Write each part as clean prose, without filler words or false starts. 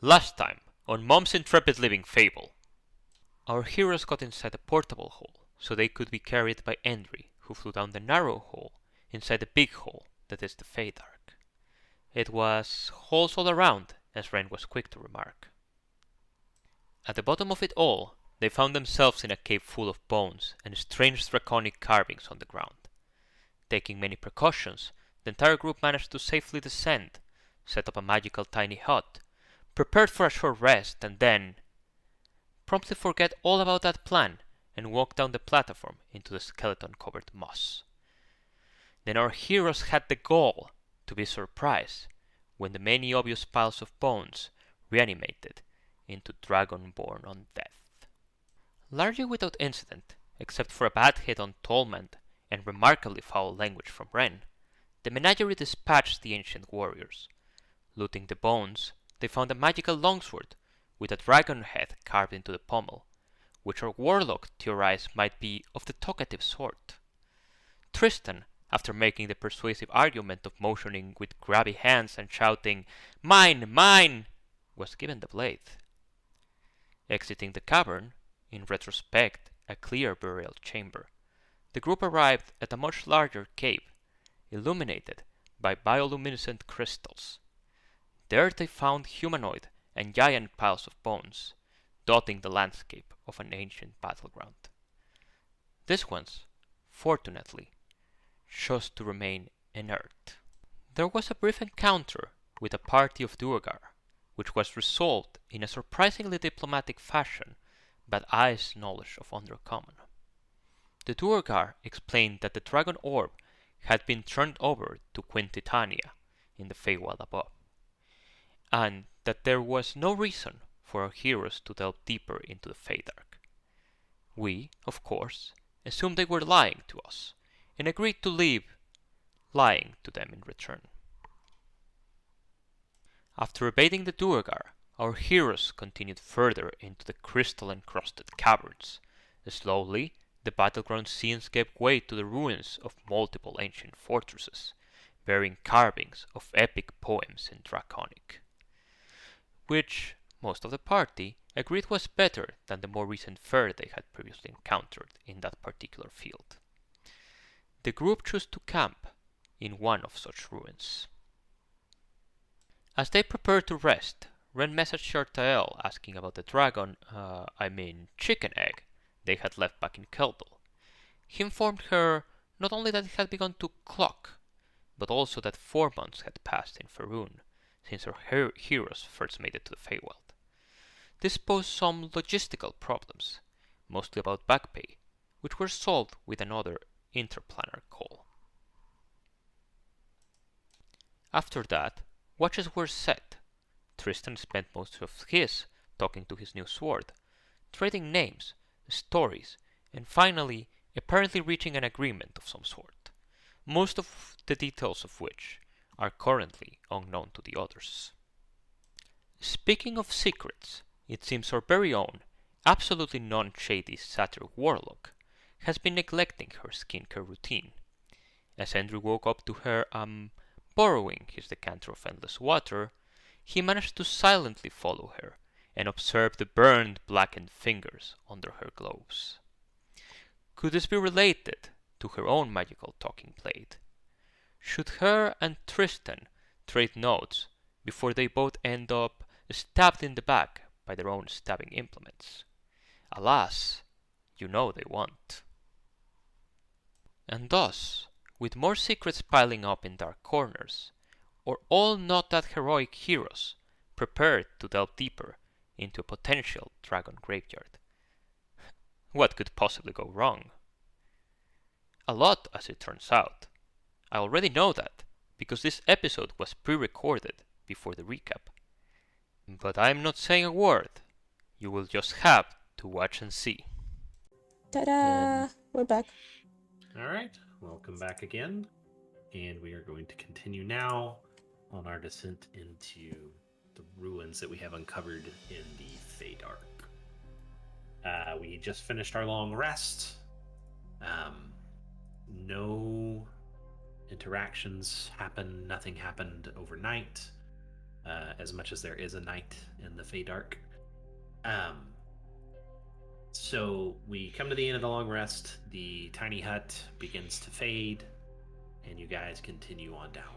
Last time, on Mom's Intrepid Living Fable, our heroes got inside a portable hole so they could be carried by Endry, who flew down the narrow hole inside the big hole that is the Feydark. It was holes all around, as Ren was quick to remark. At the bottom of it all, they found themselves in a cave full of bones and strange draconic carvings on the ground. Taking many precautions, the entire group managed to safely descend, set up a magical tiny hut, prepared for a short rest, and then promptly forget all about that plan and walk down the platform into the skeleton-covered moss. Then our heroes had the gall to be surprised when the many obvious piles of bones reanimated into dragon-born undeath. Largely without incident, except for a bad hit on Tolman and remarkably foul language from Ren, the menagerie dispatched the ancient warriors. Looting the bones, they found a magical longsword with a dragon head carved into the pommel, which our warlock theorized might be of the talkative sort. Tristan, after making the persuasive argument of motioning with grabby hands and shouting, "Mine! Mine!" was given the blade. Exiting the cavern, in retrospect a clear burial chamber, the group arrived at a much larger cave, illuminated by bioluminescent crystals. There they found humanoid and giant piles of bones, dotting the landscape of an ancient battleground. These ones, fortunately, chose to remain inert. There was a brief encounter with a party of Duergar, which was resolved in a surprisingly diplomatic fashion by Ai's knowledge of Undercommon. The Duergar explained that the dragon orb had been turned over to Queen Titania in the Feywild above, and that there was no reason for our heroes to delve deeper into the Feydark. We, of course, assumed they were lying to us, and agreed to leave lying to them in return. After evading the Duergar, our heroes continued further into the crystal-encrusted caverns. Slowly, the battleground scenes gave way to the ruins of multiple ancient fortresses, bearing carvings of epic poems in Draconic, which most of the party agreed was better than the more recent fare they had previously encountered in that particular field. The group chose to camp in one of such ruins. As they prepared to rest, Ren messaged Shartael asking about the dragon, chicken egg they had left back in Keldal. He informed her not only that it had begun to cluck, but also that 4 months had passed in Faerun since our heroes first made it to the Feywild. This posed some logistical problems, mostly about back pay, which were solved with another interplanar call. After that, watches were set. Tristan spent most of his talking to his new sword, trading names, stories, and finally apparently reaching an agreement of some sort, most of the details of which are currently unknown to the others. Speaking of secrets, it seems our very own, absolutely non-shady satyr warlock has been neglecting her skincare routine. As Andrew woke up to her borrowing his decanter of endless water, he managed to silently follow her and observe the burned, blackened fingers under her gloves. Could this be related to her own magical talking blade? Should her and Tristan trade notes before they both end up stabbed in the back by their own stabbing implements? Alas, you know they won't. And thus, with more secrets piling up in dark corners, or all not that heroic heroes prepared to delve deeper into a potential dragon graveyard, what could possibly go wrong? A lot, as it turns out. I already know that, because this episode was pre-recorded before the recap. But I'm not saying a word. You will just have to watch and see. Ta-da! We're back. Alright, welcome back again. And we are going to continue now on our descent into the ruins that we have uncovered in the Feydark. We just finished our long rest. No interactions happened, nothing happened overnight. as much as there is a night in the Feydark. So we come to the end of the long rest. The tiny hut begins to fade, and you guys continue on down.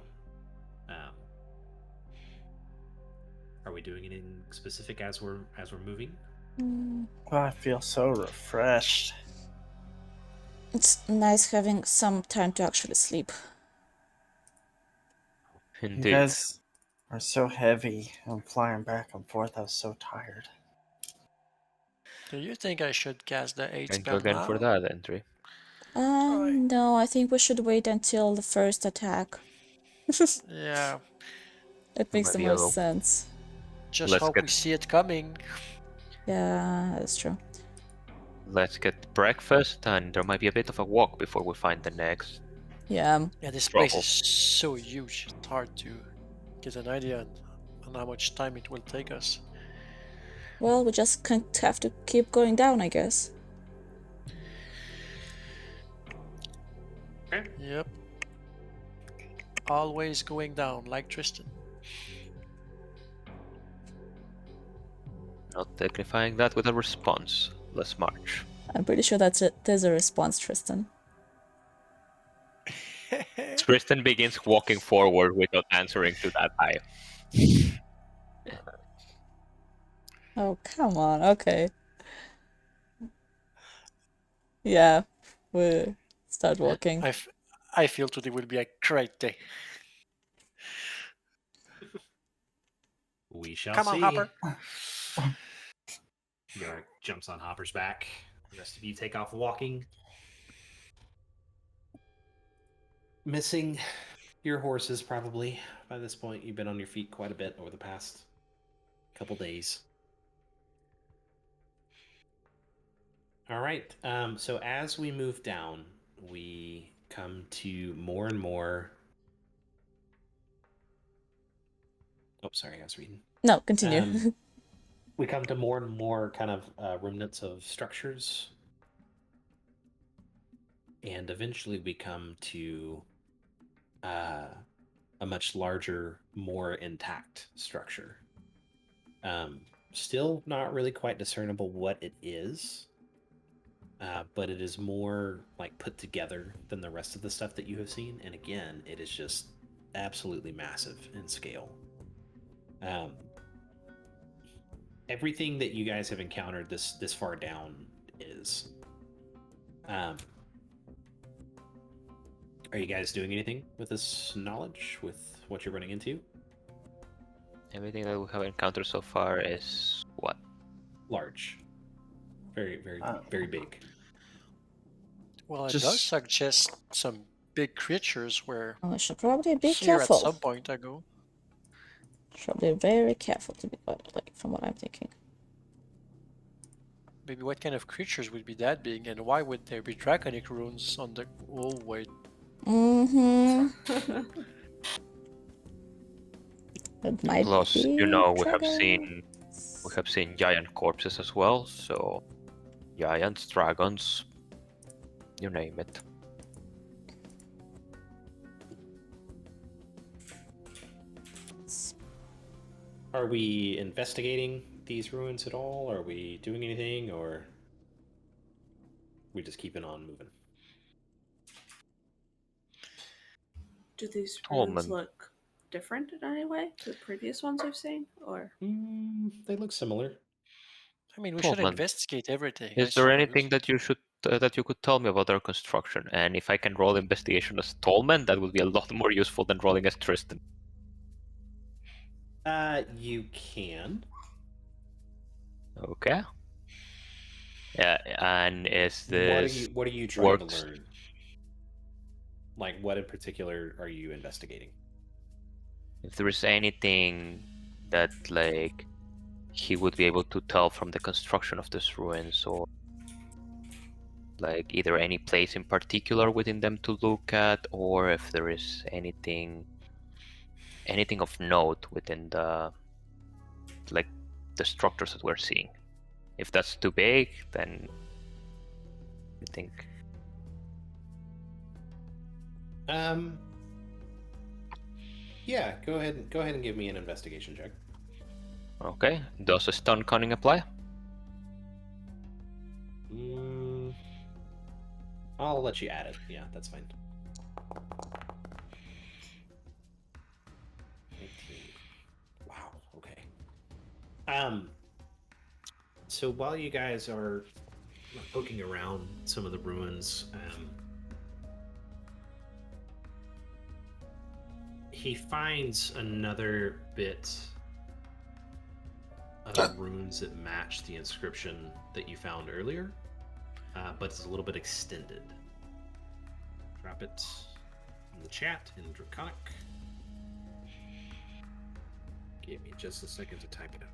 Are we doing anything specific as we're moving? Oh, I feel so refreshed. It's nice having some time to actually sleep. You Indeed. guys are so heavy. I'm flying back and forth. I was so tired. Do you think I should cast the 8 Thank you spell again now? for that entry. No, I think we should wait until the first attack. Yeah, It makes the Maybe most I'll- sense. just Let's hope get- we see it coming. Yeah, that's true. Let's get breakfast, and there might be a bit of a walk before we find the next. Yeah. Yeah, this place Trouble. is so huge, it's hard to get an idea on how much time it will take us. Well, we just can't have to keep going down, I guess. Okay. Yep. Always going down, like Tristan. Not dignifying that with a response. Let's march. I'm pretty sure there's a response, Tristan. Tristan begins walking forward without answering to that eye. Oh, come on. Okay. Yeah, we start walking. I feel today will be a great day. We shall Come see. on, Hopper. Yorick jumps on Hopper's back. The rest of you take off walking. Missing your horses, probably. By this point, you've been on your feet quite a bit over the past couple days. All right. So as we move down, we come to more and more... Oh, sorry, I was reading. No, continue. We come to more and more kind of remnants of structures. And eventually we come to a much larger, more intact structure. Still not really quite discernible what it is, but it is more like put together than the rest of the stuff that you have seen. And again, it is just absolutely massive in scale. Everything that you guys have encountered this far down is. Are you guys doing anything with this knowledge, with what you're running into? Everything that we have encountered so far is what? Large. Very, very, very big. Well, it Just- does suggest some big creatures were Oh, I should probably be here careful. at some point ago. Should be very careful to be quite, like, from what I'm thinking. Maybe what kind of creatures would be that big, and why would there be draconic runes on the... Oh, wait. Mm-hmm. It might Plus, be you know, we dragons. have seen giant corpses as well. So, giants, dragons, you name it. Are we investigating these ruins at all? Are we doing anything, or we just keeping on moving? Do these Coleman. ruins look different in any way to the previous ones we've seen, or They look similar. I mean, we should Coleman, investigate everything. Is there anything that you should that you could tell me about their construction? And if I can roll investigation as Tolman, that would be a lot more useful than rolling as Tristan. You can. Okay. Yeah, and is this What are you trying works? to learn? Like, what in particular are you investigating? If there is anything that like he would be able to tell from the construction of these ruins, or like either any place in particular within them to look at, or if there is anything of note within the structures that we're seeing. If that's too big, then I think Yeah, go ahead and give me an investigation check. Okay. Does a stun cunning apply? I'll let you add it. Yeah, that's fine. 19. Wow. Okay. So while you guys are poking around some of the ruins, he finds another bit of runes that match the inscription that you found earlier, but it's a little bit extended. Drop it in the chat in Draconic. Give me just a second to type it out.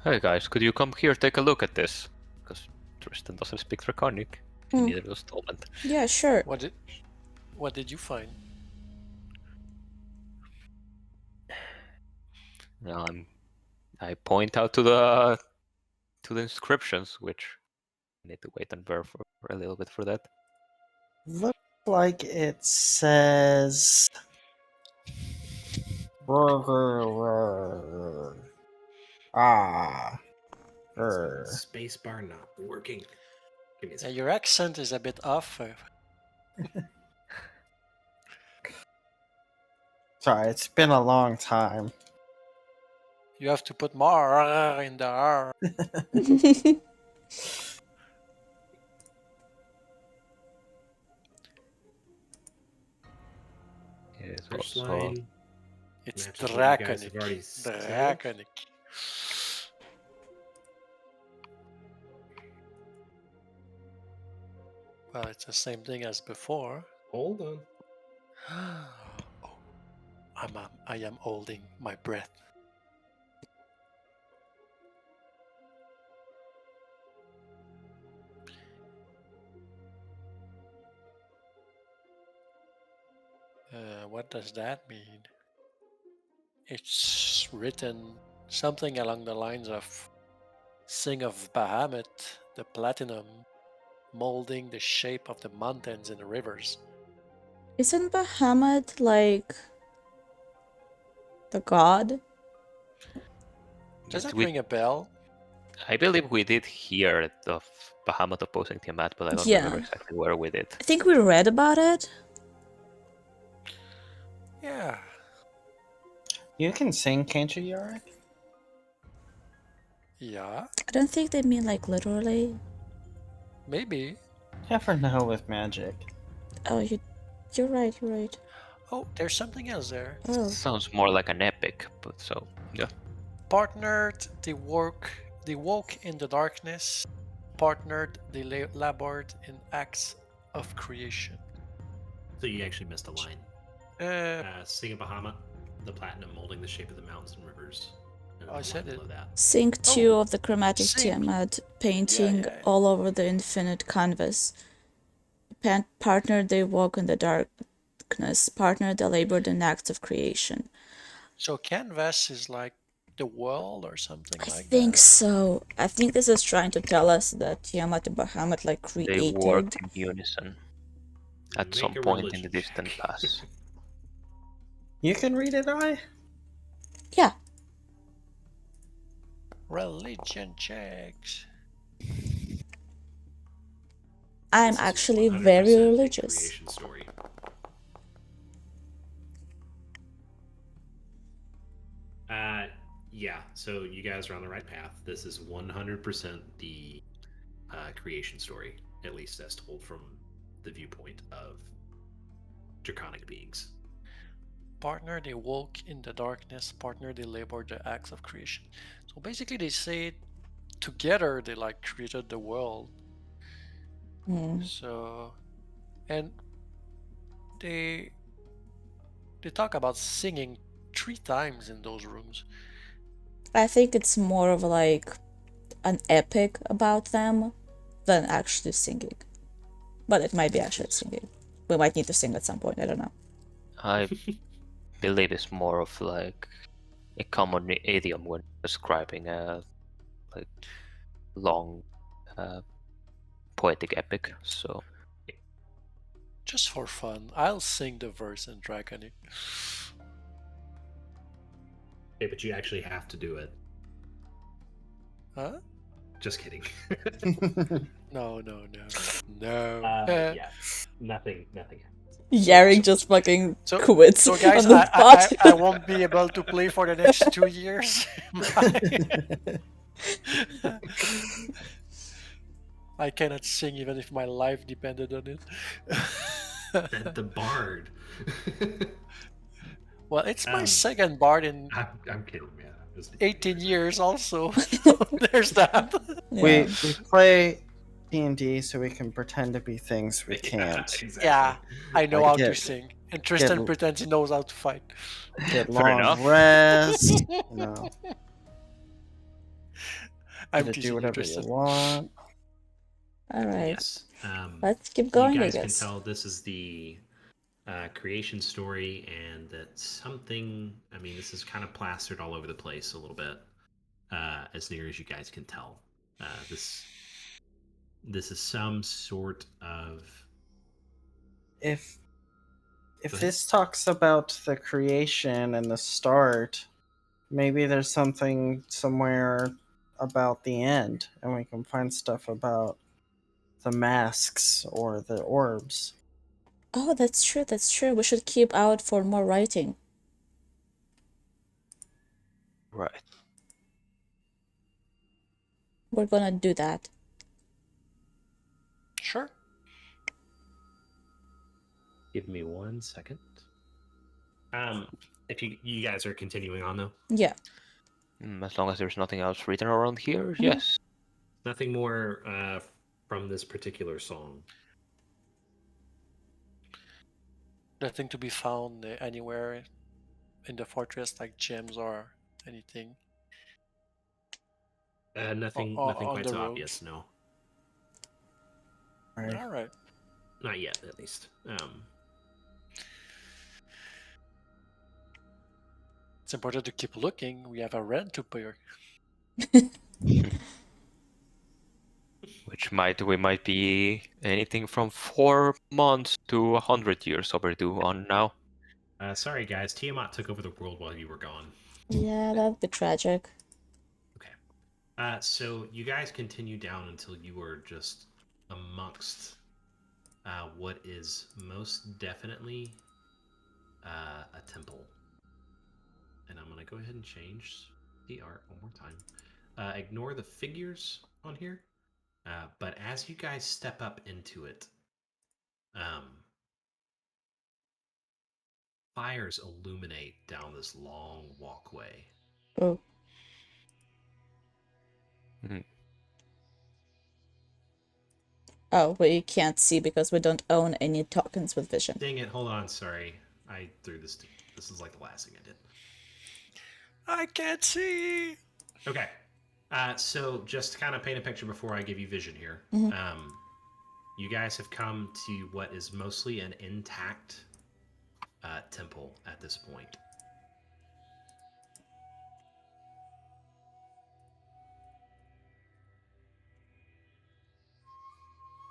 Hey guys, could you come here take a look at this? Because Tristan doesn't speak Draconic. Hmm. Neither does Tolman. Yeah, sure. What did you find? Now I point out to the inscriptions, which I need to wait and bear for a little bit for that. Looks like it says. Ah. Space bar not working. Give me a second. Your accent is a bit off. Sorry, it's been a long time. You have to put more R in the R. Yes, First also, line. It's matches what you guys have Draconic. already said. Draconic. Well, it's the same thing as before. Hold on. Oh, I am holding my breath. What does that mean? It's written something along the lines of Sing of Bahamut, the platinum, molding the shape of the mountains and the rivers. Isn't Bahamut like the god? Does that we- ring a bell? I believe we did hear of Bahamut opposing Tiamat, but I don't Yeah. remember exactly where we did. I think we read about it. Yeah. You can sing, can't you, Yorick? Yeah, I don't think they mean like literally. maybe. Never know with magic. Oh, you're right. You're right. Oh, there's something else there. Oh, Sounds more like an epic, but so yeah. Partnered, they woke in the darkness. Partnered, they labored in acts of creation. So you actually missed a line. Sing of Bahamut, the platinum molding the shape of the mountains and rivers. And then I the said line it. below that. Sing 2 of the chromatic Sing. Tiamat, painting Yeah. all over the infinite canvas. Partner, they walk in the darkness. Partner, they labored in acts of creation. So canvas is like the world or something I like think that. so. I think this is trying to tell us that Tiamat and Bahamut like They worked created. in unison at Make some a point in religion the distant check. past. You can read it, I? Yeah. Religion checks. I'm This is actually 100% very a religious. creation story. Yeah, so you guys are on the right path. This is 100% the creation story, at least as told from the viewpoint of draconic beings. Partner, they woke in the darkness. Partner, they labored the acts of creation. So basically, they say together they like created the world. Hmm. So, and they talk about singing 3 times in those rooms. I think it's more of like an epic about them than actually singing. But it might be actually singing. We might need to sing at some point, I don't know. I believe it's more of like a common idiom when describing a like long poetic epic, so Just for fun, I'll sing the verse in Draconic. Okay, but you actually have to do it. Huh? Just kidding. No. Yeah, nothing happens. Yarrick just fucking So, quits so guys, on the spot. I won't be able to play for the next 2 years. I cannot sing even if my life depended on it. The bard. Well, it's my Um, second bard in I'm kidding, man. I'm just 18 years also. There's that. Yeah. We play D&D so we can pretend to be things we Yeah, can't. exactly. Yeah, I know Like how get- to sing. And Tristan get- pretends he knows how to fight. Get Fair long enough. rest. You know, I'm get to do teasing you, whatever you Tristan. want. All right. Yes. Let's keep going, You I guys can guess. tell this is the creation story, and that something. I mean, this is kind of plastered all over the place a little bit, as near as you guys can tell. This is some sort of. If Go ahead. this talks about the creation and the start, maybe there's something somewhere about the end, and we can find stuff about the masks or the orbs. Oh, that's true. That's true. We should keep out for more writing. right. We're gonna do that. Sure. Give me 1 second. If you guys are continuing on though, Yeah. As long as there's nothing else written around here, yes. nothing more from this particular song. Nothing to be found anywhere in the fortress, like gems or anything. Nothing on quite the so road. obvious. No, Right. All right. not yet, at least. It's important to keep looking. We have a rent to pay. We might be anything from 4 months to 100 years overdue on now. Sorry, guys. Tiamat took over the world while you were gone. Yeah, that'd be tragic. Okay. So you guys continue down until you are just amongst what is most definitely a temple. And I'm going to go ahead and change the art one more time. Ignore the figures on here. But as you guys step up into it, fires illuminate down this long walkway. Oh. Mhm. Oh, we can't see because we don't own any tokens with vision. Dang it, hold on, sorry. I threw this. This is like the last thing I did. I can't see. Okay. So just to kind of paint a picture before I give you vision here. You guys have come to what is mostly an intact temple at this point.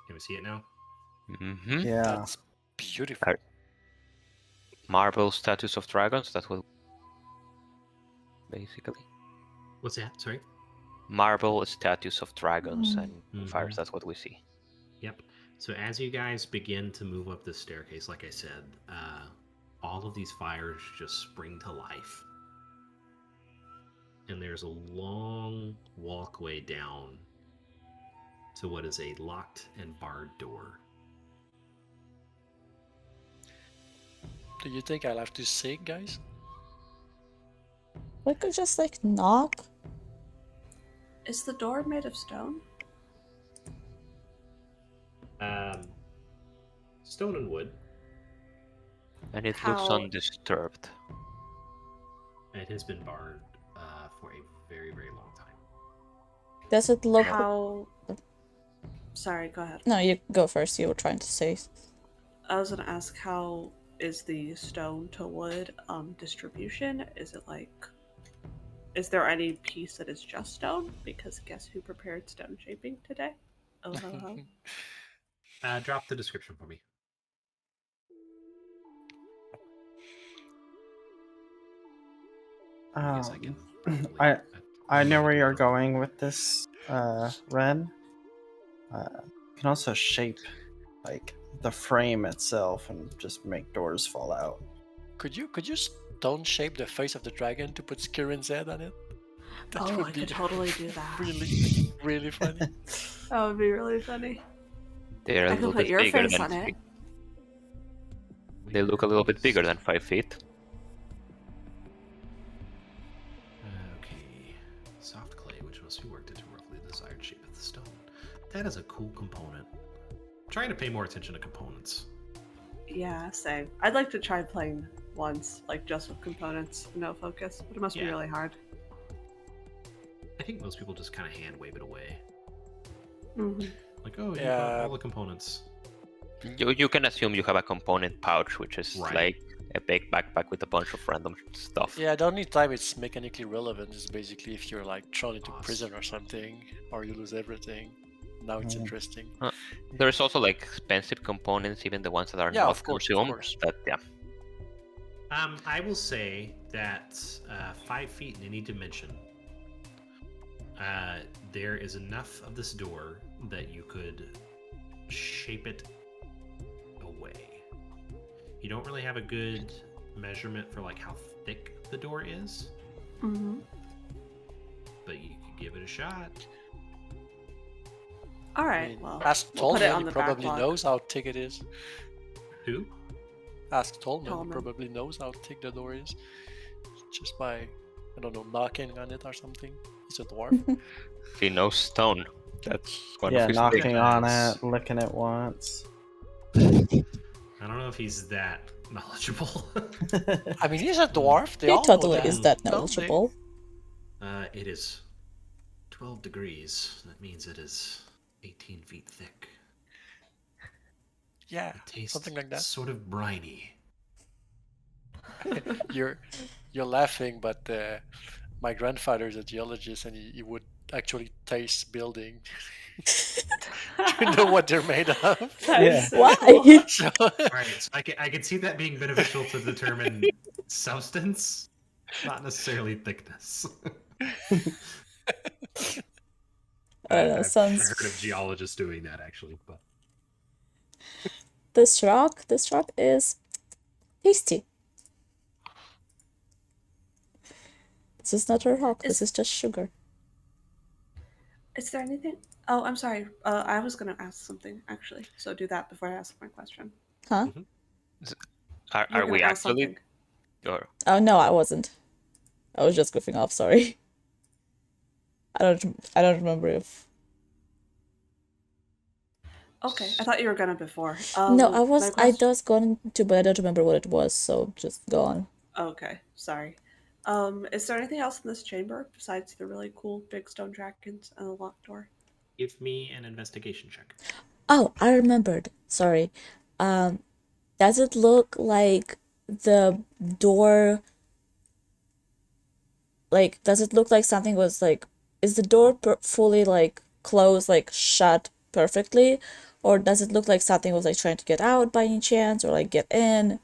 Can we see it now? Mm-hmm. Yeah. That's beautiful. Marble statues of dragons, that will basically. What's that? Sorry? Marble statues of dragons and fires, Mhm. that's what we see. Yep. So as you guys begin to move up the staircase, like I said, all of these fires just spring to life. And there's a long walkway down to what is a locked and barred door. Do you think I'll have to sing, guys? We could just like knock. Is the door made of stone? Stone and wood. And it looks How- undisturbed. It has been barred for a very, very long time. Does it look? How? Sorry, go ahead. No, you go first. You were trying to say. I was gonna ask, how is the stone to wood distribution? Is it like, is there any piece that is just stone? Because guess who prepared stone shaping today? Oh, ho, ho. Drop the description for me. I guess I can. I know where you're going with this, Ren. You can also shape like the frame itself and just make doors fall out. Could you stone shape the face of the dragon to put Skirin's head on it? That Oh, would I be could totally do that. really, really funny. That would be really funny. They're a I little could put bit your bigger face than on it. They look a little bit bigger than 5 feet. Okay. Soft clay, which must be worked into roughly the desired shape of the stone. That is a cool component. I'm trying to pay more attention to components. Yeah, same. I'd like to try playing once, like just with components, no focus, but it must be Yeah. really hard. I think most people just kind of hand wave it away. Mm-hmm. Like, oh, you Yeah. got all the components. You can assume you have a component pouch, which is Right. like a big backpack with a bunch of random stuff. Yeah, the only time it's mechanically relevant is basically if you're like thrown into Awesome. prison or something, or you lose everything. Now it's Mm. interesting. There's also like expensive components, even the ones that are Yeah, not of course, of consumed. course. That yeah. I will say that 5 feet in any dimension, there is enough of this door that you could shape it away. You don't really have a good measurement for like how thick the door is, Mm-hmm. but you could give it a shot. All I right, mean, well, ask we'll put it Tolman, on he the probably backlog. knows how thick it is. Who? Ask Tolman, he Tolman. probably knows how thick the door is. Just by, I don't know, knocking on it or something. He's a dwarf. He knows stone. That's one Yeah, of his knocking things. on Yes. it, licking it once. I don't know if he's that knowledgeable. I mean, he's a dwarf. They He all know totally that. is that don't they? knowledgeable. It is 12 degrees. That means it is 18 feet thick. Yeah, It tastes something like that. sort of briny. You're laughing, but my grandfather's a geologist, and he would actually taste building. You know what they're made of. That Yeah. is so Why? cool. So, All right, so I can see that being beneficial to determine substance, not necessarily thickness. I've Sounds. heard of geologists doing that actually, but This rock is tasty. This is not a rock. This is just sugar. Is there anything? Oh, I'm sorry. I was gonna ask something actually, so do that before I ask my question. Huh? Are You're we gonna ask actually? something. Or Oh no, I wasn't. I was just goofing off. Sorry. I don't remember if. Okay, I thought you were gonna before. No, I was. my I question- was going to, but I don't remember what it was. So just go on. Okay, sorry. Is there anything else in this chamber besides the really cool big stone dragons and the locked door? give me an investigation check. Oh, I remembered. Sorry. Does it look like the door? Like, does it look like something was like? Is the door fully like closed, like shut perfectly, or does it look like something was like trying to get out by any chance, or like get in?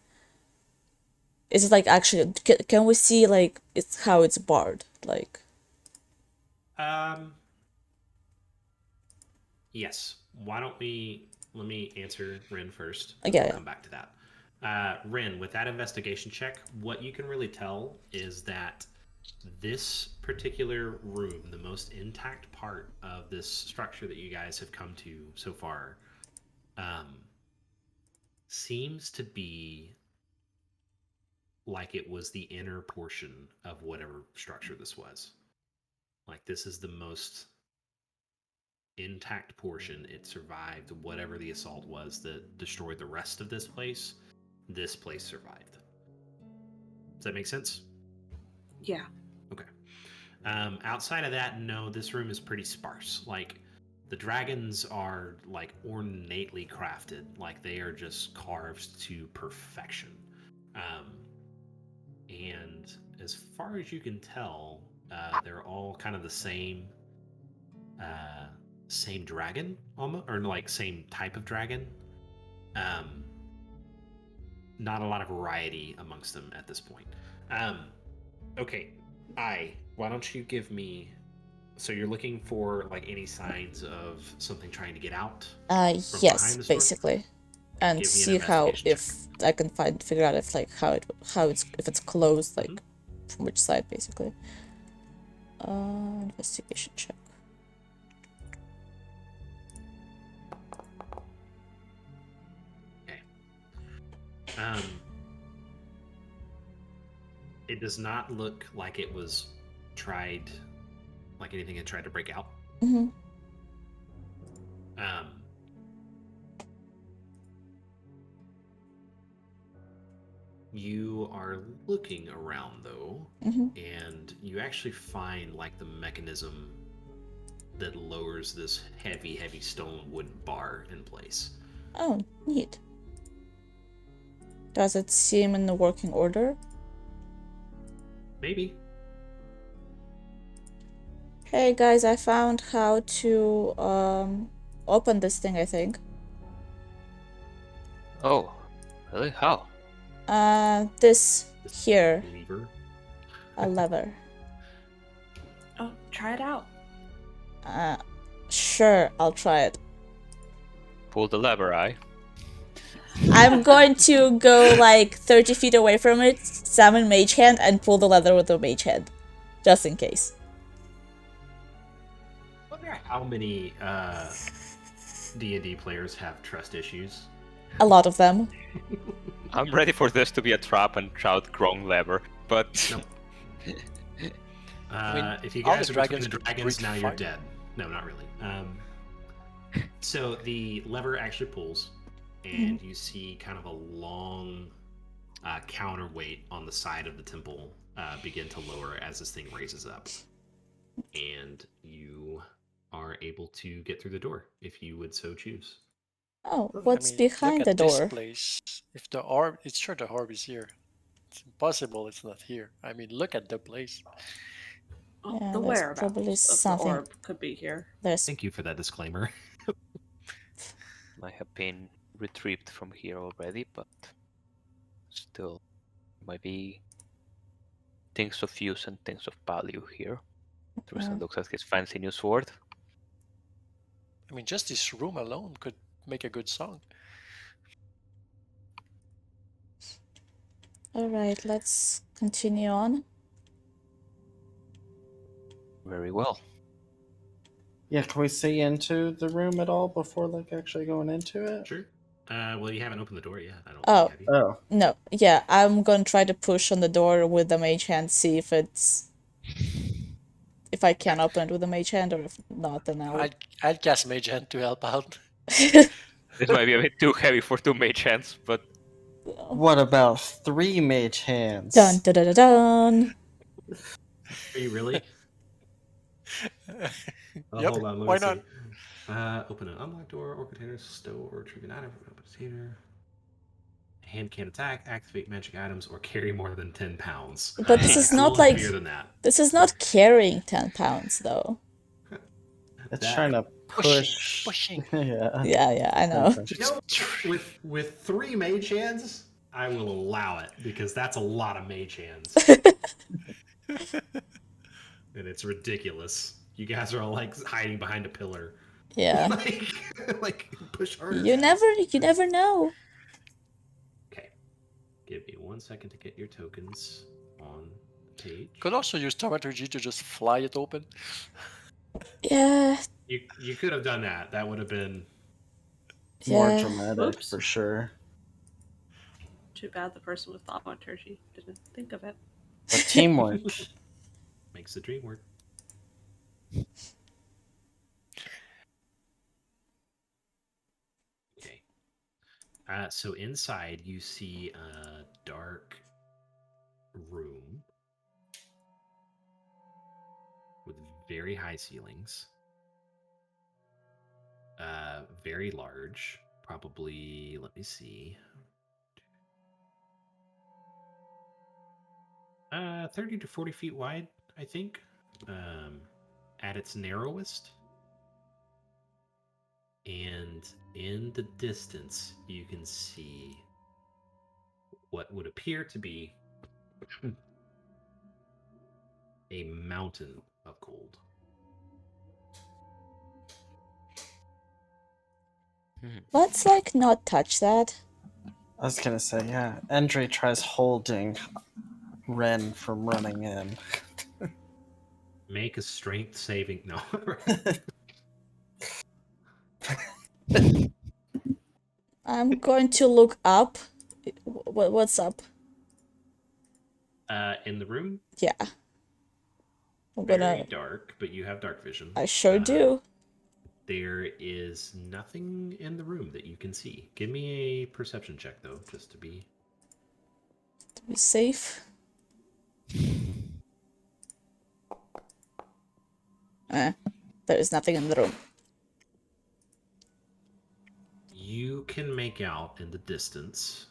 Is it like actually? Can we see like it's how it's barred? Like, Yes. Why don't let me answer Ren first. Yeah, We'll yeah. come back to that. Ren, with that investigation check, what you can really tell is that this particular room, the most intact part of this structure that you guys have come to so far, seems to be like it was the inner portion of whatever structure this was. Like this is the most intact portion. It survived whatever the assault was that destroyed the rest of this place. This place survived. Does that make sense? Yeah. Okay. Outside of that, no, this room is pretty sparse. Like the dragons are like ornately crafted, like they are just carved to perfection. And as far as you can tell, they're all kind of the same same dragon, almost, or like same type of dragon. Not a lot of variety amongst them at this point. Okay, why don't you give me? So you're looking for like any signs of something trying to get out from Yes, behind the store? basically, and Give me an see how investigation check. if I can figure out if like how it's if it's closed, like from which side, basically. Investigation check. Okay. It does not look like it was tried, like anything had tried to break out. Mm-hmm. You are looking around though, Mm-hmm. and you actually find like the mechanism that lowers this heavy stone wooden bar in place. Oh, neat. Does it seem in the working order? Maybe. Hey guys, I found how to open this thing, I think. Oh, really? How? This here, Lever. a lever. Oh, try it out. Sure, I'll try it. Pull the lever, I. I'm going to go like 30 feet away from it, summon Mage Hand, and pull the lever with the Mage Hand. Just in case. I wonder how many D&D players have trust issues. A lot of them. I'm ready for this to be a trap and shout "Grong lever," but No. If you all guys the are dragons between the could dragons, breathe now you're fire. dead. No, not really. So the lever actually pulls, and you see kind of a long counterweight on the side of the temple begin to lower as this thing raises up. And you are able to get through the door if you would so choose. Oh, I what's mean, behind look the at this door? place. If the orb, it's sure the orb is here. It's impossible it's not here. I mean, look at the place. Well, Yeah, the there's probably whereabouts of the something. orb could be here. There's Thank you for that disclaimer. I have been retrieved from here already, but still might be things of use and things of value here. Tristan looks at his fancy new sword. I mean, just this room alone could make a good song. Alright, let's continue on. Very well. Yeah, can we see into the room at all before like actually going into it? Sure. Well, you haven't opened the door yet. I don't Oh. think, have you? Oh, No, yeah, I'm gonna try to push on the door with the Mage Hand, see if it's... if I can open it with the Mage Hand, or if not, then I'll... I'd cast Mage Hand to help out. This might be a bit too heavy for 2 mage hands, but what about 3 mage hands? Dun dun dun dun dun! Are you really? Yep, Hold on, let why me not? see. Open an unlocked door or container, stow or retrieve an item from an open container. Hand can't attack, activate magic items, or carry more than 10 pounds. But this It's is a not little like... heavier than that. This is not carrying 10 pounds, though. It's That- trying to push. Pushing. Yeah. Yeah, I know. You know, with 3 mage hands, I will allow it because that's a lot of mage hands. And it's ridiculous. You guys are all like hiding behind a pillar. Yeah. like push harder. You never know. Okay. Give me 1 second to get your tokens on the page. Could also use thaumaturgy to just fly it open. Yeah, You could have done that. That would have been More yeah. dramatic Oops. for sure. Too bad the person with thaumaturgy didn't think of it. But teamwork. makes the dream work. Okay. So inside you see a dark room with very high ceilings. Very large. Probably, let me see. 30 to 40 feet wide, I think. At its narrowest. And in the distance, you can see what would appear to be a mountain of gold. Let's like not touch that. I was gonna say, yeah. Andre tries holding Ren from running in. Make a strength saving. No. I'm going to look up. What's up? In the room, Yeah. I'm very gonna. dark, but you have dark vision. I sure do. There is nothing in the room that you can see. Give me a perception check, though, just to be... To be safe. There is nothing in the room. You can make out in the distance,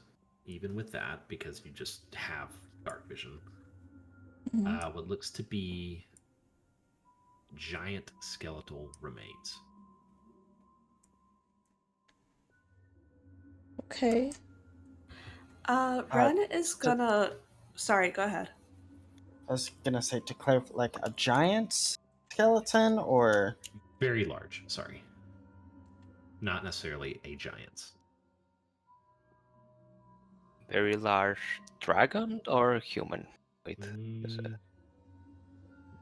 even with that, because you just have dark vision, what looks to be giant skeletal remains. Okay. Ren is gonna. Sorry, go ahead. I was gonna say, to clarify, like a giant skeleton or... Very large, sorry. Not necessarily a giant. Very large dragon or human? Wait,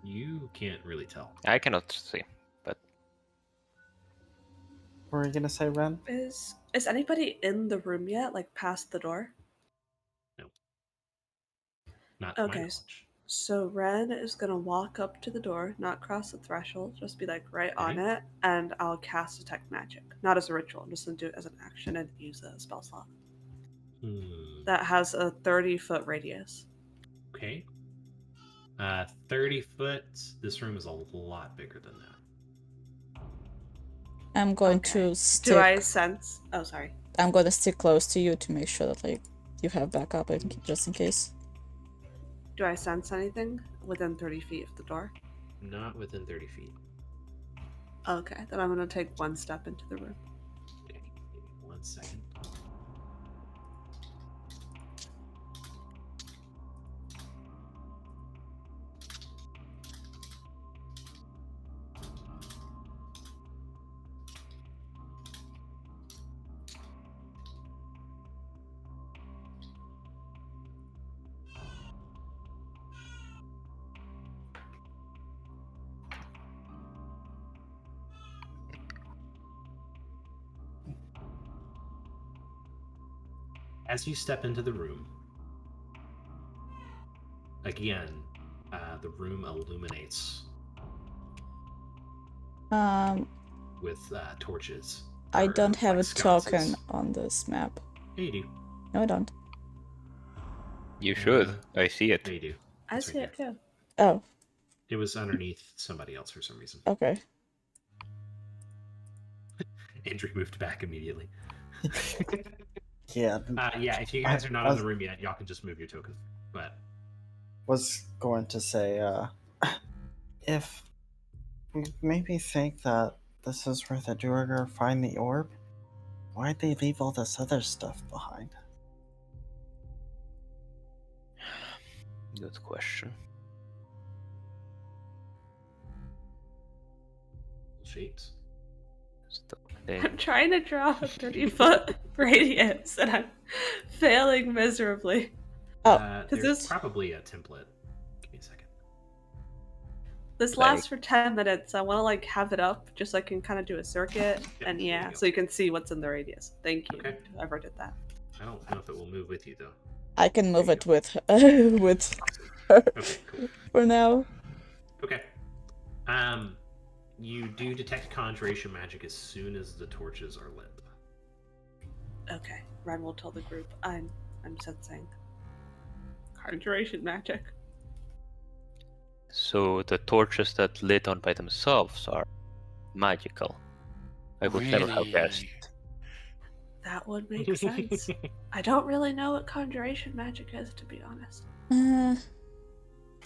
You can't really tell. I cannot see. What were you gonna say, Ren? Is anybody in the room yet? Like past the door? No. Not to my Okay. knowledge. So Ren is gonna walk up to the door, not cross the threshold, just be like right on it, and I'll cast Detect Magic. Not as a ritual, I'm just gonna do it as an action and use a spell slot. That has a 30-foot radius. Okay. 30 foot. This room is a lot bigger than that. I'm going Okay. to stick. Do I sense? Oh, sorry. I'm going to stick close to you to make sure that like you have backup just in case. Do I sense anything within 30 feet of the door? Not within 30 feet. Okay, then I'm gonna take one step into the room. Okay, give me 1 second. As you step into the room, again, the room illuminates with torches. I or, don't have like a token sconces. on this map. Yeah, you do. No, I don't. You should. I see it. Yeah, you do. I It's see right it too. Oh, It was underneath somebody else for some reason. okay. Andrew moved back immediately. Yeah. Yeah, if you guys are not in the room yet, y'all can just move your token. But Was going to say, if we maybe think that this is where the Duergar find the orb, why'd they leave all this other stuff behind? Good question. shapes. I'm trying to draw a 30-foot radius and I'm failing miserably. Oh, There's this- probably a template. Give me a second. This lasts for 10 minutes. I want to like have it up just so I can kind of do a circuit and there you yeah, go. so you can see what's in the radius. Thank you. Okay. Whoever did that. I don't know if it will move with you though. I can move There it you with with her Okay, cool. for now. Okay. You do detect conjuration magic as soon as the torches are lit. Okay. Ren will tell the group I'm sensing conjuration magic. So the torches that lit on by themselves are magical. I would never have guessed. That would make sense. I don't really know what conjuration magic is, to be honest.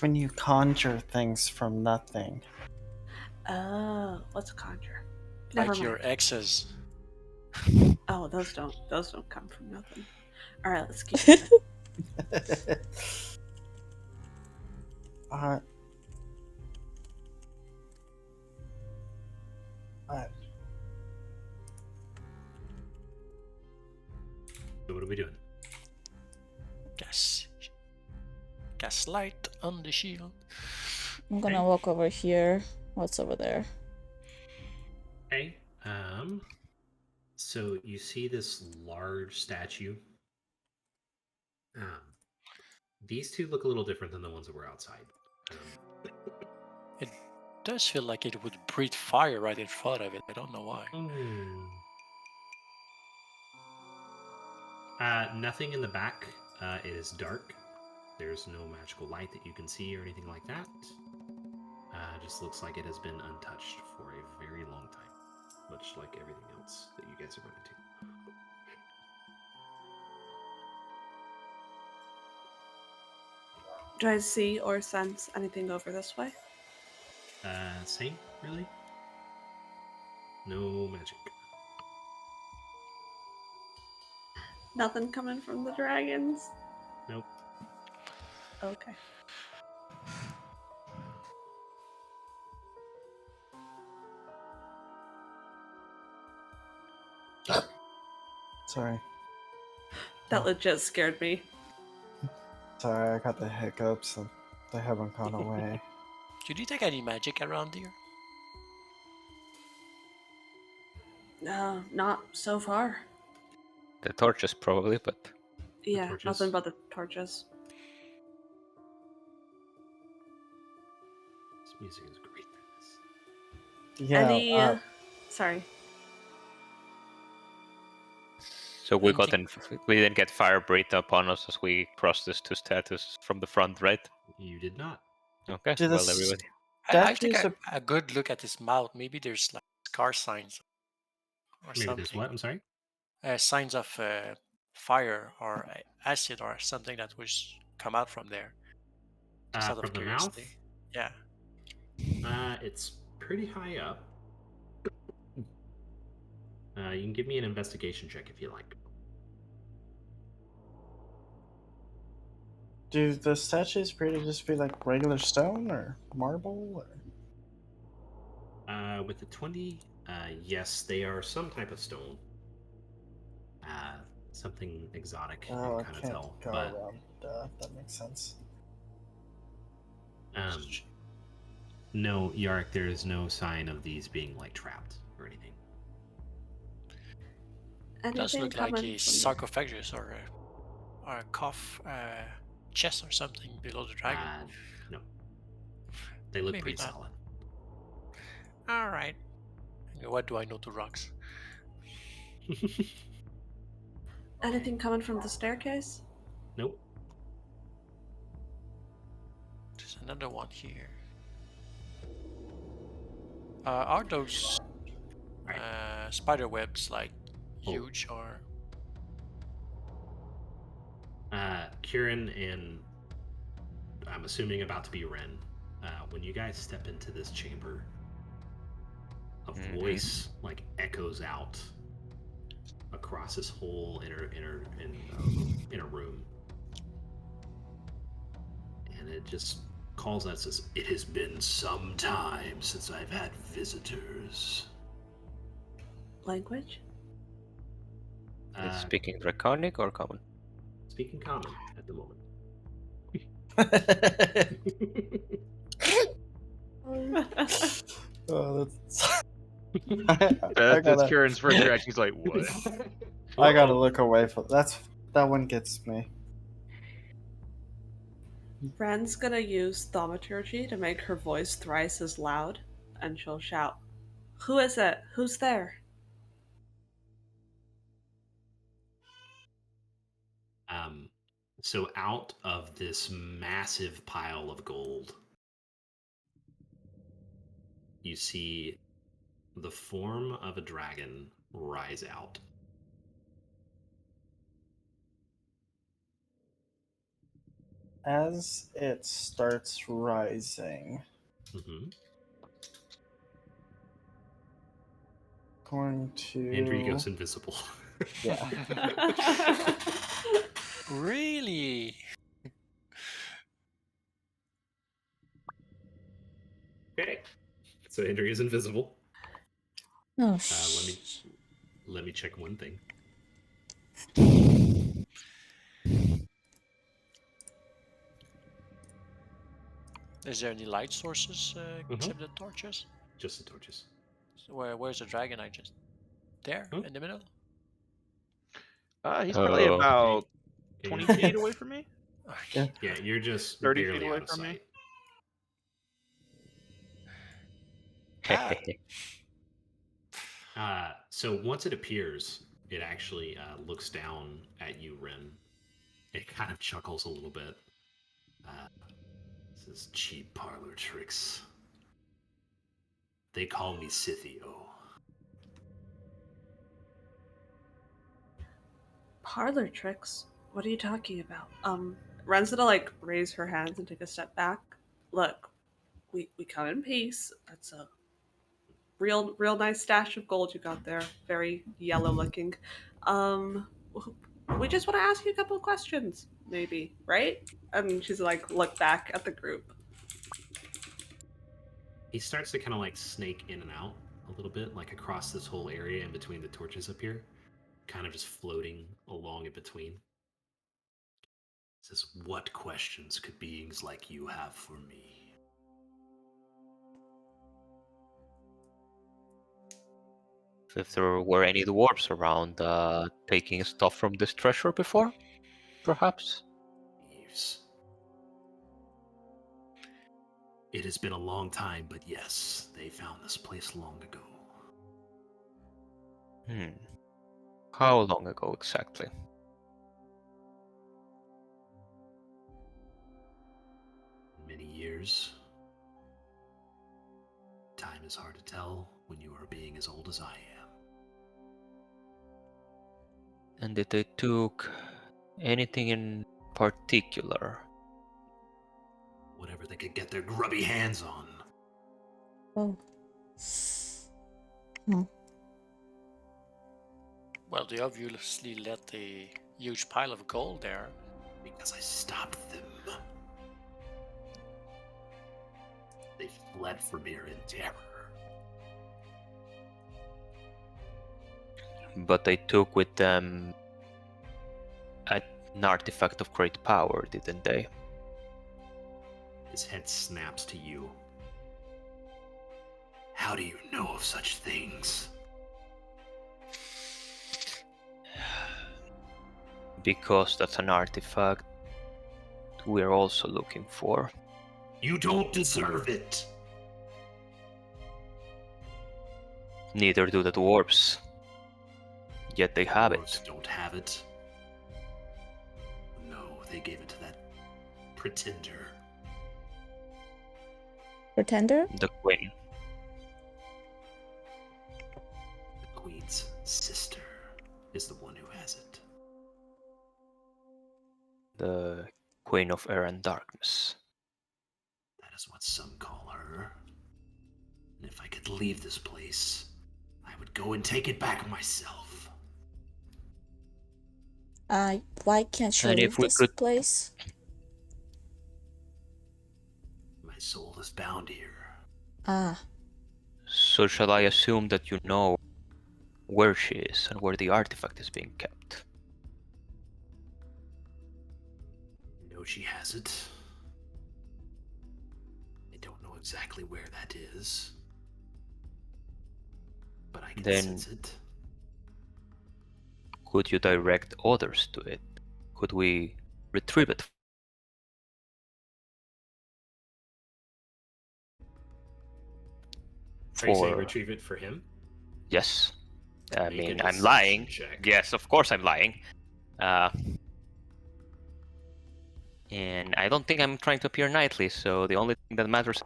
When you conjure things from nothing. Oh, what's a conjure? Never Like mind. your exes. Oh, those don't come from nothing. All right, let's keep moving. I, So what are we doing? Cast light on the shield. I'm gonna walk over here. What's over there? Okay. So you see this large statue. These two look a little different than the ones that were outside. It does feel like it would breathe fire right in front of it. I don't know why. Nothing in the back. It is dark. There's no magical light that you can see or anything like that. Just looks like it has been untouched for a very long time, much like everything else that you guys are running into. Do I see or sense anything over this way? Same, really? No magic. Nothing coming from the dragons? Nope. Okay. sorry. That legit scared me. Sorry, I got the hiccups and they haven't gone away. Did you take any magic around here? No, not so far. The torches probably, but Yeah, torches. nothing but the torches. This music is great for this. Yeah, Sorry. so we Anything- didn't get fire breathed upon us as we crossed this two statues from the front, right? You did not. Okay, Do well the everybody. I take statues a good look at his mouth. Maybe there's like scar signs or Maybe something. there's what? I'm sorry? Signs of fire or acid or something that was come out from there. Just out of From the mouth? curiosity. Yeah. It's pretty high up. You can give me an investigation check if you like. do the statues appear to just be like regular stone or marble? Or? With the 20, yes, they are some type of stone. Something exotic, you Oh, I can kind of can't tell. go But around. That makes sense. no, Yark, there is no sign of these being like trapped or anything. It does Anything look like coming a from the- sarcophagus or a cough chest or something below the dragon. No. They look Maybe pretty not. solid. All right. What do I know to rocks? Anything coming from the staircase? Nope. There's another one here. Are those spider webs like huge or? Kieran and I'm assuming about to be Ren. When you guys step into this chamber, a voice like echoes out across this whole inner room, and it just calls out and says, "It has been some time since I've had visitors." Language? Is it speaking Draconic or common? Speaking common at the moment. Oh, that's... That's Kieran's first reaction. He's like, "What?" I gotta look away from that one gets me. Ren's gonna use thaumaturgy to make her voice thrice as loud, and she'll shout, "Who is it? Who's there?" So out of this massive pile of gold, you see the form of a dragon rise out. As it starts rising, Mm-hmm. going to. Andrew goes invisible. Yeah. Really? Okay. So Andrew is invisible. Oh, Let me check one thing. Is there any light sources except the torches? Just the torches. So where's the dragon? I just there in the middle. He's probably about Okay. 20 feet away from me. Yeah, you're just 30 barely feet away out of from me. sight. So once it appears, it actually looks down at you, Ren. It kind of chuckles a little bit. This is cheap parlor tricks. They call me Scythio. Parlor tricks? What are you talking about? Ren's gonna like raise her hands and take a step back. Look, we come in peace. That's a real nice stash of gold you got there. Very yellow looking. We just want to ask you a couple of questions, maybe, right? And she's like, look back at the group. He starts to kind of like snake in and out a little bit, like across this whole area in between the torches up here, kind of just floating along in between. Says, what questions could beings like you have for me? If there were any dwarves around taking stuff from this treasure before, perhaps? Thieves. It has been a long time, but yes, they found this place long ago. How long ago exactly? Many years. Time is hard to tell when you are a being as old as I am. And did they took anything in particular? Whatever they could get their grubby hands on. Oh. Well, they obviously left a huge pile of gold there. Because I stopped them. They fled from here in terror. But they took with them an artifact of great power, didn't they? His head snaps to you. How do you know of such things? Because that's an artifact we're also looking for. You don't deserve it. Neither do the dwarves. Yet they have Dwarves it. don't have it. No, they gave it to that pretender. Pretender? The queen. The queen's sister is the one who has it. The queen of air and darkness. That is what some call her. And if I could leave this place, I would go and take it back myself. Why can't you And leave if we this could- place? My soul is bound here. Ah, So shall I assume that you know where she is and where the artifact is being kept? I know she has it. I don't know exactly where that is. But I can Then- sense it. Could you direct others to it? Could we retrieve it? Are you saying retrieve it for him? Yes. I Make a mean, I'm deception lying. check. Yes, of course I'm lying. And I don't think I'm trying to appear knightly, so the only thing that matters...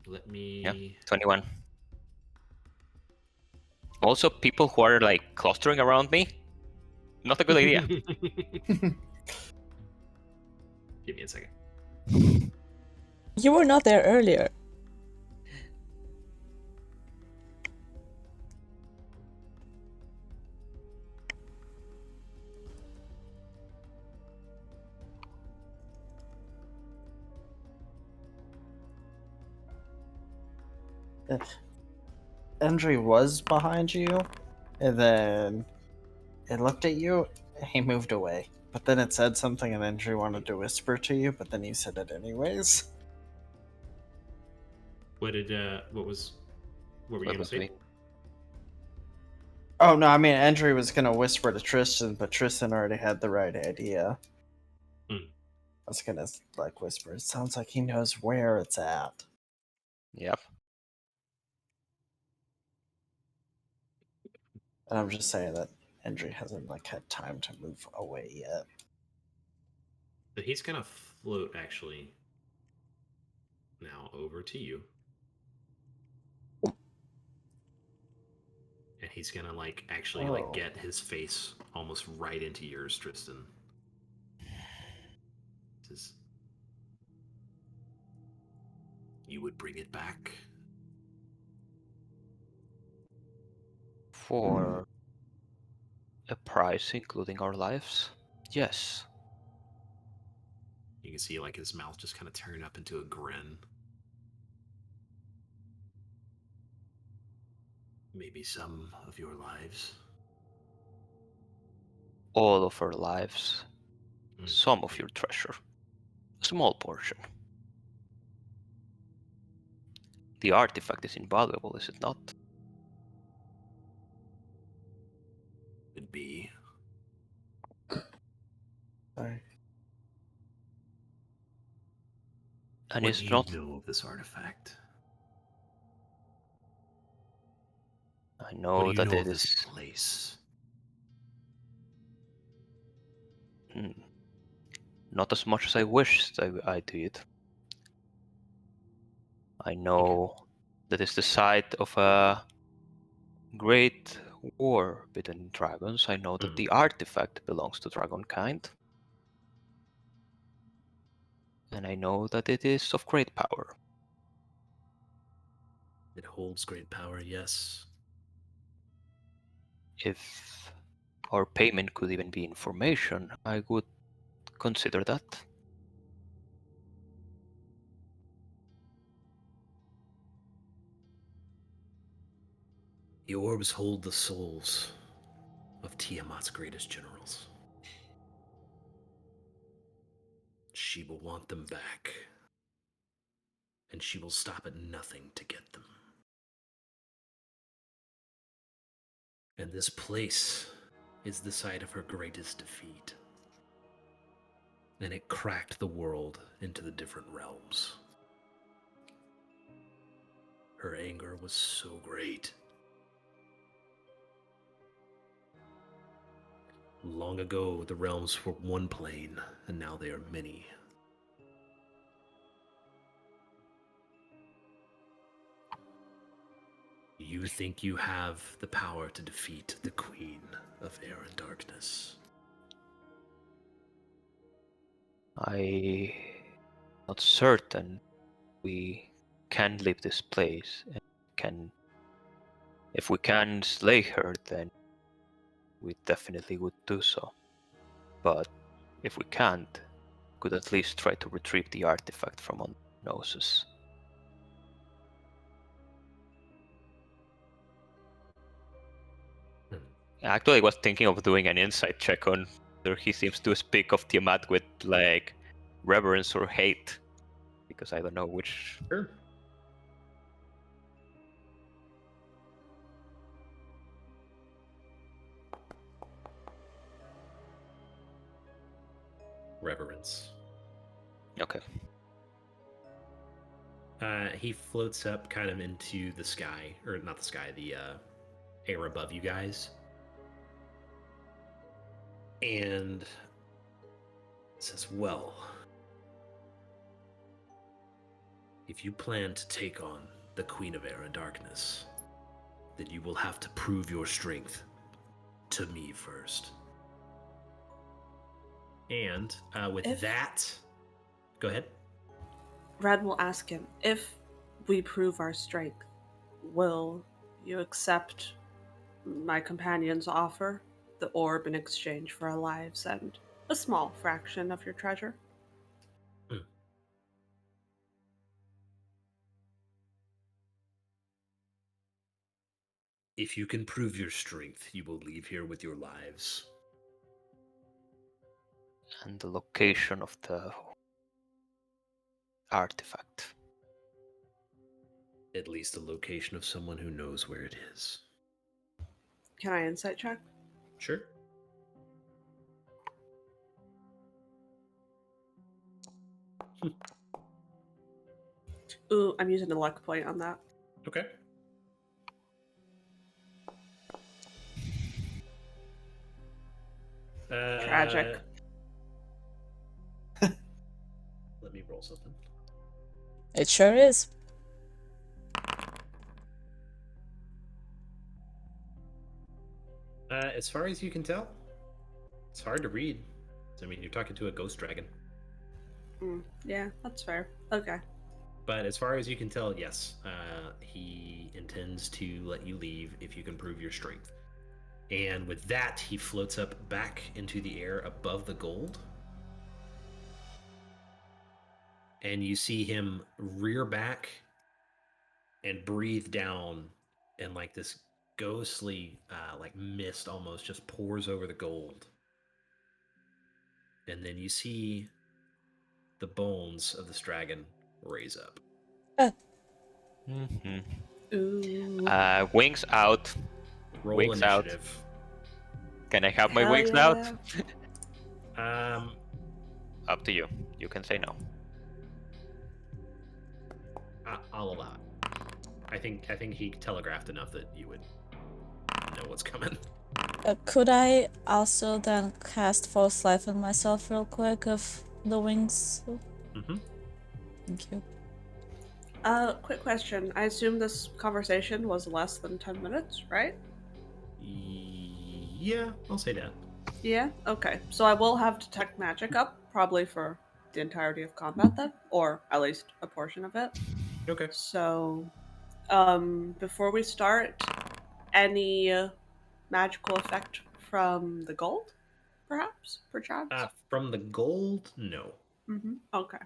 Let me... Yeah, 21. Also, people who are, like, clustering around me, not a good idea. Give me a second. you were not there earlier. Endry was behind you, and then it looked at you, and he moved away. But then it said something, and Endry wanted to whisper to you, but then you said it anyways. What were you gonna say? Oh no, I mean Endry was gonna whisper to Tristan, but Tristan already had the right idea. I was gonna whisper. It sounds like he knows where it's at. Yep. And I'm just saying that Endry hasn't had time to move away yet. But he's gonna float actually now over to you. And he's gonna actually get his face almost right into yours, Tristan. Says, you would bring it back? For a price including our lives? Yes. You can see his mouth just kind of turn up into a grin. Maybe some of your lives. All of our lives. Some of your treasure. A small portion. The artifact is invaluable, is it not? Could be. Sorry. And what is do you not know of this artifact? I know what do you that know it of this is place? Not as much as I wished I did. I know that it's the site of a great war between dragons. I know that the artifact belongs to dragonkind. And I know that it is of great power. It holds great power, yes. If our payment could even be information, I would consider that. The orbs hold the souls of Tiamat's greatest generals. She will want them back, and she will stop at nothing to get them. And this place is the site of her greatest defeat. And it cracked the world into the different realms. Her anger was so great. Long ago, the realms were one plane, and now they are many. You think you have the power to defeat the Queen of Air and Darkness? I'm not certain we can leave this place and if we can slay her, then we definitely would do so. But if we can't, we could at least try to retrieve the artifact from our noses. Actually, I was thinking of doing an insight check on whether he seems to speak of Tiamat with reverence or hate, because I don't know which. Sure. Reverence. Okay. He floats up kind of into the sky, or not the sky, the air above you guys. And says, well, if you plan to take on the Queen of Air and Darkness, then you will have to prove your strength to me first. And that, go ahead. Red will ask him, if we prove our strength, will you accept my companion's offer, the orb in exchange for our lives and a small fraction of your treasure? If you can prove your strength, you will leave here with your lives. And the location of the artifact. At least the location of someone who knows where it is. Can I insight check? Sure. Ooh, I'm using a luck point on that. Okay. Tragic. Let me roll something. It sure is. As far as you can tell, it's hard to read. I mean, you're talking to a ghost dragon. Yeah, that's fair. Okay. But as far as you can tell, yes, he intends to let you leave if you can prove your strength. And with that, he floats up back into the air above the gold. And you see him rear back and breathe down, and like this ghostly like mist almost just pours over the gold. And then you see the bones of this dragon raise up. Ooh. Wings out. Roll Wings out. initiative. Can I have my Hell wings yeah. out? Up to you. You can say no. I'll allow it. I think he telegraphed enough that you would know what's coming. Could I also then cast False Life on myself real quick of the wings? Mm-hmm. Thank you. Quick question. I assume this conversation was less than 10 minutes, right? Yeah, I'll say that. Yeah? Okay. So I will have Detect Magic up, probably for the entirety of combat then, or at least a portion of it. Okay. So, before we start, any magical effect from the gold, perhaps? Perchance? From the gold, no. Okay.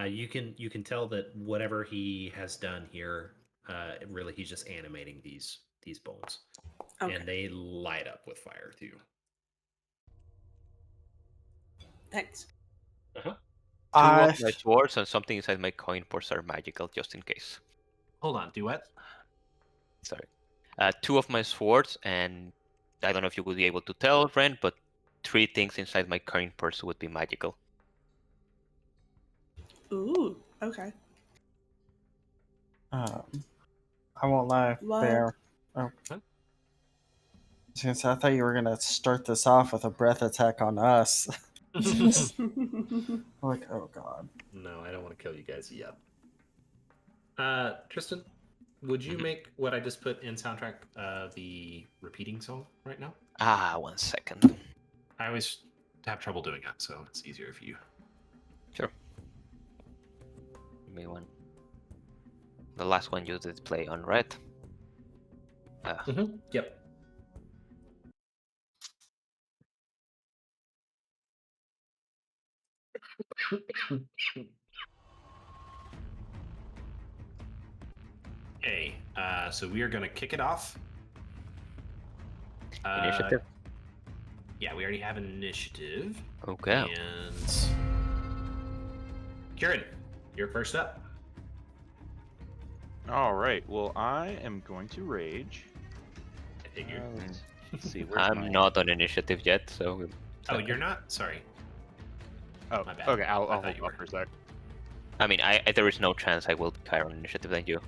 You can tell that whatever he has done here, really he's just animating these bones, Okay. and they light up with fire too. Thanks. Two of my swords and something inside my coin purse are magical, just in case. Hold on, do what? Sorry. Two of my swords, and I don't know if you would be able to tell, Ren, but 3 things inside my coin purse would be magical. Ooh, okay. I won't lie, What? Bear. Oh. Since I thought you were gonna start this off with a breath attack on us. Like, oh god. No, I don't want to kill you guys yet. Tristan, would you make what I just put in soundtrack the repeating song right now? 1 second. I always have trouble doing that, so it's easier if you. Sure. Give me one. The last one you did play on, right? Yep. Okay, so we are going to kick it off. Initiative? Yeah, we already have an initiative. Okay. And Kieran, you're first up. All right. Well, I am going to rage. I figured. Let's see. Where's I'm not on initiative yet, so... Oh, you're not? Sorry. Oh, My bad. okay. I'll I thought hold you off were. for a sec. I mean, there is no chance I will be higher on initiative than you.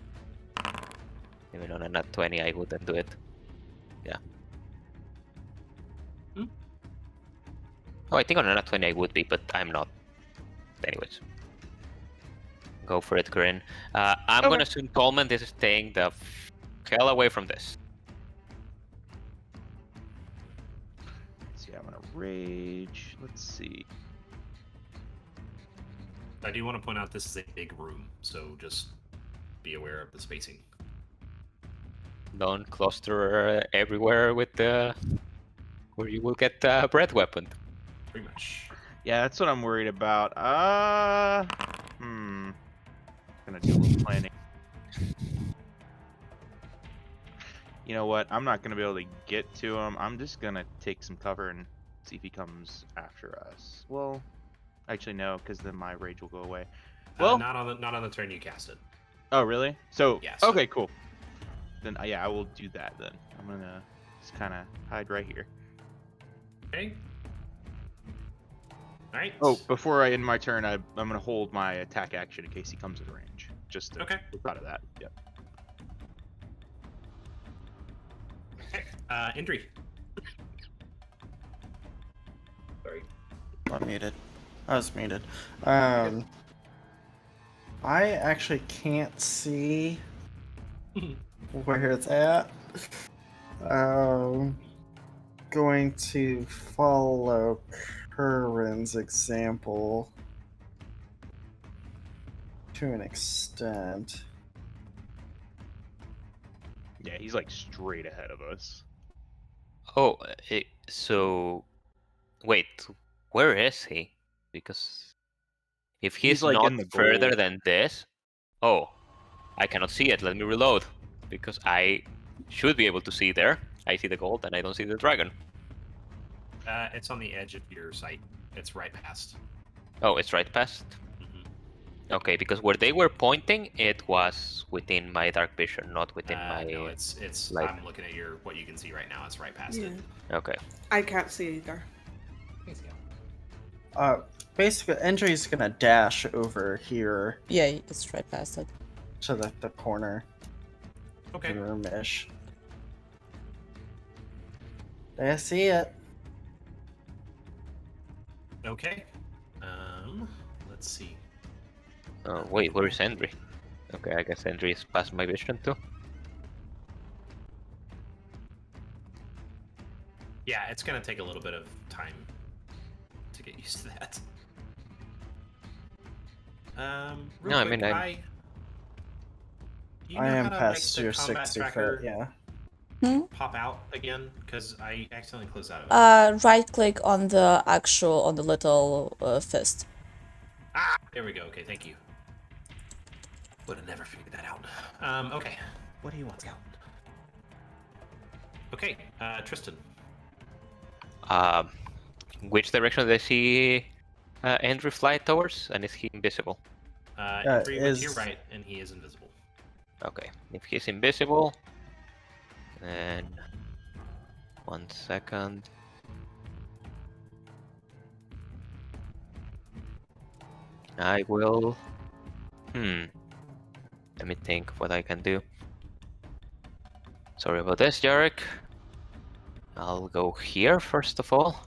Even on a nat 20, I wouldn't do it. Yeah. Oh, I think on a nat 20 I would be, but I'm not. Anyways. Go for it, Corinne. I'm Okay. gonna assume Tolman is staying the hell away from this. Let's see. I'm gonna rage. Let's see. I do want to point out this is a big room, so just be aware of the spacing. Don't cluster everywhere with the... where you will get a breath weapon. Pretty much. Yeah, that's what I'm worried about. Gonna do a little planning. You know what? I'm not gonna be able to get to him. I'm just gonna take some cover and see if he comes after us. Well, actually no, because then my rage will go away. Well, not on the turn you cast it. oh really? So Yeah, so- okay, cool. Then yeah, I will do that. Then I'm gonna just kind of hide right here. Okay. All right. Oh, before I end my turn, I'm gonna hold my attack action in case he comes in range. Just to Okay. look out of that. Yep. Okay. Indri. Sorry. I'm muted. I was muted. I actually can't see where it's at. Going to follow Curran's example to an extent. Yeah, he's like straight ahead of us. Oh, so wait, where is he? Because if he's like, not in the further gold. than this, oh, I cannot see it. Let me reload, because I should be able to see there. I see the gold and I don't see the dragon. It's on the edge of your sight. It's right past. Oh, it's right past. Mhm. Okay, because where they were pointing, it was within my dark vision, not within my. No, it's. like- I'm looking at what you can see right now. It's right past Yeah. it. Okay. I can't see either. Basically, Endry's gonna dash over here Yeah, it's right past it. to the corner Okay. room-ish. I see it. Okay. Let's see. Oh wait, where is Henry? Okay, I guess Henry is past my vision too. Yeah, it's gonna take a little bit of time to get used to that. Real No, I quick, mean, I'm- you I know am how to past make your the combat 60 tracker foot, yeah. pop out again? Because I accidentally closed out of it. Right click on the little fist. Ah, there we go. Okay, thank you. Would have never figured that out. Okay. What do you want, Scout? Okay, Tristan. Which direction does I see Henry fly towards? And is he invisible? Three went to your is- right, and he is invisible. Okay, if he's invisible, then 1 second. I will. Let me think what I can do. Sorry about this, Jarek. I'll go here first of all.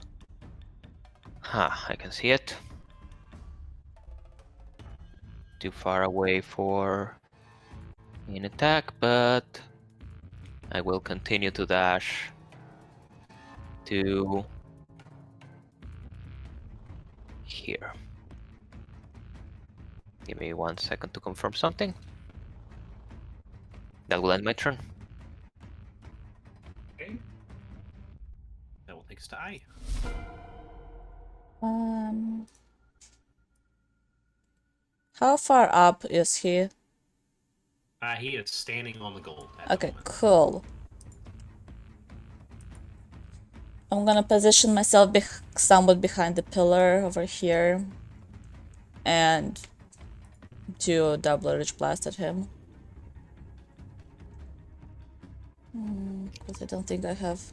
I can see it. Too far away for an attack, but I will continue to dash to here. Give me 1 second to confirm something. That will end my turn. Okay. That will take us to I. How far up is he? He is standing on the gold at the Okay, moment. cool. I'm gonna position myself somewhat behind the pillar over here and do a double rage blast at him. Because I don't think I have.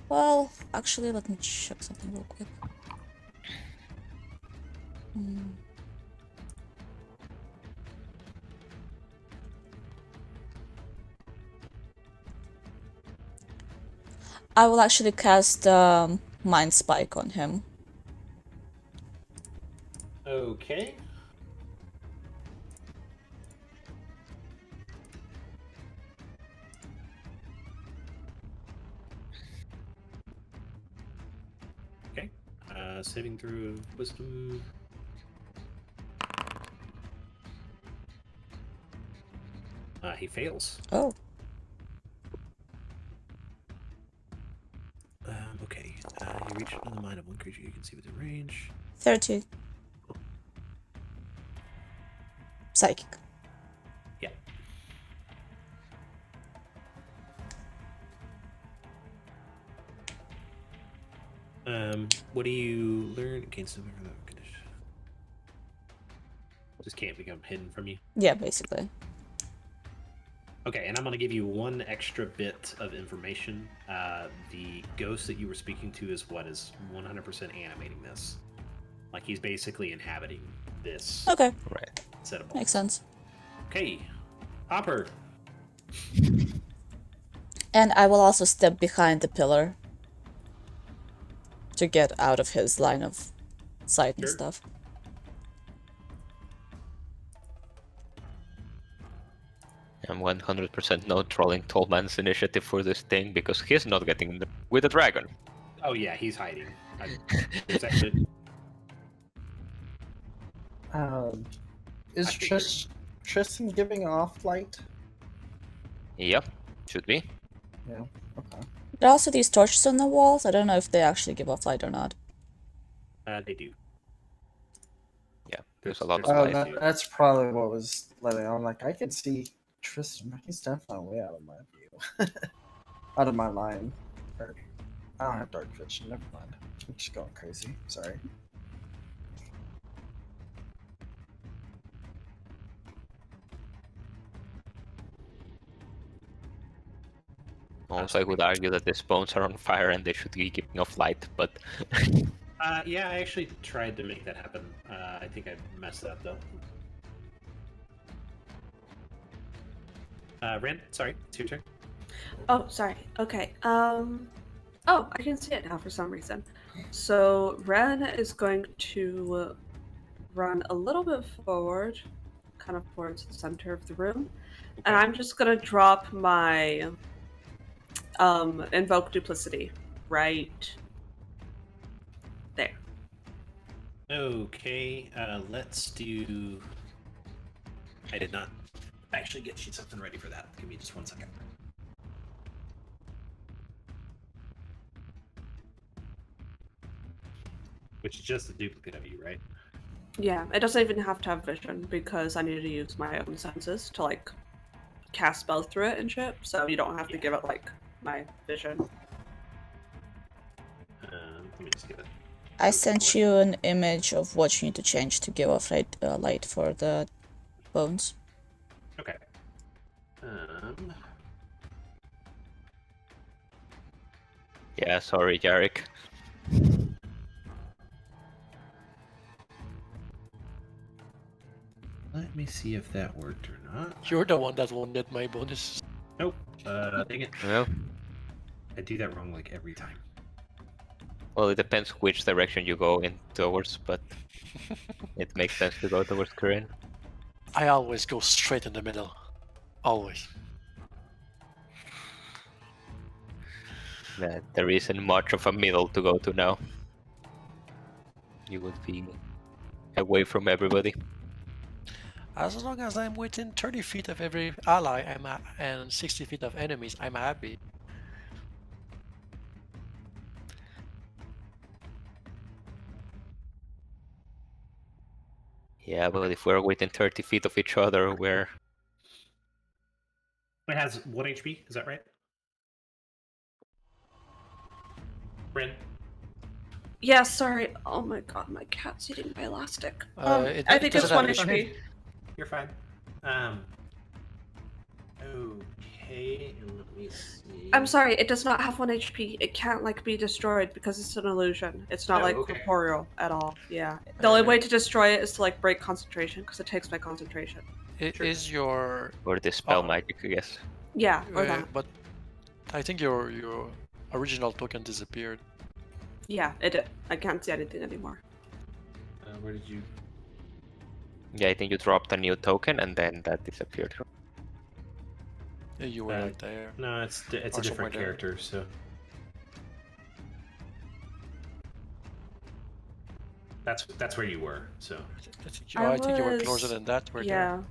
Well, actually, let me check something real quick. I will actually cast Mind Spike on him. Okay. Okay. Saving through of wisdom. He fails. Oh, Okay. You reach into the mind of one creature you can see within range. 30. Psychic. Yeah. What do you learn? Against the condition. Just can't become hidden from you. Yeah, basically. Okay, and I'm going to give you one extra bit of information. The ghost that you were speaking to is what is 100% animating this. Like he's basically inhabiting this Okay, Right. set of balls. makes sense. Okay, Hopper. And I will also step behind the pillar to get out of his line of sight and Sure. stuff. I'm 100% not trolling Tall Man's initiative for this thing because he's not getting with the dragon. Oh yeah, he's hiding. There's actually. Is I figured. Tristan giving off light? Yep, should be. Yeah. Okay. There are also these torches on the walls. I don't know if they actually give off light or not. They do. Yeah, There's there's a lot there's of Oh, light. light. that's probably what was letting on. Like, I can see Tristan, but he's definitely out of my view. Out of my line. Or, I don't have dark vision, never mind. I'm just going crazy. Sorry. Also, I would argue that the bones are on fire and they should be giving off light, but Yeah, I actually tried to make that happen. I think I messed it up though. Ren, sorry, it's your turn. Oh, sorry. Okay. Oh, I can see it now for some reason. So Ren is going to run a little bit forward, kind of towards the center of the room, and I'm just gonna drop my invoke duplicity right there. Okay, let's do. I did not actually get you something ready for that. Give me just 1 second. Which is just a duplicate of you, right? Yeah, it doesn't even have to have vision because I need to use my own senses to like cast spells through it and shit. So you don't have to give it like my vision. Let me just get it. I sent you an image of what you need to change to give off light for the bones. Okay. yeah, sorry, Jarek. Let me see if that worked or not. You're the one that wanted my bonus. Nope. Dang it. Well, I do that wrong like every time. well, it depends which direction you go in towards, but it makes sense to go towards Corinne. I always go straight in the middle. Always. There isn't much of a middle to go to now. You would be away from everybody. As long as I'm within 30 feet of every ally and 60 feet of enemies, I'm happy. Yeah, but if we're within 30 feet of each other, we're... It has 1 HP, is that right? Ren? Yeah, sorry. Oh my god, my cat's eating my elastic. It I think it's doesn't have 1 vision. HP. You're fine. Okay, and let me see. I'm sorry, it does not have 1 HP. It can't like be destroyed because it's an illusion. It's not Oh, like okay. corporeal at all. Yeah. The only way to destroy it is to like break concentration because it takes my concentration. Sure. Is your Or the spell Oh. magic, I guess. Yeah, or that. but I think your original token disappeared. Yeah, it did. I can't see anything anymore. Where did you... Yeah, I think you dropped a new token and then that disappeared. You were right there. No, it's a Or different somewhere there. character, so... That's where you were, so... I think you were was- closer than that. Were Yeah.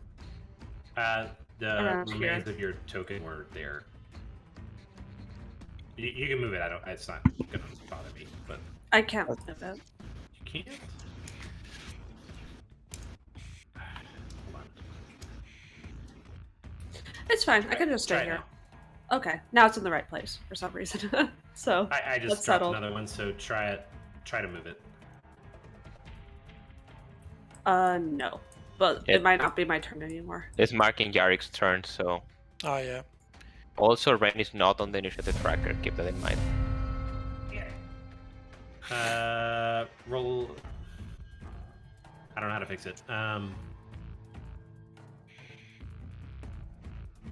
The Around remains here. of your token were there. You can move it. It's not gonna bother me, but I can't move it. you can't. Hold on. It's fine. I can just Try stay it here. now. Okay, now it's in the right place for some reason. So I just let's dropped settle. another one, so try to move it. No, but it might not be my turn anymore. It's marking Yarik's turn, so. Oh yeah. Also, Ren is not on the initiative tracker, keep that in mind. Roll. I don't know how to fix it.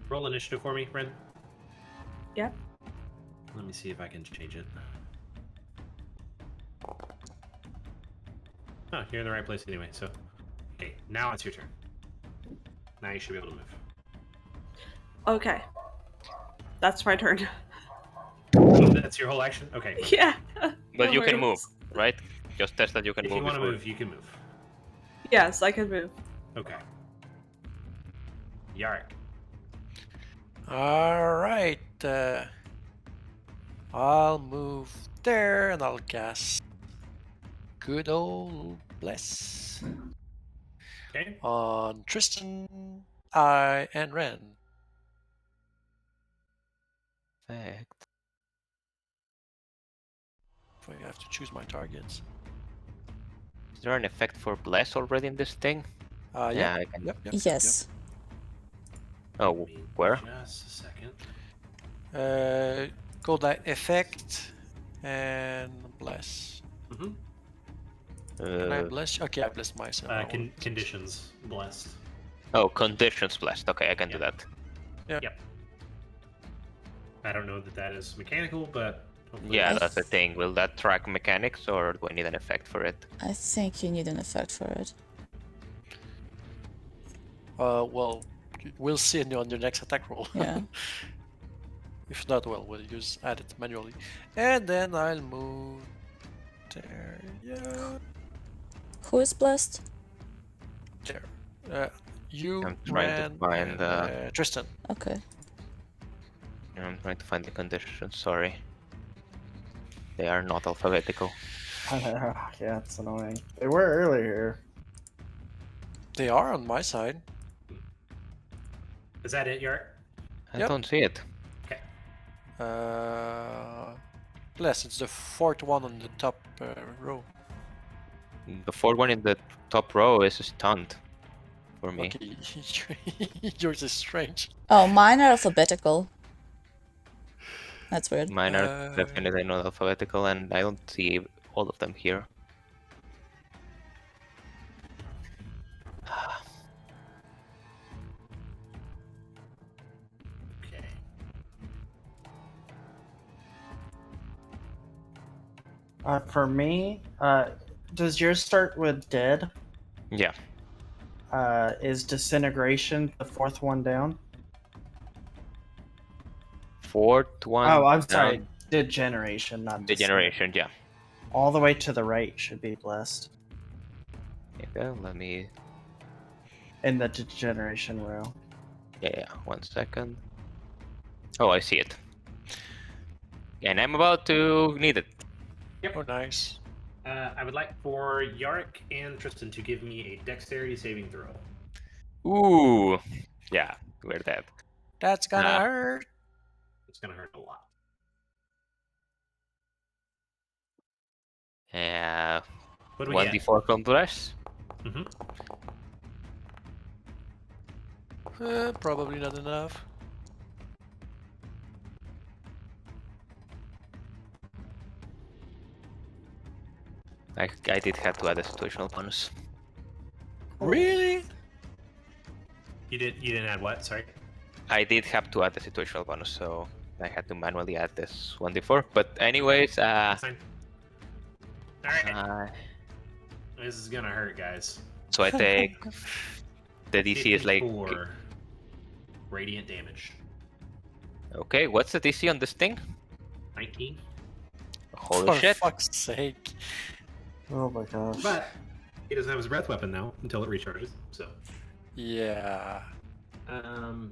Roll initiative for me, Ren. Yep. Let me see if I can change it. Oh, you're in the right place anyway, so. Okay, now it's your turn. Now you should be able to move. Okay, that's my turn. Oh, that's your whole action? Okay. Yeah. But no you can move, worries. right? Just test that you can If move. you want to before- move, you can move. Yes, I can move. Okay. Yarik. All right. I'll move there and I'll cast good old bless Okay. on Tristan, I, and Ren. Perfect. So I have to choose my targets. Is there an effect for Bless already in this thing? Yeah. Yeah, I can. Yep. Yes. Oh, Give me where? Just a second. Go that effect and bless. Mm-hmm. Can I bless? Okay, I bless myself. I won't- Conditions blessed. Oh, conditions blessed. Okay, I can do Yeah. that. Yep. I don't know that that is mechanical, but hopefully Yeah, I that's the thing. Will that track mechanics, or do I need an effect for it? I think you need an effect for it. Well, we'll see on your next attack roll. Yeah. If not, well, we'll add it manually. And then I'll move there. Yeah, Who is blessed? there. You I'm trying to Ren, find, and, Tristan. Okay. I'm trying to find the conditions. Sorry, they are not alphabetical. Yeah, it's annoying. They were earlier. They are on my side. Is that it, Yarik? I Yep. don't see it. Okay. Bless. It's the fourth one on the top row. The fourth one in the top row is stunned for me. Okay, yours is strange. Oh, mine are alphabetical. That's weird. Mine are definitely not alphabetical, and I don't see all of them here. Okay. For me, does yours start with dead? Yeah. Is disintegration the fourth one down? Fourth one. Oh, I'm down. sorry. Degeneration, not Degeneration, yeah. All the way to the right should be blessed Okay, let me. in the degeneration row. Yeah, 1 second. Oh, I see it. And I'm about to need it. Oh, nice. I would like for Yarik and Tristan to give me a dexterity saving throw. Ooh. Yeah, we're dead. That's gonna Ah. hurt. It's gonna hurt a lot. Yeah. What do we get? 1d4 from Bless. Mm-hmm. Probably not enough. I did have to add a situational bonus. Really? You didn't add what? Sorry. I did have to add a situational bonus, so I had to manually add this 1d4. But anyways, That's fine. All right. This is gonna hurt, guys. so I take the DC is like 54 radiant damage. okay. What's the DC on this thing? 19. Holy For shit! fuck's sake. Oh my gosh. But he doesn't have his breath weapon now until it recharges. So Yeah.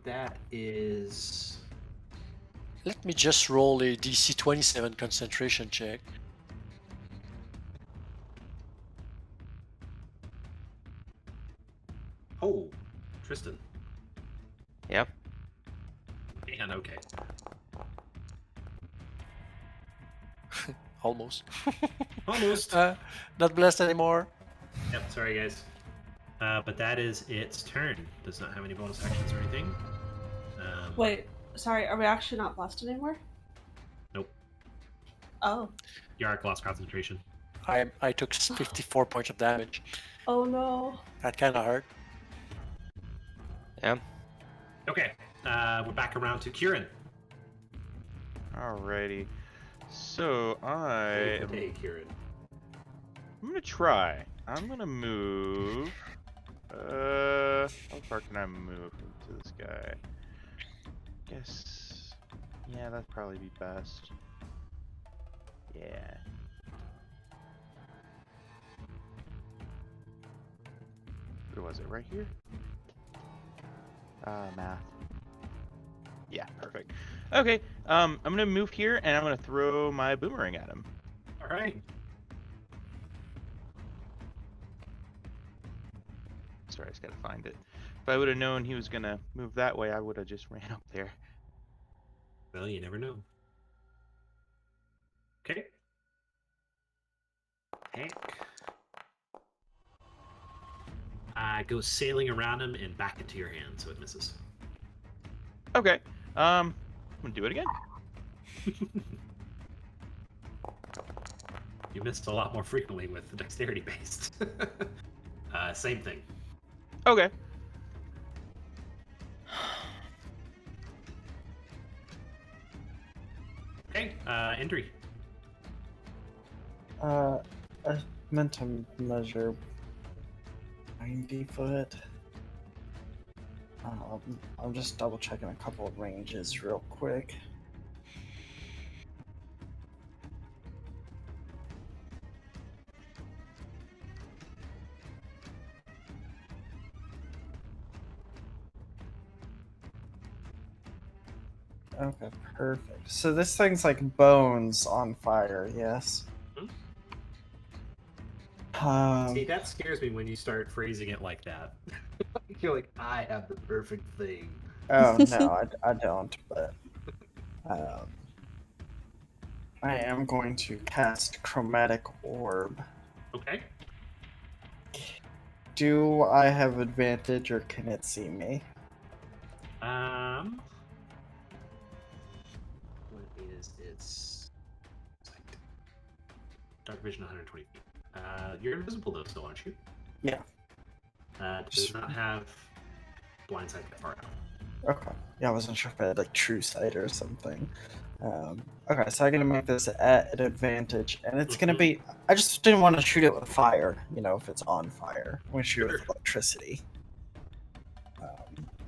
that is Let me just roll a DC 27 concentration check. oh, Tristan. Yep. And okay. Almost. Almost. Not blessed anymore. Yep, sorry guys. But that is its turn. Does not have any bonus actions or anything. Wait, sorry, are we actually not blessed anymore? Nope. Oh. Yark lost concentration. I took 54 points of damage. Oh no. That kind of hurt. Yeah. Okay, we're back around to Kieran. Alrighty. So I'm Hey, Kieran. gonna try. I'm gonna move. How far can I move into this guy? Guess. Yeah, that'd probably be best. Yeah. Where was it? Right here? Math. Yeah, perfect. Okay, I'm gonna move here and I'm gonna throw my boomerang at him. All right. Sorry, I just gotta find it. If I would have known he was gonna move that way, I would have just ran up there. Well, you never know. Okay. Heck. Goes sailing around him and back into your hand, so it misses. Okay, I'm gonna do it again. You missed a lot more frequently with the dexterity based. Same thing. Okay. Okay, Endry. I meant to measure 90 foot. I'm just double checking a couple of ranges real quick. Okay, perfect. So this thing's like bones on fire, yes? See, that scares me when you start phrasing it like that. You're like, I have the perfect thing. Oh no, I don't. But I am going to cast Chromatic Orb. Okay. Do I have advantage, or can it see me? What is its sight? Dark vision 120 feet. You're invisible though, still, aren't you? Yeah. Does not have blind sight that far out. Okay. Yeah, I wasn't sure if I had like true sight or something. Okay, so I'm gonna make this at an advantage, and it's gonna be. I just didn't want to shoot it with fire. You know, if it's on fire, we shoot it with electricity.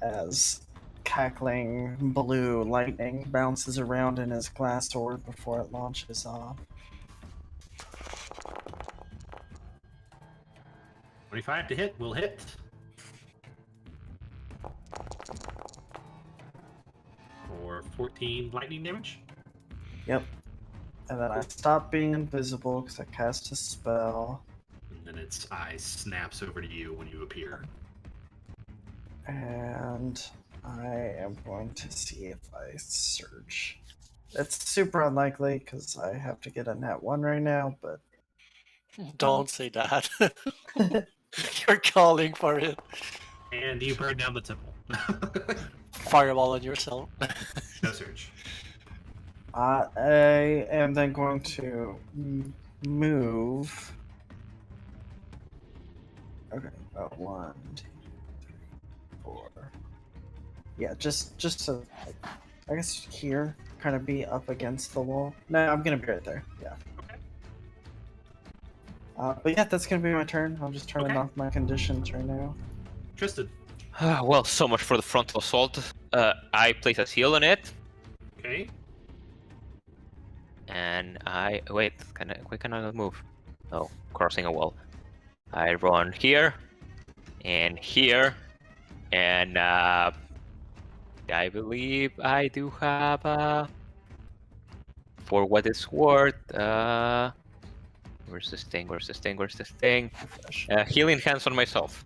As cackling blue lightning bounces around in his glass orb before it launches off. 25 to hit, will hit. For 14 lightning damage. Yep. And then I stop being invisible because I cast a spell. And then its eye snaps over to you when you appear. And I am going to see if I search. It's super unlikely because I have to get a nat 1 right now, but Don't say that. You're calling for it. And you burn down the temple. Fireball on yourself. No search. I am then going to move. Okay, 1, 2, 3, 4. Yeah, just to, I guess here, kind of be up against the wall. No, I'm gonna be right there. Yeah. Okay. But yeah, that's gonna be my turn. I'm just turning Okay. off my conditions right now. Tristan. Well, so much for the frontal assault. I place a seal on it, Okay. and I wait. Can I move? Oh, crossing a wall. I run here, and here, and I believe I do have for what it's worth. Where's this thing? Where's this thing? Where's this thing? Healing hands on myself.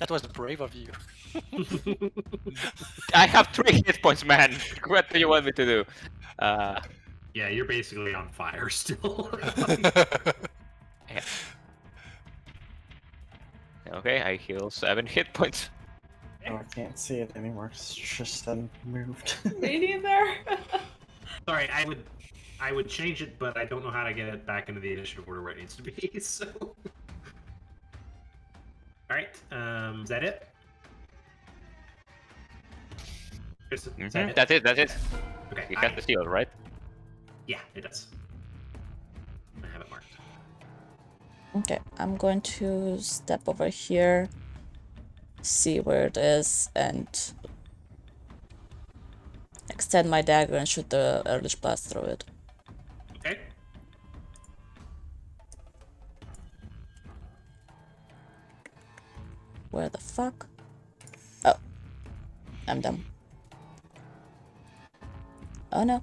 That was brave of you. I have 3 hit points, man. What do you want me to do? Yeah, Yeah, you're basically on fire still. Yeah. Okay, I heal 7 hit points. Oh, I can't see it anymore. Tristan moved. Me neither. Sorry, I would change it, but I don't know how to get it back into the initiative order where it needs to be. So, all right, is that it? Is that it? That's it. That's it. Okay. You got the seal, right? Yeah, it does. I have it marked. Okay, I'm going to step over here, see where it is, and extend my dagger and shoot the eldritch blast through it. Okay. Where the fuck? Oh, I'm dumb. Oh no.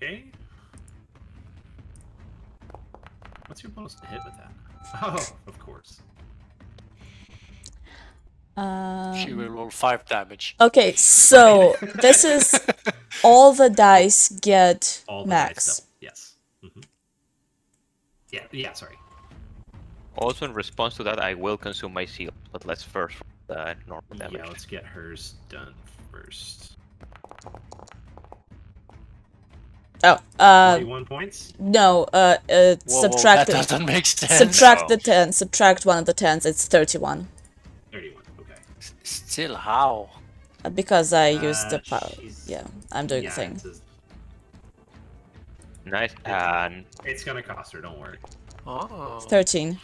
Okay. What's your bonus to hit with that? Oh, of course. She will roll 5 damage. Okay, so this is all the dice get All the max. dice double. Yes. Yeah, sorry. Also, in response to that, I will consume my seal, but let's first the normal damage. Yeah, let's get hers done first. Oh, 41 points? no, Whoa, subtract that doesn't make sense. subtract No. the 10, subtract one of the 10s, it's 31. 31, okay. Still, how? Because I used the power. she's- Yeah, I'm doing yeah, the thing. Nice. And It's gonna cost her, don't worry. Oh. 13.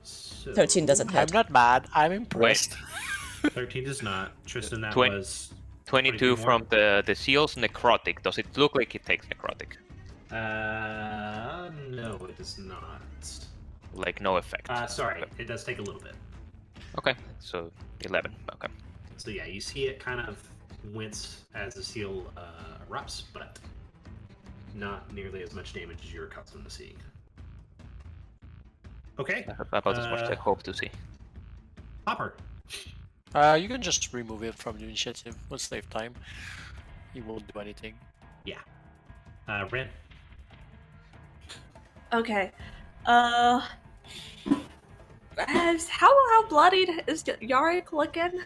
So 13 doesn't I'm hit. not mad. I'm impressed. 13 does not. Tristan, that 20. was 22 from the seal's necrotic. Does it look like it takes necrotic? no, it does not. Like no effect. Sorry, Okay. it does take a little bit. Okay, so 11. Okay. So yeah, you see it kind of wince as the seal erupts, but not nearly as much damage as you're accustomed to seeing. Okay, About as much as I hope to see. Hopper. You can just remove it from the initiative. We'll save time. He won't do anything. Yeah. Ren. Okay. How bloodied is Yarick looking?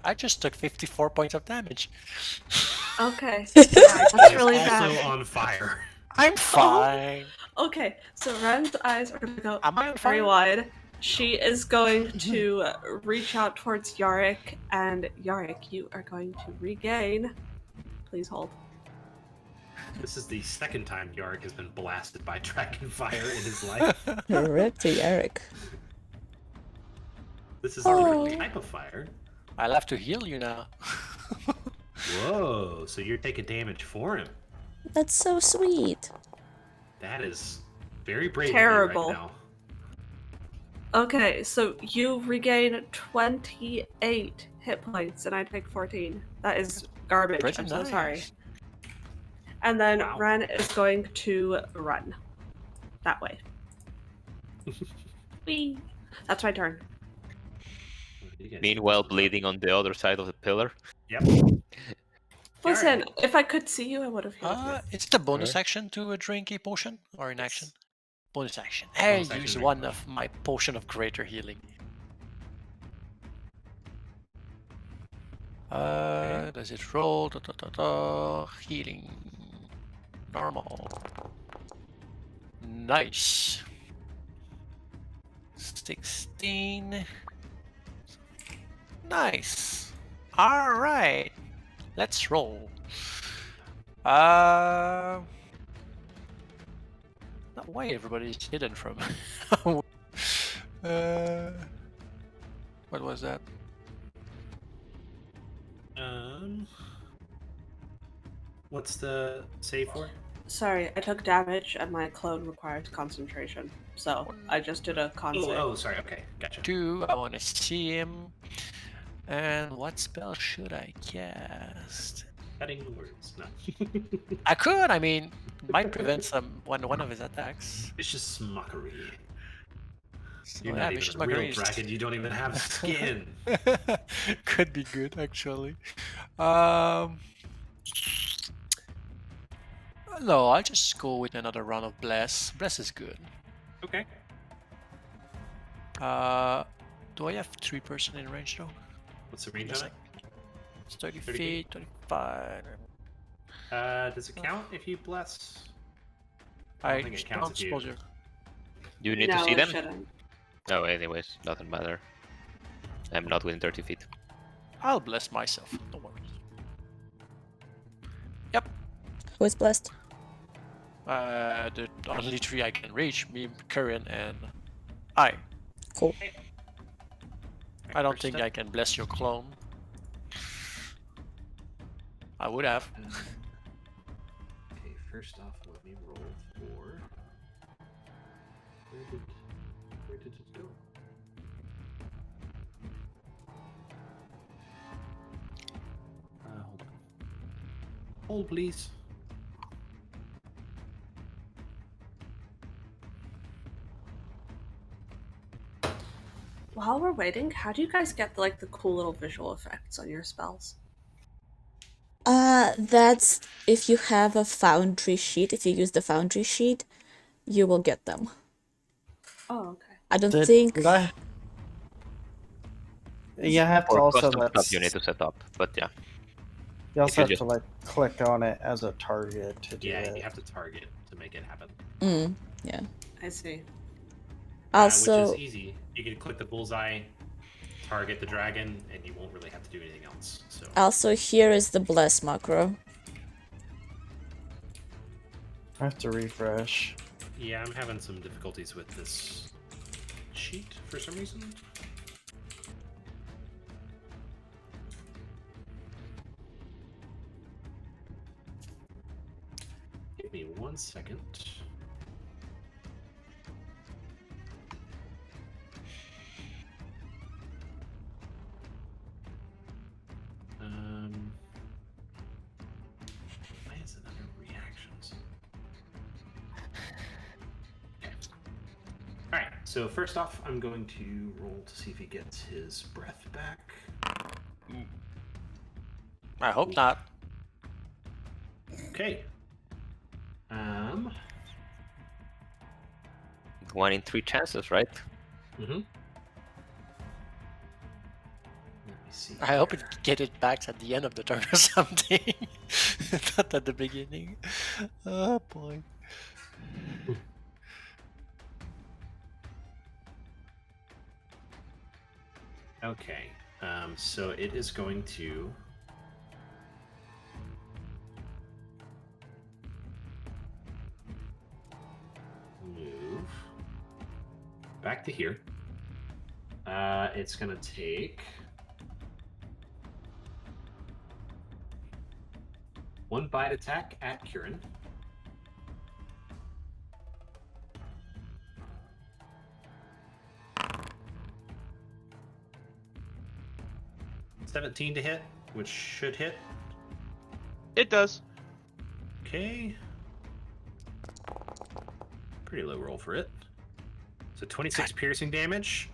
I just took 54 points of damage. Okay. Yeah, that's really also bad. on fire. I'm fine. Okay, so Ren's eyes are gonna go Am I on very fire? wide. She is going to reach out towards Yarick, and Yarick, you are going to regain. Please hold. This is the second time Yarick has been blasted by dragon fire in his life. Rip to Eric. This is a different Oh. type of fire. I'll have to heal you now. Whoa, so you're taking damage for him. That's so sweet. That is very brave of Terrible. you right now. Okay, so you regain 28 hit points, and I take 14. That is garbage. Pretty I'm so nice. sorry. And then Wow. Ren is going to run that way. Whee! That's my turn. What do you guys Meanwhile, think? bleeding on the other side of the pillar. Yep. Listen, Alright. if I could see you, I would have healed you. Is it a bonus Alright. action to drink a potion or an action? Yes. Bonus action. Hey, Bonus action use drink one potion. of my potion of greater healing. Does it roll? Healing. Normal. Nice. 16. Nice. All right. Let's roll. Why everybody's hidden from? What was that? What's the save for? Sorry, I took damage, and my clone requires concentration. So I just did a con save. Oh, sorry. Okay, gotcha. 2. I want to see him. And what spell should I cast? Cutting words. No. I could. I mean, might prevent one of his attacks. Vicious mockery. So You're yeah, not mission even a real margarita. dragon. You don't even have skin. Could be good actually. No, I'll just go with another round of bless. Bless is good. Okay. Do I have 3% in range though? What's the range Yes, on it? It's 30 30 feet, 25. Does it count if you bless? I I don't think it counts don't if you. suppose you. Do you need no, to see it them? shouldn't. No, anyways, doesn't matter. I'm not within 30 feet. I'll bless myself. Don't worry. Yep. Who is blessed? The only three I can reach, me, Curran, and I. Cool. I don't think I can bless your clone. I would have. Okay, first off, let me roll for. Where did it go? Hold on. Hold, please. While we're waiting, how do you guys get like the cool little visual effects on your spells? That's if you have a foundry sheet. If you use the foundry sheet, you will get them. Oh, okay. I don't Did think. I? You have to For also custom let. stuff you need to set up, but yeah. You also you have to like click on it as a target to do Yeah, it. you have to target to make it happen. Yeah. I see. Also, which is easy. You can click the bullseye, target the dragon, and you won't really have to do anything else. So here is the bless macro. I have to refresh. yeah, I'm having some difficulties with this sheet for some reason. Give me 1 second. Why is it under reactions? Okay. Alright, so first off, I'm going to roll to see if he gets his breath back. I hope not. Okay. 1 in 3 chances, right? Mm-hmm. Let me see. I hope it here. get it back at the end of the turn or something. Not at the beginning. Oh boy. Okay. So it is going to move back to here. It's going to take 1 bite attack at Kieran. $17 to hit, which should hit. It does. Okay. Pretty low roll for it. So 26 piercing damage.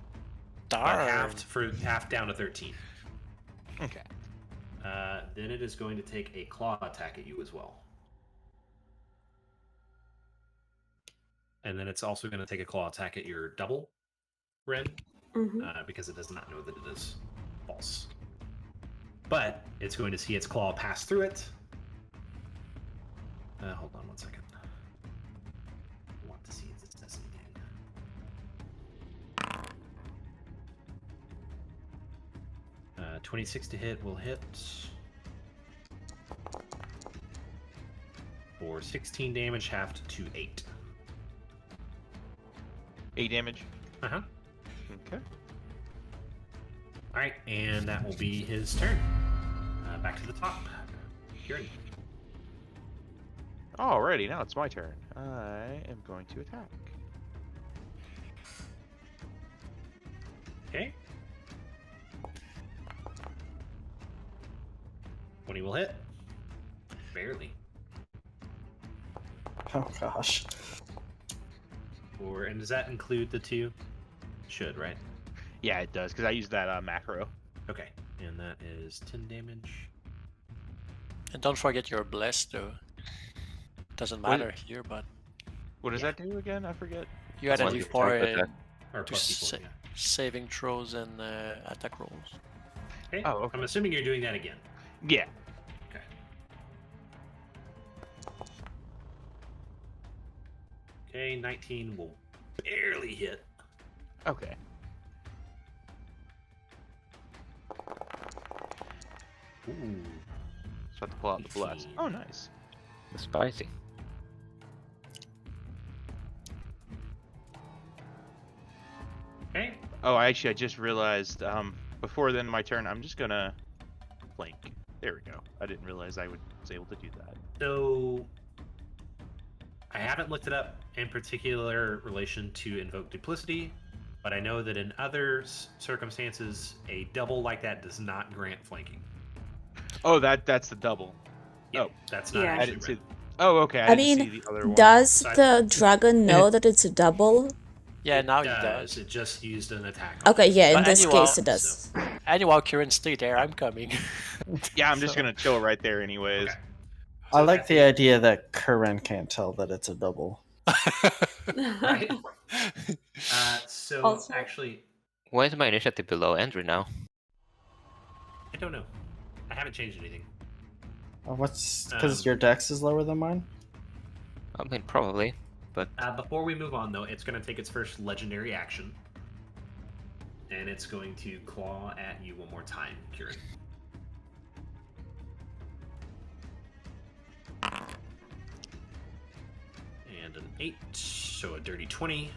But Darn. half down to 13. Okay. Then it is going to take a claw attack at you as well. And then it's also going to take a claw attack at your double, Ren, because it does not know that it is false. But it's going to see its claw pass through it. Hold on 1 second. I want to see if this does anything. 26 to hit will hit. For 16 damage, halved to 8. 8 damage. Uh-huh. Okay. Alright, and that will be his turn. Back to the top. Kieran. Alrighty, now it's my turn. I am going to attack. Okay. 20 will hit. Barely. Oh gosh. And does that include the 2? Should, right? Yeah, it does, because I used that macro. Okay. And that is 10 damage. And don't forget you're blessed, though. Doesn't What- matter here, but What does Yeah. that do again? I forget. you add a Plus D4 attack. Or to plus D4, yeah. saving throws and attack rolls. Okay. Oh, okay. I'm assuming you're doing that again. Yeah. Okay. Okay, 19 will barely hit. Okay. Ooh. So I have to pull out the blast. 18. Oh, nice. Spicy. Okay. Oh, I just realized, before the end of my turn, I'm just gonna flank. There we go. I didn't realize I was able to do that. So I haven't looked it up in particular relation to invoke duplicity, but I know that in other circumstances, a double like that does not grant flanking. Oh, that's the double. Yeah, Oh. that's not Yeah. I actually didn't see. red. Oh, okay. I I didn't mean, see the other one. does So I- the dragon know that it's a double? Yeah, It now does. he does. It just used an attack. on Okay, it. yeah, in But this anyhow, case it does. Anyhow, Kieran, stay there. I'm coming. Yeah, I'm just So- gonna chill right there, anyways. Okay. I So like at the idea that Curran can't tell that it's a double. Right? So Also- actually, Why is my initiative below Andrew now? I don't know. I haven't changed anything. What's because Um, your dex is lower than mine? I mean, probably. But Before we move on, though, it's going to take its first legendary action, and it's going to claw at you one more time, Kieran. And an 8, so a dirty 20.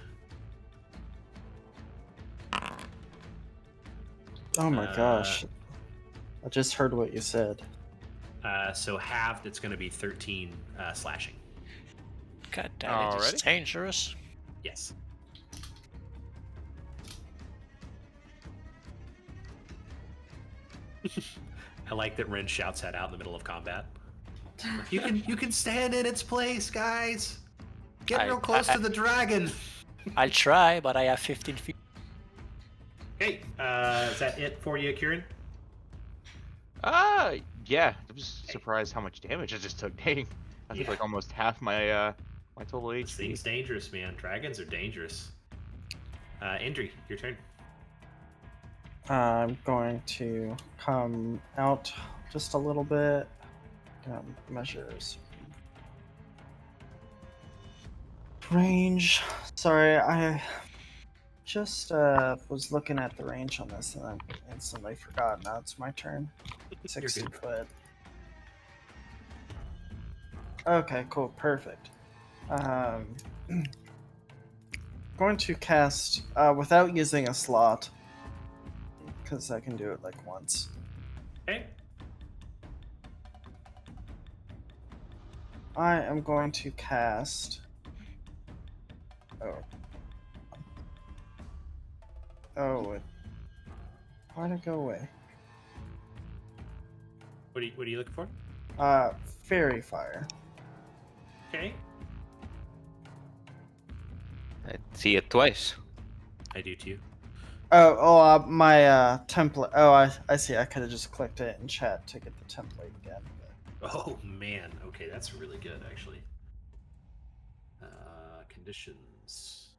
Oh my gosh. I just heard what you said. So halved, it's going to be 13 slashing. God damn it, Alrighty. it's dangerous. Yes. I like that Ren shouts that out in the middle of combat. You can stand in its place, guys. Get real close to the dragon. I'll try, but I have 15 feet. Okay, is that it for you, Kieran? Yeah. I was surprised how much damage I just took. Dang. I took Yeah. like almost half my my total This HP. thing's dangerous, man. Dragons are dangerous. Indri, your turn. I'm going to come out just a little bit. Measures. Range. Sorry, I just was looking at the range on this and I instantly forgot. Now it's my turn. 60 good. foot. Okay, cool, perfect. Going to cast without using a slot because I can do it like once. Okay. I am going to cast. Oh, why'd it go away? What are you looking for? Fairy fire. Okay. I see it twice. I do too. My template. Oh, I see. I could have just clicked it in chat to get the template again. Oh man. Okay, that's really good actually. Conditions.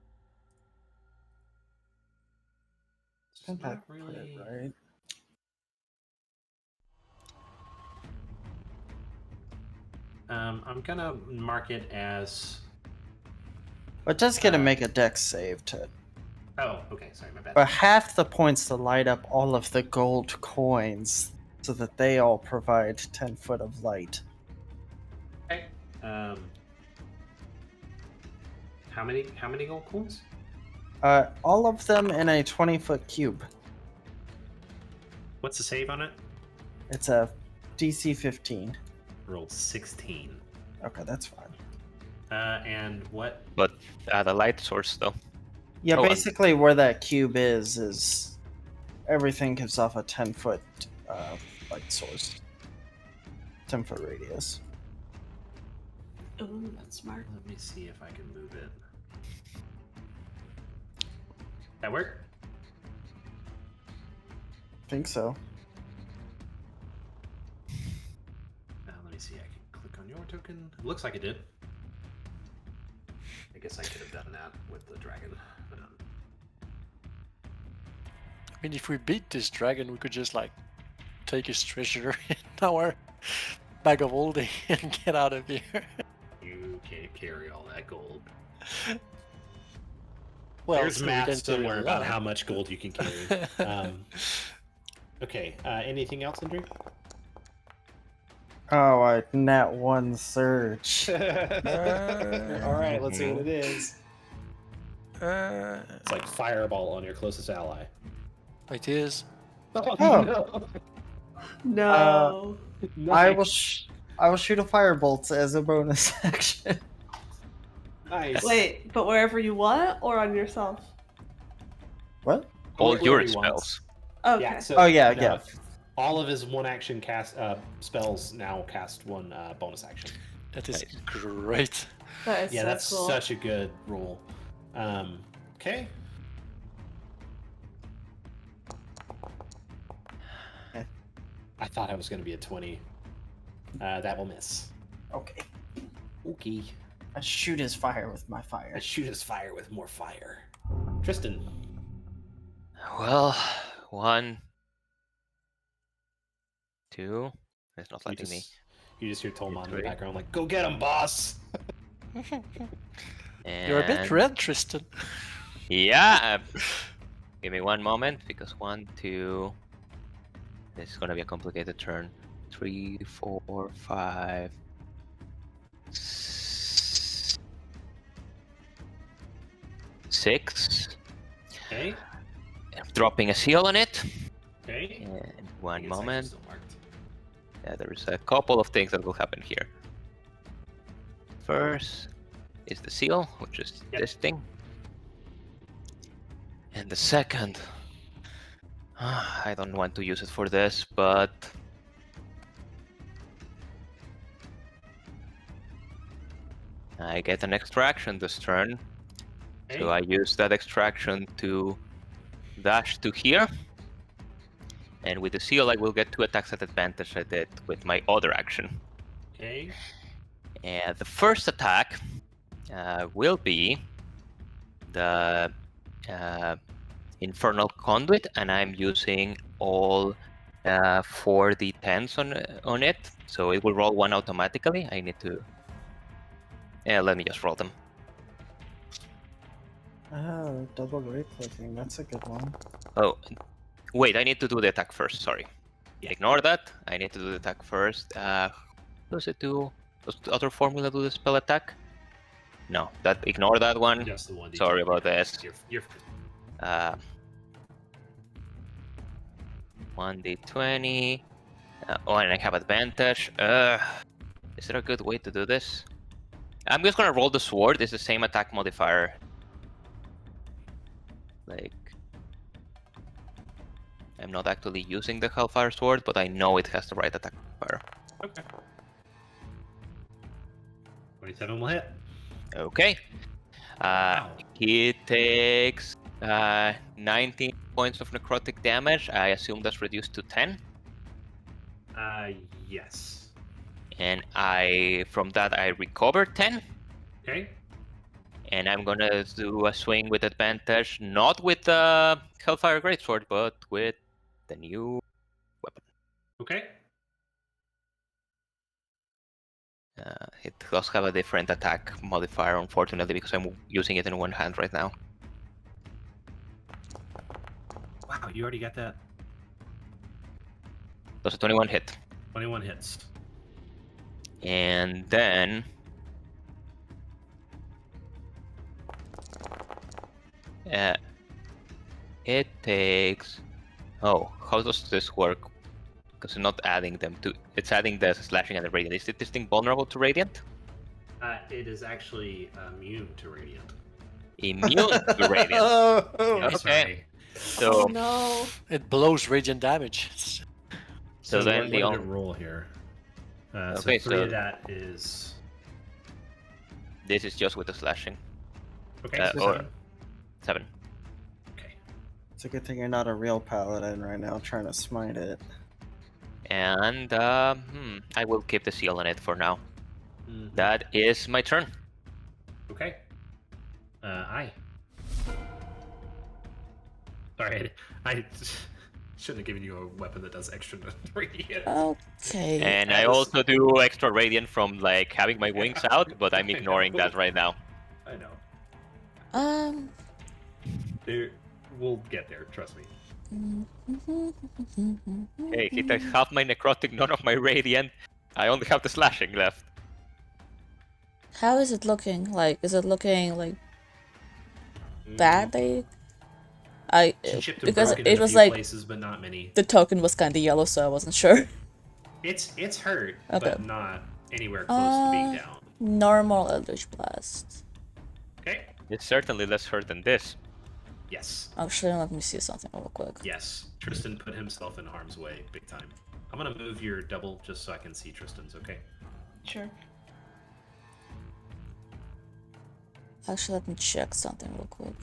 I think It's I not put really. it right. I'm gonna mark it as. But just gonna make a dex save to. Oh, okay. Sorry, my bad. But half the points to light up all of the gold coins, so that they all provide 10 foot of light. Okay. How many gold coins? All of them in a 20-foot cube. What's the save on it? It's a DC 15. Rolled 16. Okay, that's fine. And what? But the light source, though. Yeah, Oh, and- basically where that cube is everything gives off a 10-foot light source. 10-foot radius. Oh, that's smart. Let me see if I can move it. That work? think so. Let me see. I can click on your token. It looks like it did. I guess I could have done that with the dragon. But, I mean, if we beat this dragon, we could just like take his treasure in our bag of holding and get out of here. you can't carry all that gold. Well, There's so we can math carry somewhere a about lot. how much gold you can carry. Okay. Anything else, Andrew? Oh, I nat 1 search. All right. Let's see what it is. It's like fireball on your closest ally. It is. Oh, Oh. no. No. I will shoot a firebolt as a bonus action. Nice. Wait, but wherever you want or on yourself? What? All Whatever your he wants. spells. Okay. Yeah, so, Oh yeah, no, yeah. All of his one action cast spells now cast one bonus action. That is Nice. great. That is Yeah, so that's cool. such a good rule. Okay. I thought I was going to be a 20. That will miss. Okay. Okay. I shoot his fire with my fire. I shoot his fire with more fire. Tristan. Well, 1, 2. It's not letting me. You just hear Tolman in the 3. background like, go get him, boss! You're a bit And- red, Tristan. Yeah. Give me one moment because 1, 2. This is gonna be a complicated turn. 3, 4, 5. 6. Okay. I'm dropping a seal on it. Okay. And I think one it's actually moment. still marked. Yeah, there is a couple of things that will happen here. First is the seal, which is Yep. this thing. And the second, I don't want to use it for this, but I get an extraction this turn. Okay. So I use that extraction to dash to here. And with the seal, I will get 2 attacks at advantage at it with my other action. Okay. And the first attack will be the Infernal Conduit, and I'm using all 4 d10s on it, so it will roll 1 automatically. I need to... let me just roll them. Oh, double great clicking. That's a good one. Oh, wait, I need to do the attack first, sorry. Yeah. Ignore that, I need to do the attack first. Does it do... Does the other formula do the spell attack? No, ignore that one. Just the one. Sorry about this. You're 1d20. Oh, and I have advantage. Is there a good way to do this? I'm just gonna roll the sword. It's the same attack modifier. Like, I'm not actually using the Hellfire Sword, but I know it has the right attack modifier. okay. 27 will hit. Okay. Wow. He takes 19 points of necrotic damage. I assume that's reduced to 10. Yes. And from that I recover 10. Okay. And I'm gonna do a swing with advantage, not with the Hellfire Greatsword, but with the new weapon. Okay. It does have a different attack modifier, unfortunately, because I'm using it in one hand right now. Wow, you already got that. Does a 21 hit. 21 hits. And then... it takes... Oh, how does this work? Because I'm not adding them to... It's adding the slashing and the radiant. Is this thing vulnerable to radiant? It is actually immune to radiant. Immune to radiant. Oh, Okay. Sorry. So, Oh no. It blows radiant damage. so then what the did only... it roll here? Okay, so 3 so- of that is... This is just with the slashing. Okay, Uh, so or- 7. 7. Okay. It's a good thing you're not a real paladin right now trying to smite it. And I will keep the seal on it for now. Mhm. That is my turn. Okay. I. Sorry, I shouldn't have given you a weapon that does extra radiant. Okay. And I That was- also do extra radiant from like having my wings out, but I'm I ignoring know. that right now. I know. Um. We'll get there. Trust me. Hey, he takes half my necrotic, none of my radiant. I only have the slashing left. How is it looking? Like, is it looking like badly? She chipped and Because broken it in a was few like places, but not many. the token was kind of yellow, so I wasn't sure. It's hurt, Okay. but not anywhere close to being down. Normal Eldritch Blast. Okay. It's certainly less hurt than this. Yes. Actually, let me see something real quick. Yes. Tristan put himself in harm's way, big time. I'm gonna move your double just so I can see Tristan's. Okay. Sure. Actually, let me check something real quick.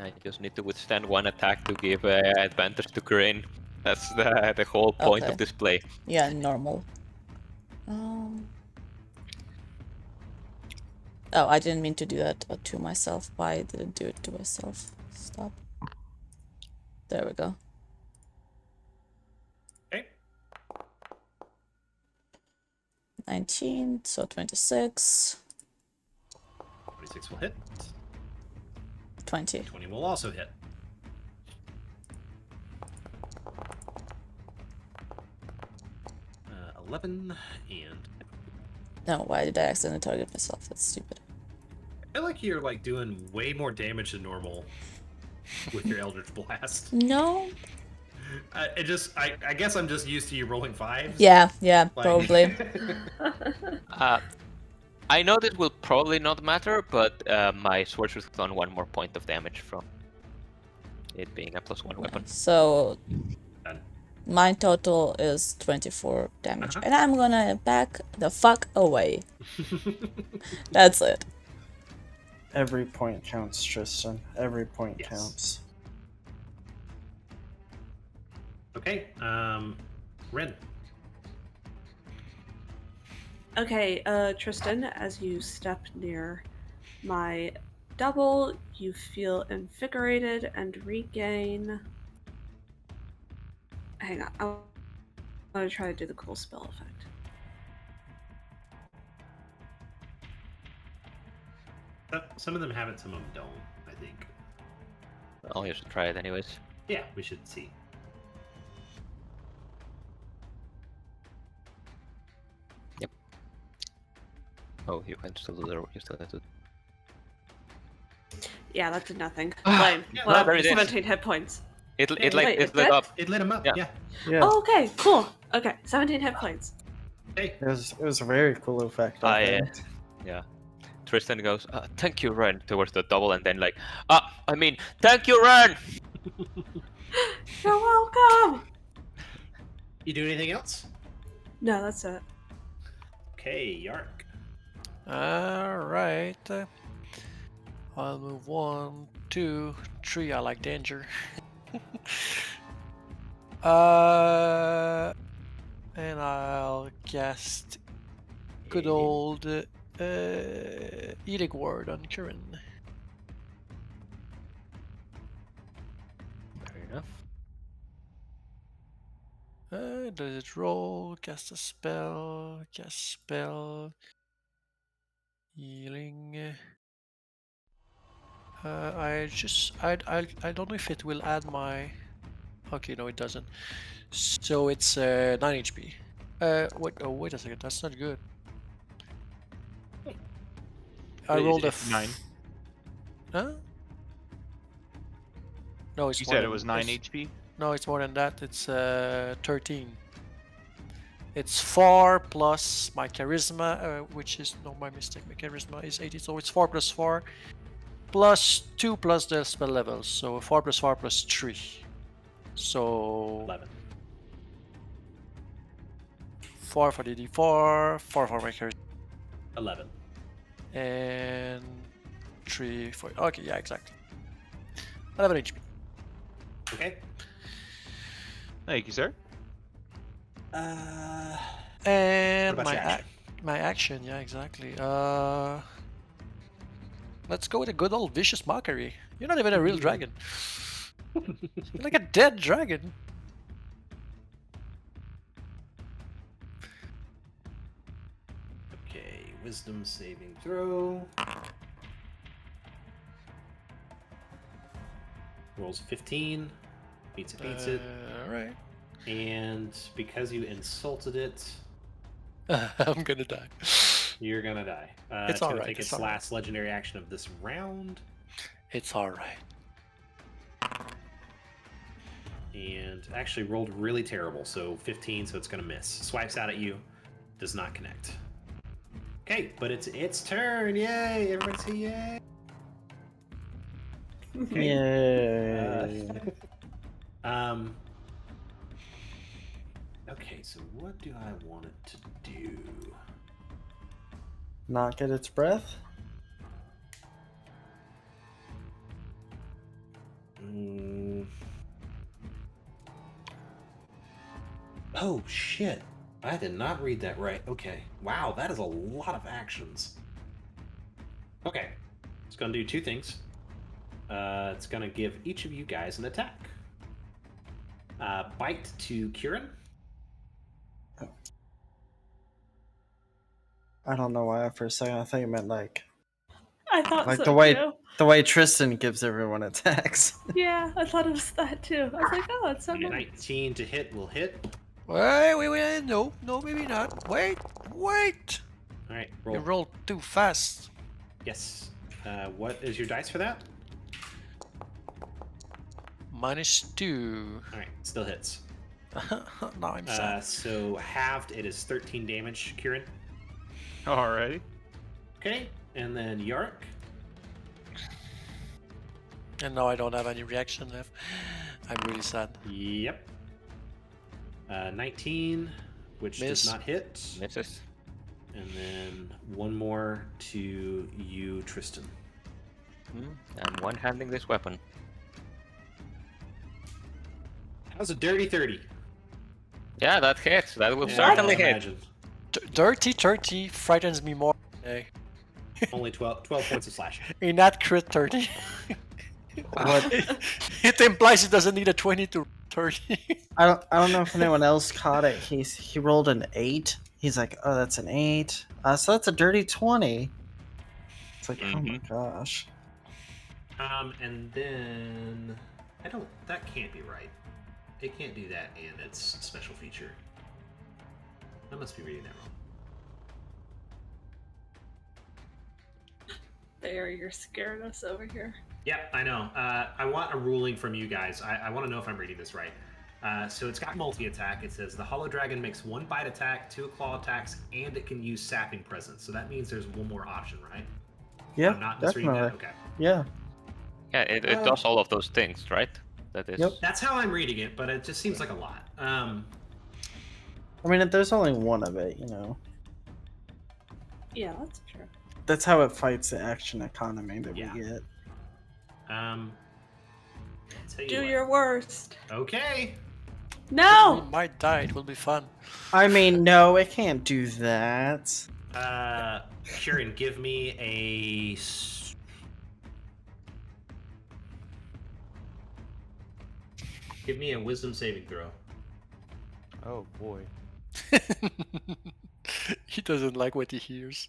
I just need to withstand one attack to give advantage to Corinne. That's the whole point Okay. of this play. Yeah, normal. Oh, I didn't mean to do that to myself. Why did I do it to myself? Stop. There we go. Okay. 19, so 26, 26 will hit. 20. 20 will also hit. Uh, 11 and No, why did I accidentally target myself? That's stupid. I feel like you're like doing way more damage than normal with your Eldritch Blast. No? I guess I'm just used to you rolling 5s. Yeah, Like- probably. I know this will probably not matter, but my sword should have done one more point of damage from it being a +1 weapon. So, Done. my total is 24 damage. Uh-huh. And I'm gonna back the fuck away. That's it. Every point counts, Tristan. Every point Yes. counts. Okay, Ren. Okay, Tristan, as you step near my double, you feel invigorated and regain. Hang on, I'm gonna try to do the cool spell effect. Some of them have it, some of them don't, I think. Well, you should try it anyways. Yeah, we should see. Oh, you can still do the you still have to. Yeah, that did nothing. Ah, Lame. yeah, Well, there it is. 17 hit points. It Wait, like it it lit did? up. It lit him up, Yeah. yeah. Yeah, Oh, okay, cool. Okay, 17 hit points. Hey, it was a very cool effect. I think. Yeah. Tristan goes, "Thank you, Ren," towards the double, and then like, thank you, Ren." You're welcome! you do anything else? No, that's it. Okay, Yark. Alright. I'll move 1, 2, 3. I like danger. And I'll cast good old Edict Ward on Curran. Fair enough. Does it roll? Cast a spell. Cast spell. Healing. I don't know if it will add my. Okay, no, it doesn't. So it's 9 HP. Wait a second. That's not good. I rolled a 9. Huh? No, it's You more said it than- was 9 it's- HP? No, it's more than that. It's 13. It's 4 plus my charisma, which is no my mistake. My charisma is 80, so it's 4 plus 4 plus 2 plus the spell level. So 4 plus 4 plus 3. So 11. 4 for the D4, 4 for my charisma, 11. and 3 for. Okay, yeah, exactly. 11 HP. Okay. Thank you, sir. And What about your action? my action, yeah, exactly. Let's go with a good old vicious mockery. You're not even a real dragon. You're like a dead dragon. Okay, wisdom saving throw. Rolls 15. Beats it. Alright. And because you insulted it, I'm gonna die. you're gonna die. It's gonna alright, take it's its alright. last legendary action of this round. It's alright. And actually rolled really terrible, so 15, so it's gonna miss. Swipes out at you, does not connect. Okay, but it's its turn. Yay! Everybody say yay! Yay. Okay, so what do I want it to do? Not get its breath? Oh shit! I did not read that right. Okay. Wow, that is a lot of actions. Okay. It's gonna do two things. It's gonna give each of you guys an attack. Bite to Kieran. I don't know why for a second I think it meant like I thought like so the too. way Tristan gives everyone attacks. Yeah, I thought it was that too. I was like, oh, it's so Okay, nice. 19 to hit will hit. Wait, no, maybe not. Wait! All right, You roll. rolled too fast. Yes. What is your dice for that? -2. All right, still hits. Now I'm sad. So halved, it is 13 damage, Kieran. Alrighty. Okay, and then Yark. And now I don't have any reaction left. I'm really sad. Yep. 19, which Miss. does not hit. Misses. And then one more to you, Tristan. I'm one-handing this weapon. How's a dirty 30? Yeah, that hits. That will Yeah, certainly I hit. imagine. Dirty 30 frightens me more. Only 12 points of slashing. Inaccurate 30. What? It implies it doesn't need a 20 to 30. I don't know if anyone else caught it. He rolled an 8. He's like, oh, that's an 8. So that's a dirty 20. It's like, oh my gosh. And then that can't be right. It can't do that and its special feature. I must be reading that wrong. There, you're scaring us over here. Yep, I know. I want a ruling from you guys. I want to know if I'm reading this right. So it's got multi-attack. It says the Hollow Dragon makes 1 bite attack, 2 claw attacks, and it can use Sapping Presence. So that means there's one more option, right? Yeah, I'm not misreading definitely. that? Okay. Yeah. Yeah, it does all of those things, right? That is. Yep. That's how I'm reading it, but it just seems like a lot. I mean, there's only one of it, you know. Yeah, that's true. That's how it fights the action economy that Yeah. we get. I'll tell you Do what. your worst. Okay. We No! might die, it will be fun. I mean, no, it can't do that. Kieran, give me a. Give me a wisdom saving throw. Oh boy. He doesn't like what he hears.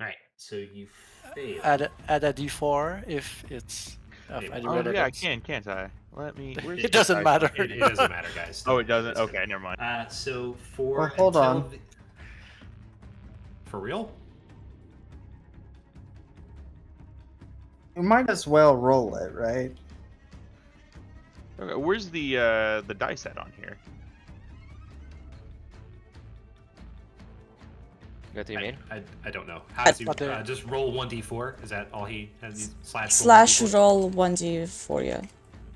Alright, so you fail. Add a d4 if it's of Yeah. any Oh yeah, I relevance. can, can't I? Let me. where's It the doesn't dice? matter. It doesn't matter, guys. Oh, it doesn't. It's Okay, good. never mind. So for Well, hold until on. For real? We might as well roll it, right? Okay, where's the dice set on here? What do you mean? I don't know. How does he But the- just roll 1d4? Is that all he has? He Slash roll 1d4? roll 1d4, yeah.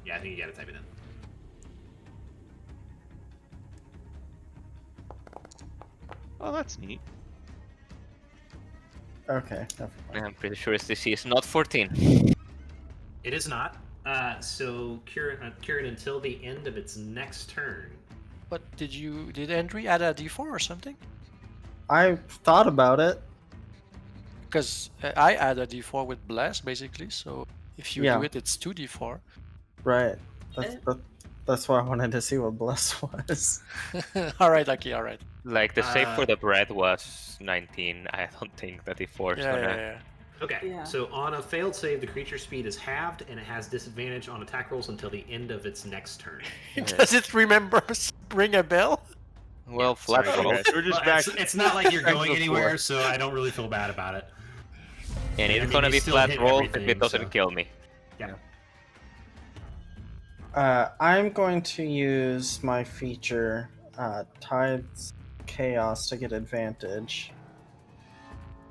Yeah, I think you gotta type it in. Oh, that's neat. Okay, never mind. I'm pretty sure SDC is not 14. It is not. So Kieran, until the end of its next turn. But did Andrew add a d4 or something? I thought about it. Because I add a d4 with bless basically. So if you Yeah. do it, it's 2d4. Right. That's why I wanted to see what bless was. All right, Lucky. All right. Like the save for the bread was 19. I don't think that the 4 is Yeah, gonna. yeah. Okay, Yeah. so on a failed save, the creature's speed is halved, and it has disadvantage on attack rolls until the end of its next turn. Does it ring a bell? Well, flat Sorry, roll. Okay, we're just Well, back. it's not like you're back to going the anywhere, floor. so I don't really feel bad about it. And I it's mean, gonna you be still flat hit roll if everything, it doesn't so- kill me. I'm going to use my feature, Tides Chaos, to get advantage.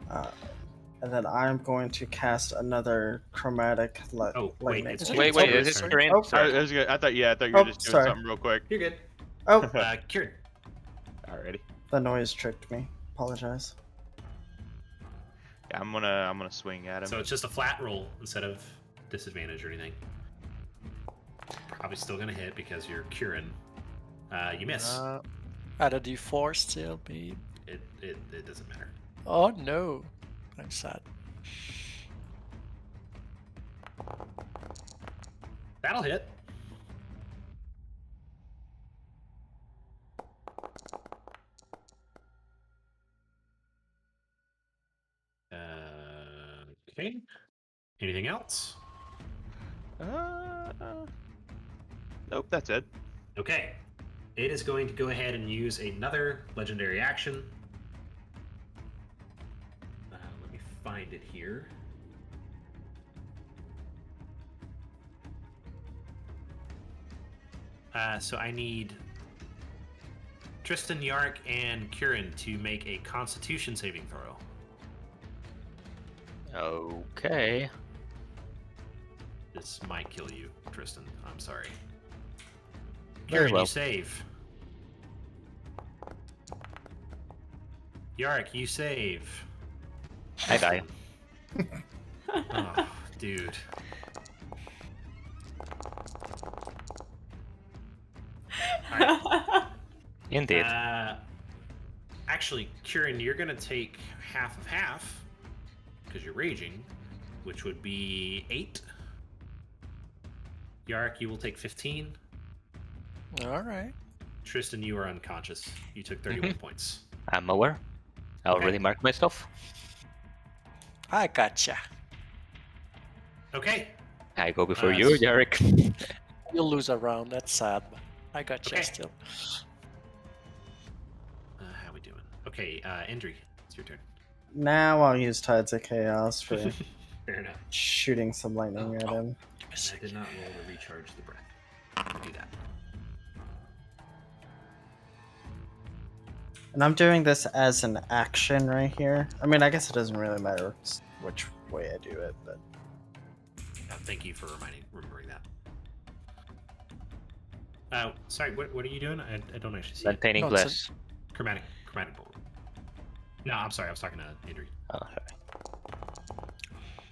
And then I'm going to cast another chromatic Oh, wait, lightning. it's Wait, Sorry, is it sorry. Corinne? Oh, Sorry. I thought you were Oh, just doing sorry. something real quick. You're good. Oh, Kieran. Alrighty. the noise tricked me. Apologize. Yeah, I'm gonna swing at him. So it's just a flat roll instead of disadvantage or anything. Probably still gonna hit because you're Kieran. You miss. Add a d4 still, babe. It doesn't matter. Oh no. I'm sad. That'll hit. Okay. Anything else? Nope, that's it. Okay. It is going to go ahead and use another legendary action. Let me find it here. So I need Tristan, Yark, and Kieran to make a Constitution saving throw. Okay. This might kill you, Tristan. I'm sorry. Very Kieran, well. you save. Yark, you save. I die. Oh, dude. Indeed. Actually, Kieran, you're gonna take half of half because you're raging, which would be 8. Yark, you will take 15. All right. Tristan, you are unconscious. You took 31 points. I'm aware. I already marked my stuff. I gotcha. Okay. I go before Uh, you, Jarek. You'll lose a round. That's sad. But I gotcha Okay. still. How we doing? Okay, Endry, it's your turn. Now I'll use Tides of Chaos for Fair enough. shooting some lightning at him. Give me a I sec. did not roll to recharge the breath. I'm gonna do that. And I'm doing this as an action right here. I mean, I guess it doesn't really matter which way I do it, but Thank you for remembering that. Sorry, what are you doing? I don't actually see it. Maintaining No, bless. Chromatic bolt. No, I'm sorry, I was talking to Andrew. Oh, sorry.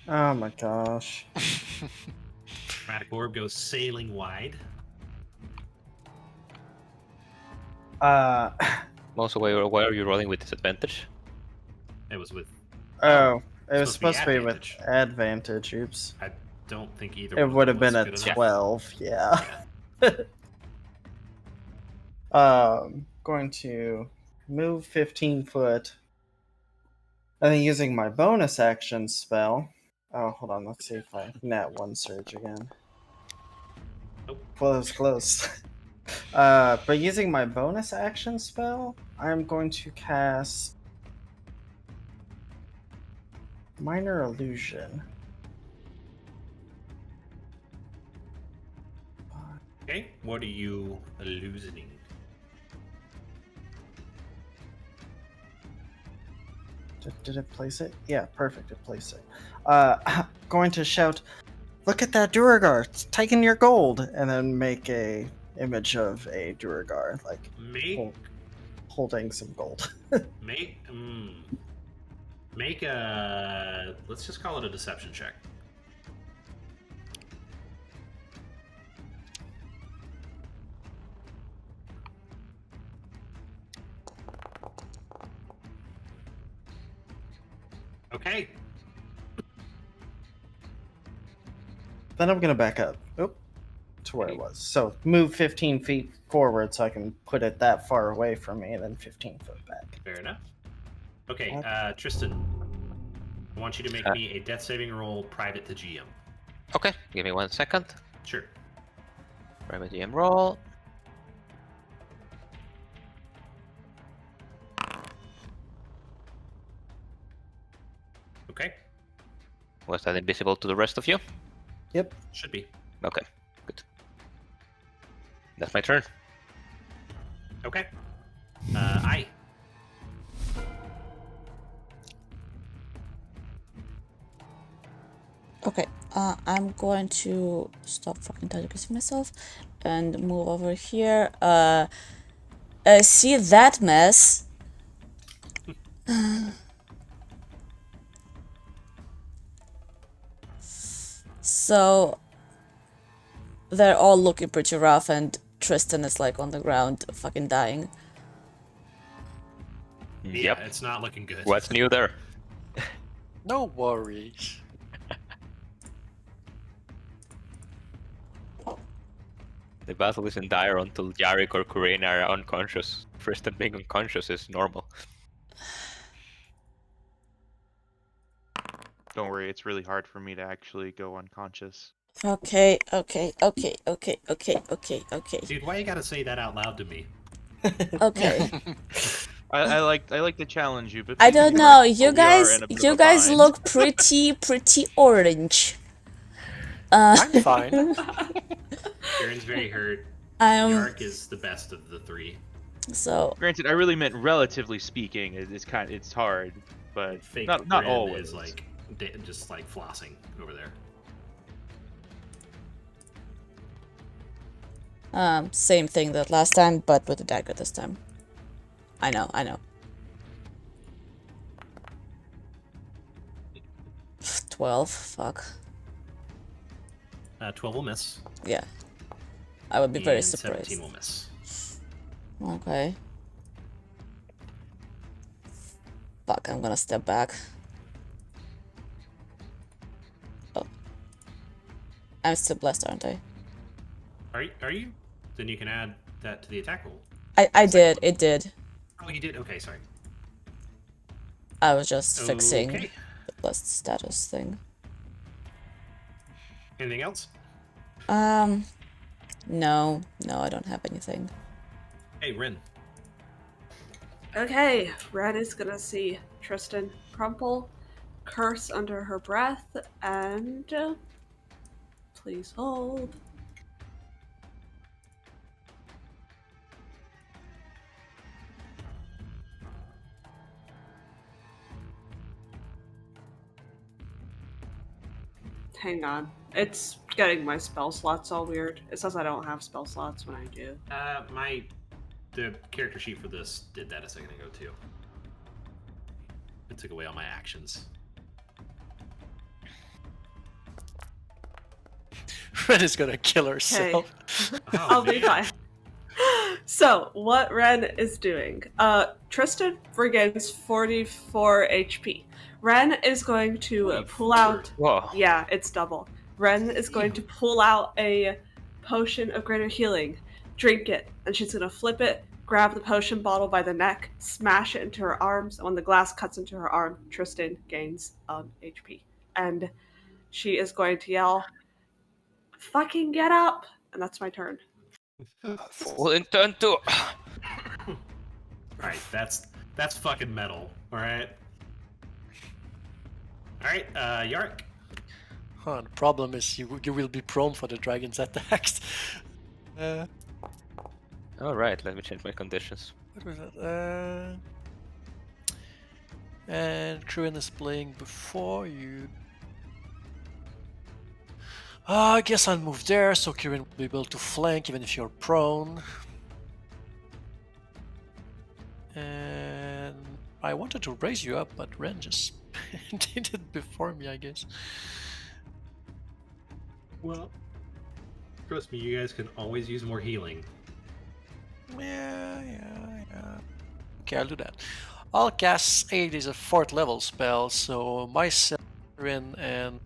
oh my gosh. Chromatic orb goes sailing wide. Also, why are you rolling with disadvantage? It was with. Oh, it was Supposed supposed to to be be with advantage. Oops. I don't think either. It one of would them have been was a good enough. 12, yeah. Going to move 15 foot. And then using my bonus action spell. Oh, hold on. Let's see if I nat 1 surge again. Nope. Close. But using my bonus action spell, I'm going to cast Minor Illusion. Okay, what are you illusioning? Did it place it? Yeah, perfect. It placed it. Going to shout, "Look at that Duragar! It's taking your gold!" And then make a image of a Duragar, like Make holding some gold. make Make a. Let's just call it a deception check. Okay. Then I'm gonna back up. Oop, to where it was. So move 15 feet forward so I can put it that far away from me, and then 15 foot back. Fair enough. Okay, What? Tristan. I want you to make me a death saving roll private to GM. Okay, give me 1 second. Sure. Private GM roll. Okay. Was that invisible to the rest of you? Yep. Should be. Okay, good. That's my turn. Okay. I. Okay, I'm going to stop fucking telegressing myself and move over here. See that mess? So they're all looking pretty rough, and Tristan is like on the ground, fucking dying. Yeah, it's not looking good. What's new there? No worries. The battle isn't dire until Yarrick or Kurena are unconscious. Tristan being unconscious is normal. Don't worry, it's really hard for me to actually go unconscious. Okay. Dude, why you gotta say that out loud to me? Okay. I like to challenge you, but I please don't ignore know. it. You We are guys, in a bit of you a guys bind. look pretty orange. I'm fine. Karen's very hurt. I'm Yark is the best of the three. so Granted, I really meant relatively speaking. It's hard, but Fake not Ren always. is like just like flossing over there. same thing that last time, but with a dagger this time. I know. 12, fuck. 12 will miss. Yeah. I would be very and surprised. 17 will miss. Okay. Fuck, I'm gonna step back. Oh. I'm still blessed, aren't I? Are you? Then you can add that to the attack roll. I did, it did. Oh, you did? Okay, sorry. I was just fixing Okay. the blessed status thing. Anything else? No, I don't have anything. Hey, Ren. Okay, Ren is gonna see Tristan crumple, curse under her breath, and please hold. Hang on. It's getting my spell slots all weird. It says I don't have spell slots when I do. The character sheet for this did that a second ago too. It took away all my actions. Ren is gonna kill herself. Oh, I'll be man. fine. So, what Ren is doing, Tristan regains 44 HP. Ren is going to pull out. Whoa. Yeah, it's double. Ren is going to pull out a potion of greater healing, drink it, and she's going to flip it, grab the potion bottle by the neck, smash it into her arms, and when the glass cuts into her arm, Tristan gains HP. And she is going to yell, "Fucking get up!" And that's my turn. Full intent to. Right, that's fucking metal. All right. All right, Yark. The problem is you will be prone for the dragon's attacks. Alright, let me change my conditions. What was that? And Kruin is playing before you. I guess I'll move there so Kieran will be able to flank even if you're prone. And I wanted to raise you up, but Ren just did it before me, I guess. Well, trust me, you guys can always use more healing. Yeah. Okay, I'll do that. I'll cast 8 is a 4th level spell, so myself, Rin, and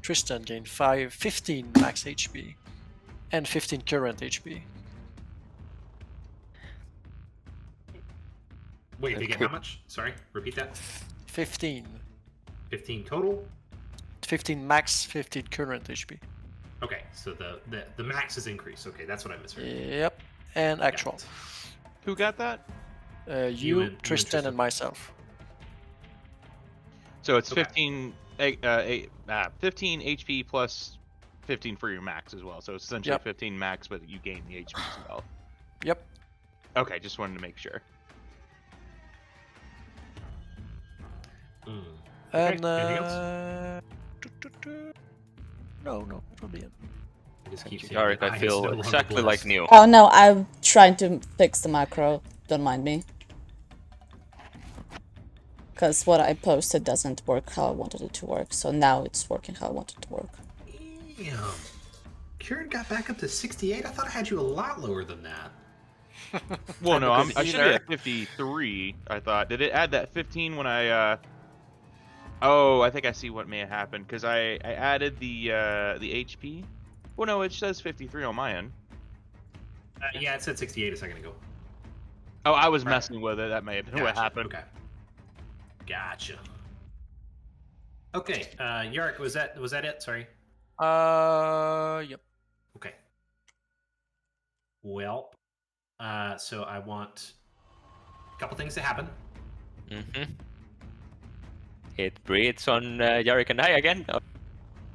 Tristan gain 15 max HP and 15 current HP. Wait, they get Okay. how much? Sorry, repeat that. 15. 15 total? 15 max, 15 current HP. Okay, so the max is increased. Okay, that's what I misheard. Yep, and Got actual. it. Who got that? You, and Tristan, Tristan. and myself. So it's Okay. 15 HP plus 15 for your max as well. So it's essentially Yep. 15 max, but you gain the HP as well. Yep. Okay, just wanted to make sure. Mm. And anything else? No, it will be it. I just keep saying Yarrick, that I is feel no longer exactly like blessed. new. Oh no, I'm trying to fix the macro. Don't mind me. Because what I posted doesn't work how I wanted it to work. So now it's working how I wanted it to work. Damn. Kieran got back up to 68? I thought I had you a lot lower than that. Well, no, Because I should be either- at 53. I thought. Did it add that 15 when I? Oh, I think I see what may have happened because I added the HP. Well, no, it says 53 on my end. Yeah, it said 68 a second ago. Oh, I was Right. messing with it. That may have been what Gotcha, happened. Okay. Gotcha. Okay, Yarrick, was that it? Sorry. Yep. Okay. Well, so I want a couple things to happen. Mm-hmm. It breathes on Yarrick and I again. Oh,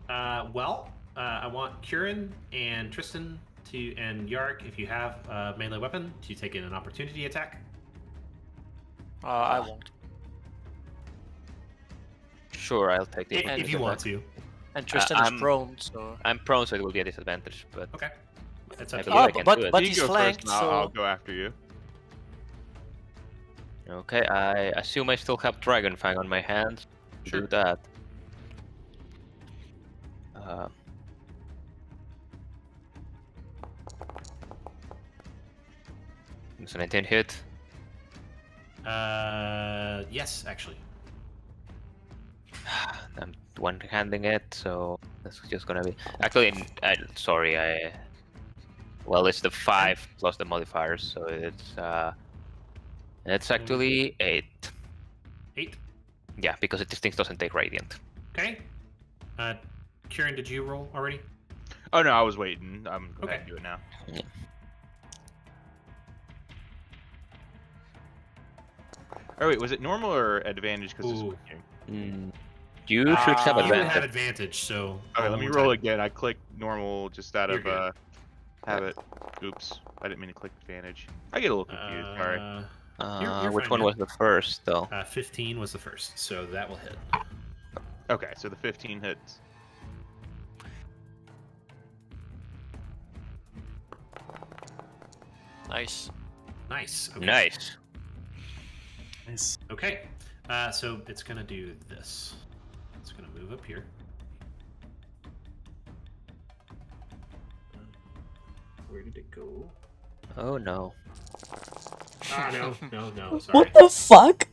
I want Kieran and Tristan and Yarrick, if you have a melee weapon, to take in an opportunity attack. I won't. sure, I'll take the If you opportunity want attack. to. And Tristan I'm- is prone, so. I'm prone, so it will be a disadvantage, but Okay. That's I up to believe you. I can but do it. but You he's go flanked, first, and I'll so go after you. okay, I assume I still have Dragon Fang on my hands. Sure. Do that. It's a 19 hit. Yes, actually. I'm one-handing it, so that's just gonna be. Actually, sorry, well, it's the 5 plus the modifiers, so it's actually 8. 8. Yeah, because this thing doesn't take radiant. Okay. Kieran, did you roll already? Oh no, I was waiting. I'm go ahead Okay. and do it now. Yeah. Oh wait, was it normal or advantage? Because it's Ooh. switching? You should have Ah. You would have advantage. advantage, so. Okay, let me one roll time. again. I clicked normal just out You're of good. habit. Oops, I didn't mean to click advantage. I get a little confused. Sorry. You're Which fine, one man. was the first, though? 15 was the first, so that will hit. Okay, so the 15 hits. nice. Nice. Okay. Nice. Nice. Okay. So it's gonna do this. It's gonna move up here. Where did it go? Oh no. Ah, no. Sorry. What the fuck?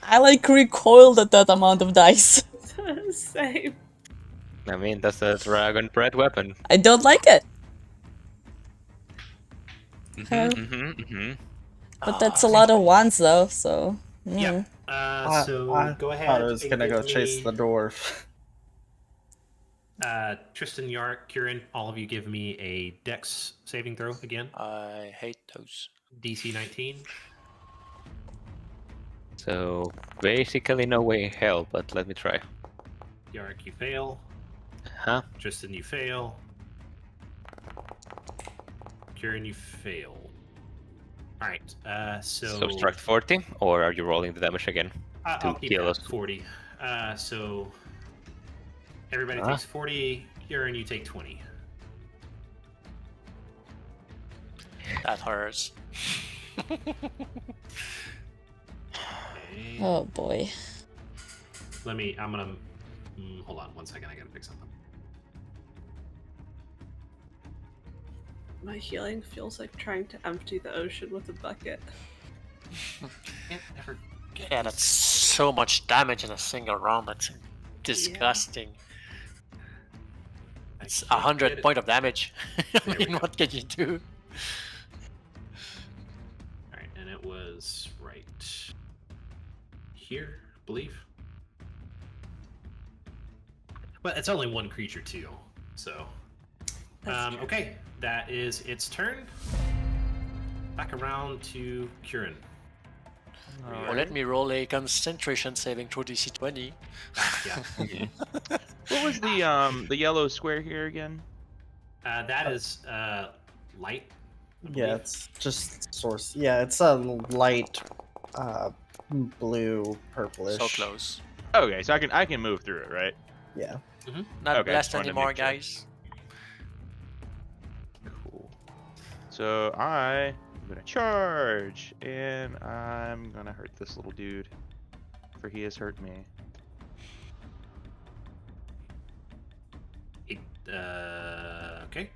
I like recoiled at that amount of dice. Same. I mean, that's a dragon bread weapon. I don't like it. But that's a lot of ones though, so. Yeah. So I go ahead. thought I was and gonna go give chase me, the dwarf. Tristan, Yarrick, Kieran, all of you give me a Dex saving throw again. I hate those. DC 19. So basically no way in hell, but let me try. Yarrick, you fail. Huh? Tristan, you fail. Kieran, you fail. Alright, so... Subtract 40, or are you rolling the damage again? I'll to keep kill it us. at 40. So... Everybody Huh? takes 40. Kieran, you take 20. That hurts. Okay. Okay. Oh boy. I'm gonna hold on 1 second. I gotta pick something. My healing feels like trying to empty the ocean with a bucket. Can't ever get Yeah, that's so much damage in a single round. That's disgusting. I It's can't get 100 it. point of damage. I There we mean, go. what can you do? All right, and it was right here, I believe. But it's only one creature too, so. That's true. Okay, that is its turn. Back around to Kieran. Or let me roll a concentration saving throw DC 20. Yeah. What was the yellow square here again? That is light. I Yeah, believe. it's just source. Yeah, it's a light blue purplish. So close. Okay, so I can move through it, right? Yeah. Not Okay, blessed just wanted to anymore, make sure. guys. Cool. So I'm gonna charge, and I'm gonna hurt this little dude, for he has hurt me. Okay.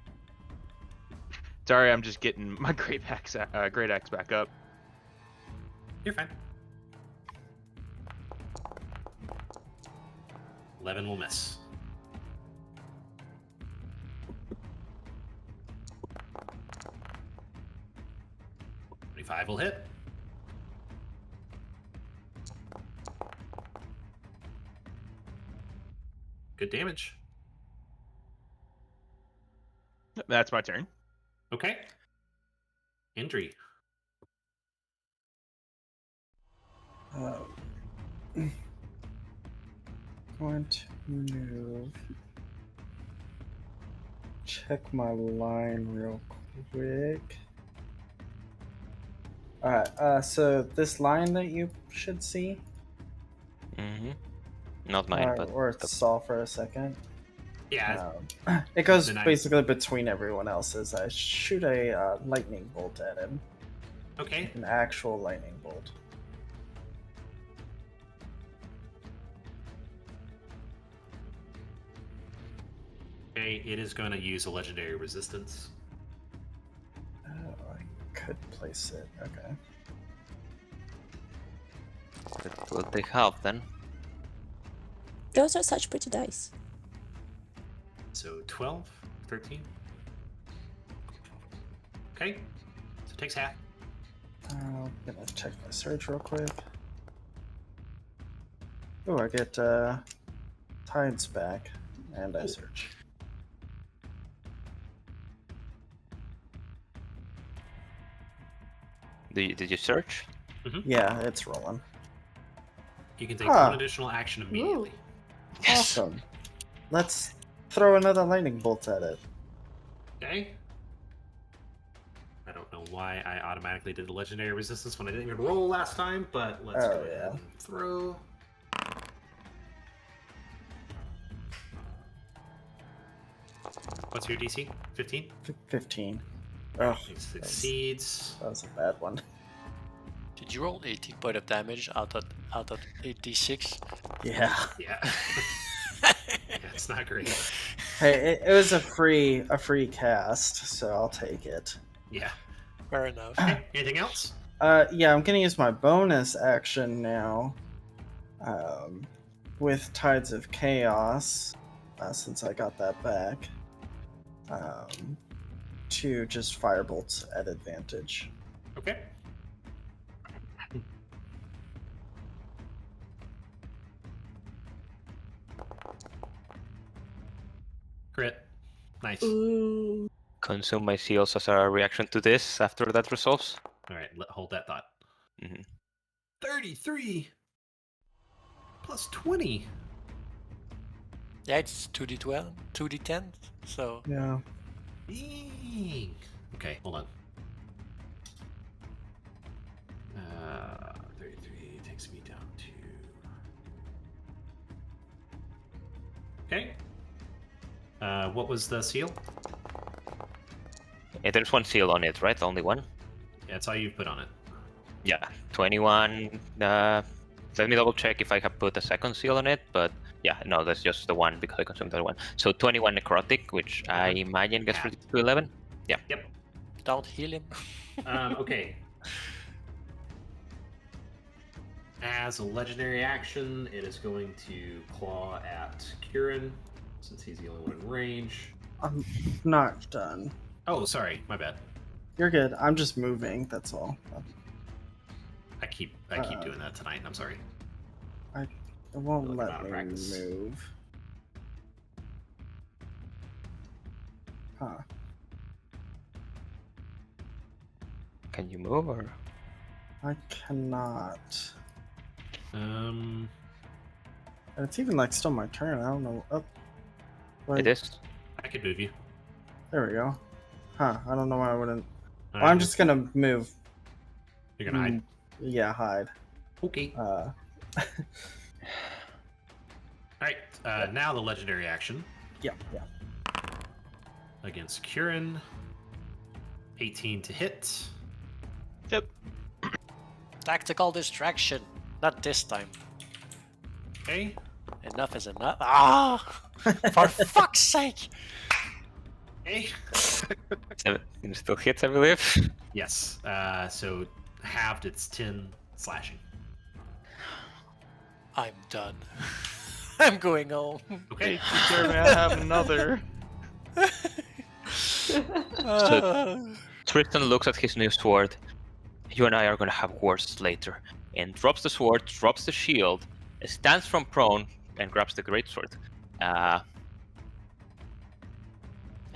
Sorry, I'm just getting my great axe back up. You're fine. 11 will miss. Five will hit. Good damage. That's my turn. Okay. Indri. Going to move. Check my line real quick. Alright, so this line that you should see, Not mine, but or saw for a second. Yeah. It goes Then I- basically between everyone else's. I shoot a lightning bolt at him. Okay. An actual lightning bolt. Okay. It is going to use a legendary resistance. I could place it. Okay. That will take half then. Those are such pretty dice. So 12, 13. Okay. So it takes half. I'm gonna check my search real quick. Oh, I get tides back, and I search. Did you search? Yeah, it's rolling. You can take Huh. one additional action immediately. Awesome. Let's throw another lightning bolt at it. Okay. I don't know why I automatically did the legendary resistance when I didn't even roll last time, but let's Oh, go ahead yeah. and throw. What's your DC? 15? 15. Oh, It succeeds. that was a bad one. Did you roll 18 point of damage out of 8d6? Yeah. Yeah. That's not great. Hey, it was a free cast, so I'll take it. Yeah. Fair enough. Okay. Anything else? Yeah, I'm gonna use my bonus action now. With Tides of Chaos, since I got that back. To just firebolts at advantage. Okay. Crit. Nice. Ooh. Consume my seals as a reaction to this after that resolves. All right, hold that thought. Mhm. 33 plus 20. Yeah, it's 2d12, 2d10, so Yeah. Dang. Okay, hold on. 33 takes me down to. Okay. What was the seal? Yeah, there's one seal on it, right? Only one? Yeah, that's all you put on it. Yeah. 21 Let me double check if I have put a second seal on it, but yeah, no, that's just the one because I consumed that one. So 21 necrotic, which I imagine gets reduced to 11. Yeah. Yep. Don't heal him. Okay. As a legendary action, it is going to claw at Kieran, since he's the only one in range. I'm not done. Oh, sorry, my bad. You're good. I'm just moving. That's all. I keep doing that tonight. I'm sorry. It won't Looking let out of me practice. move. Huh. Can you move or? I cannot. Um, And it's even like still my turn. I don't know. Oh, wait, It is. I could move you. There we go. Huh. I don't know why I wouldn't. Well, Alright, I'm just gonna move. You're gonna hide. Yeah, hide. Okay. All right. Now the legendary action Yeah. against Kieran. 18 to hit. Yep. Tactical distraction. Not this time. Okay. Enough is enough. Ah! For fuck's sake! Okay. 17 still hits, I believe. Yes. So halved, it's 10 slashing. I'm done. I'm going home. Okay. Sure, may I have another? Tristan looks at his new sword. You and I are gonna have wars later. And drops the sword, drops the shield, stands from prone, and grabs the greatsword.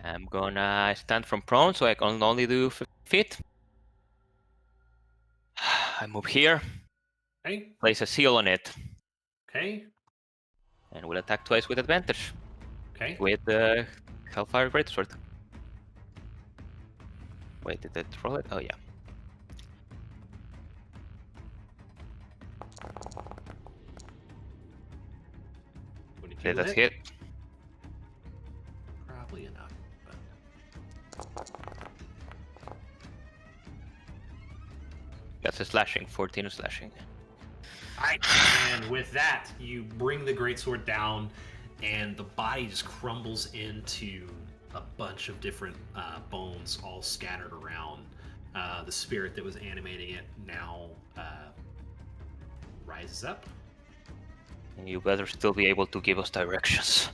I'm gonna stand from prone, so I can only do 50 feet. I move here, Okay. place a seal on it, Okay. and will attack twice with advantage Okay. with the Hellfire Greatsword. Wait, did it roll it? Oh yeah. Did that hit? Probably enough. But... That's a slashing, 14 slashing. Alright, and with that, you bring the greatsword down, and the body just crumbles into a bunch of different bones all scattered around. The spirit that was animating it now rises up. And you better still be able to give us directions.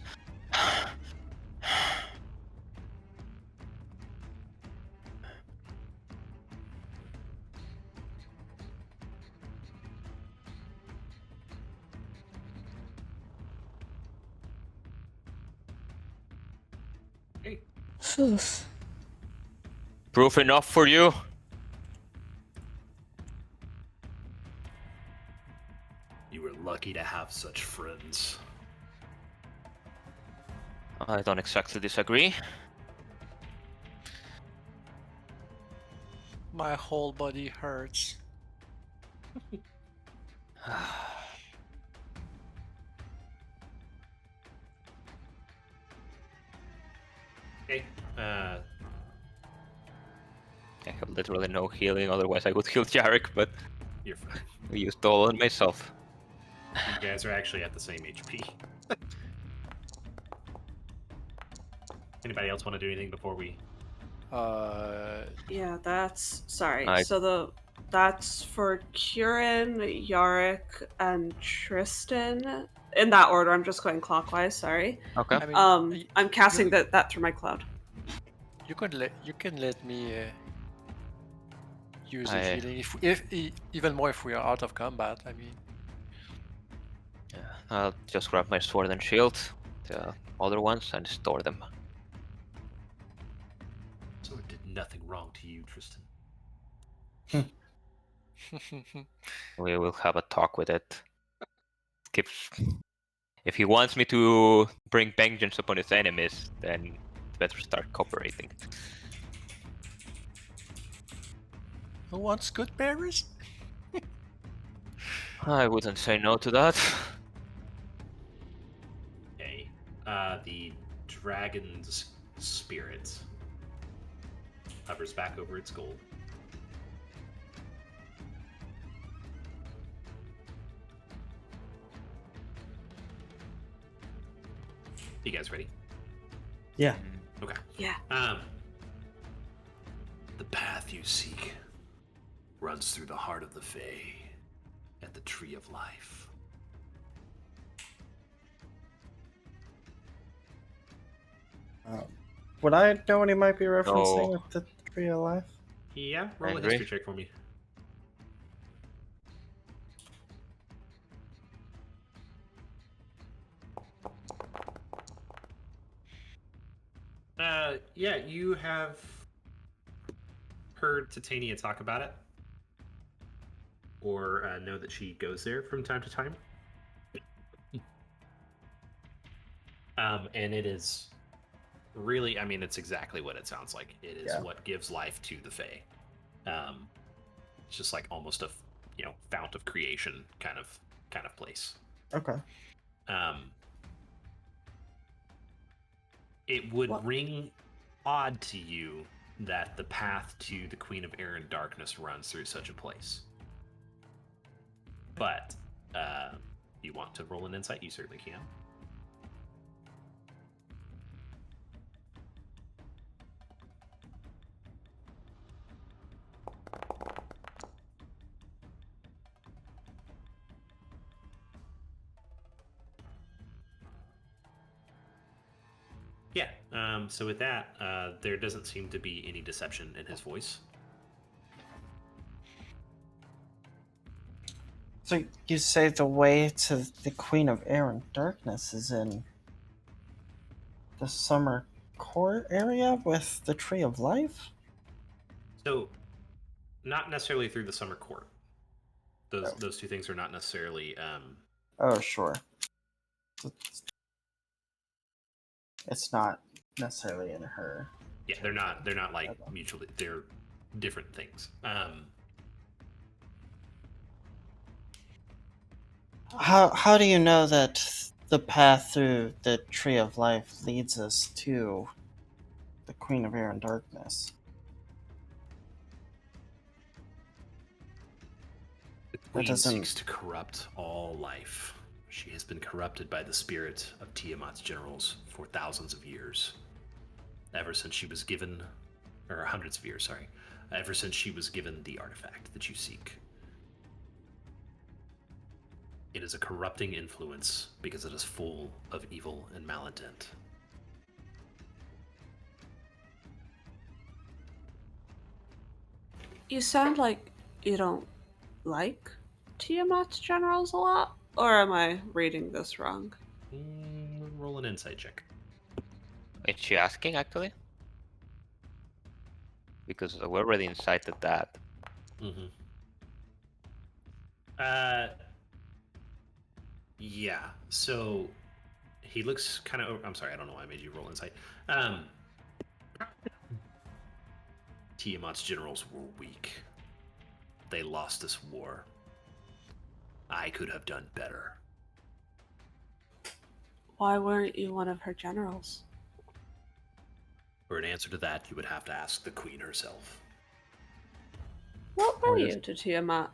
Okay. Phew. Proof enough for you? You were lucky to have such friends. I don't exactly disagree. My whole body hurts. Okay. I have literally no healing, otherwise I would heal Jarek, but You're fine. I used all on myself. You guys are actually at the same HP. Anybody else want to do anything before we... Yeah, that's sorry. I- So that's for Kieran, Yarick, and Tristan. In that order, I'm just going clockwise. Sorry. Okay. I mean, I'm casting that through my cloud. you can let me use the I- healing if even more if we are out of combat. I mean, Yeah, I'll just grab my sword and shield, the other ones, and store them. So it did nothing wrong to you, Tristan. We will have a talk with it. If he wants me to bring vengeance upon his enemies, then better start cooperating. who wants good berries? I wouldn't say no to that. Okay. The dragon's spirit hovers back over its goal. You guys ready? Yeah. Okay. Yeah. The path you seek runs through the heart of the Fae at the Tree of Life. Would I know what he might be referencing No. with the Tree of Life? Yeah, roll a Henry? history check for me. Yeah, you have heard Titania talk about it, or know that she goes there from time to time. And it is really, I mean, it's exactly what it sounds like. It is what gives life to the Fae. It's just like almost a, fount of creation kind of place. Okay. It would ring odd to you that the path to the Queen of Air and Darkness runs through such a place. But you want to roll an insight? You certainly can. Yeah. So with that, there doesn't seem to be any deception in his voice. So you say the way to the Queen of Air and Darkness is in the Summer Court area with the Tree of Life? So, not necessarily through the Summer Court. Those two things are not necessarily. Oh, sure. It's not necessarily in her. Yeah, they're not. They're not like mutually. They're different things. How do you know that the path through the Tree of Life leads us to the Queen of Air and Darkness? The Queen seeks to corrupt all life. She has been corrupted by the spirit of Tiamat's generals for thousands of years. Ever since she was given, or hundreds of years, sorry. Ever since she was given the artifact that you seek. It is a corrupting influence because it is full of evil and malintent. You sound like you don't like Tiamat's generals a lot, or am I reading this wrong? Roll an insight check. Is she asking actually? Because we already incited that. Mm-hmm. Yeah. So he looks kind of. I'm sorry. I don't know why I made you roll insight. Tiamat's generals were weak. They lost this war. I could have done better. Why weren't you one of her generals? For an answer to that, you would have to ask the queen herself. What were you to Tiamat?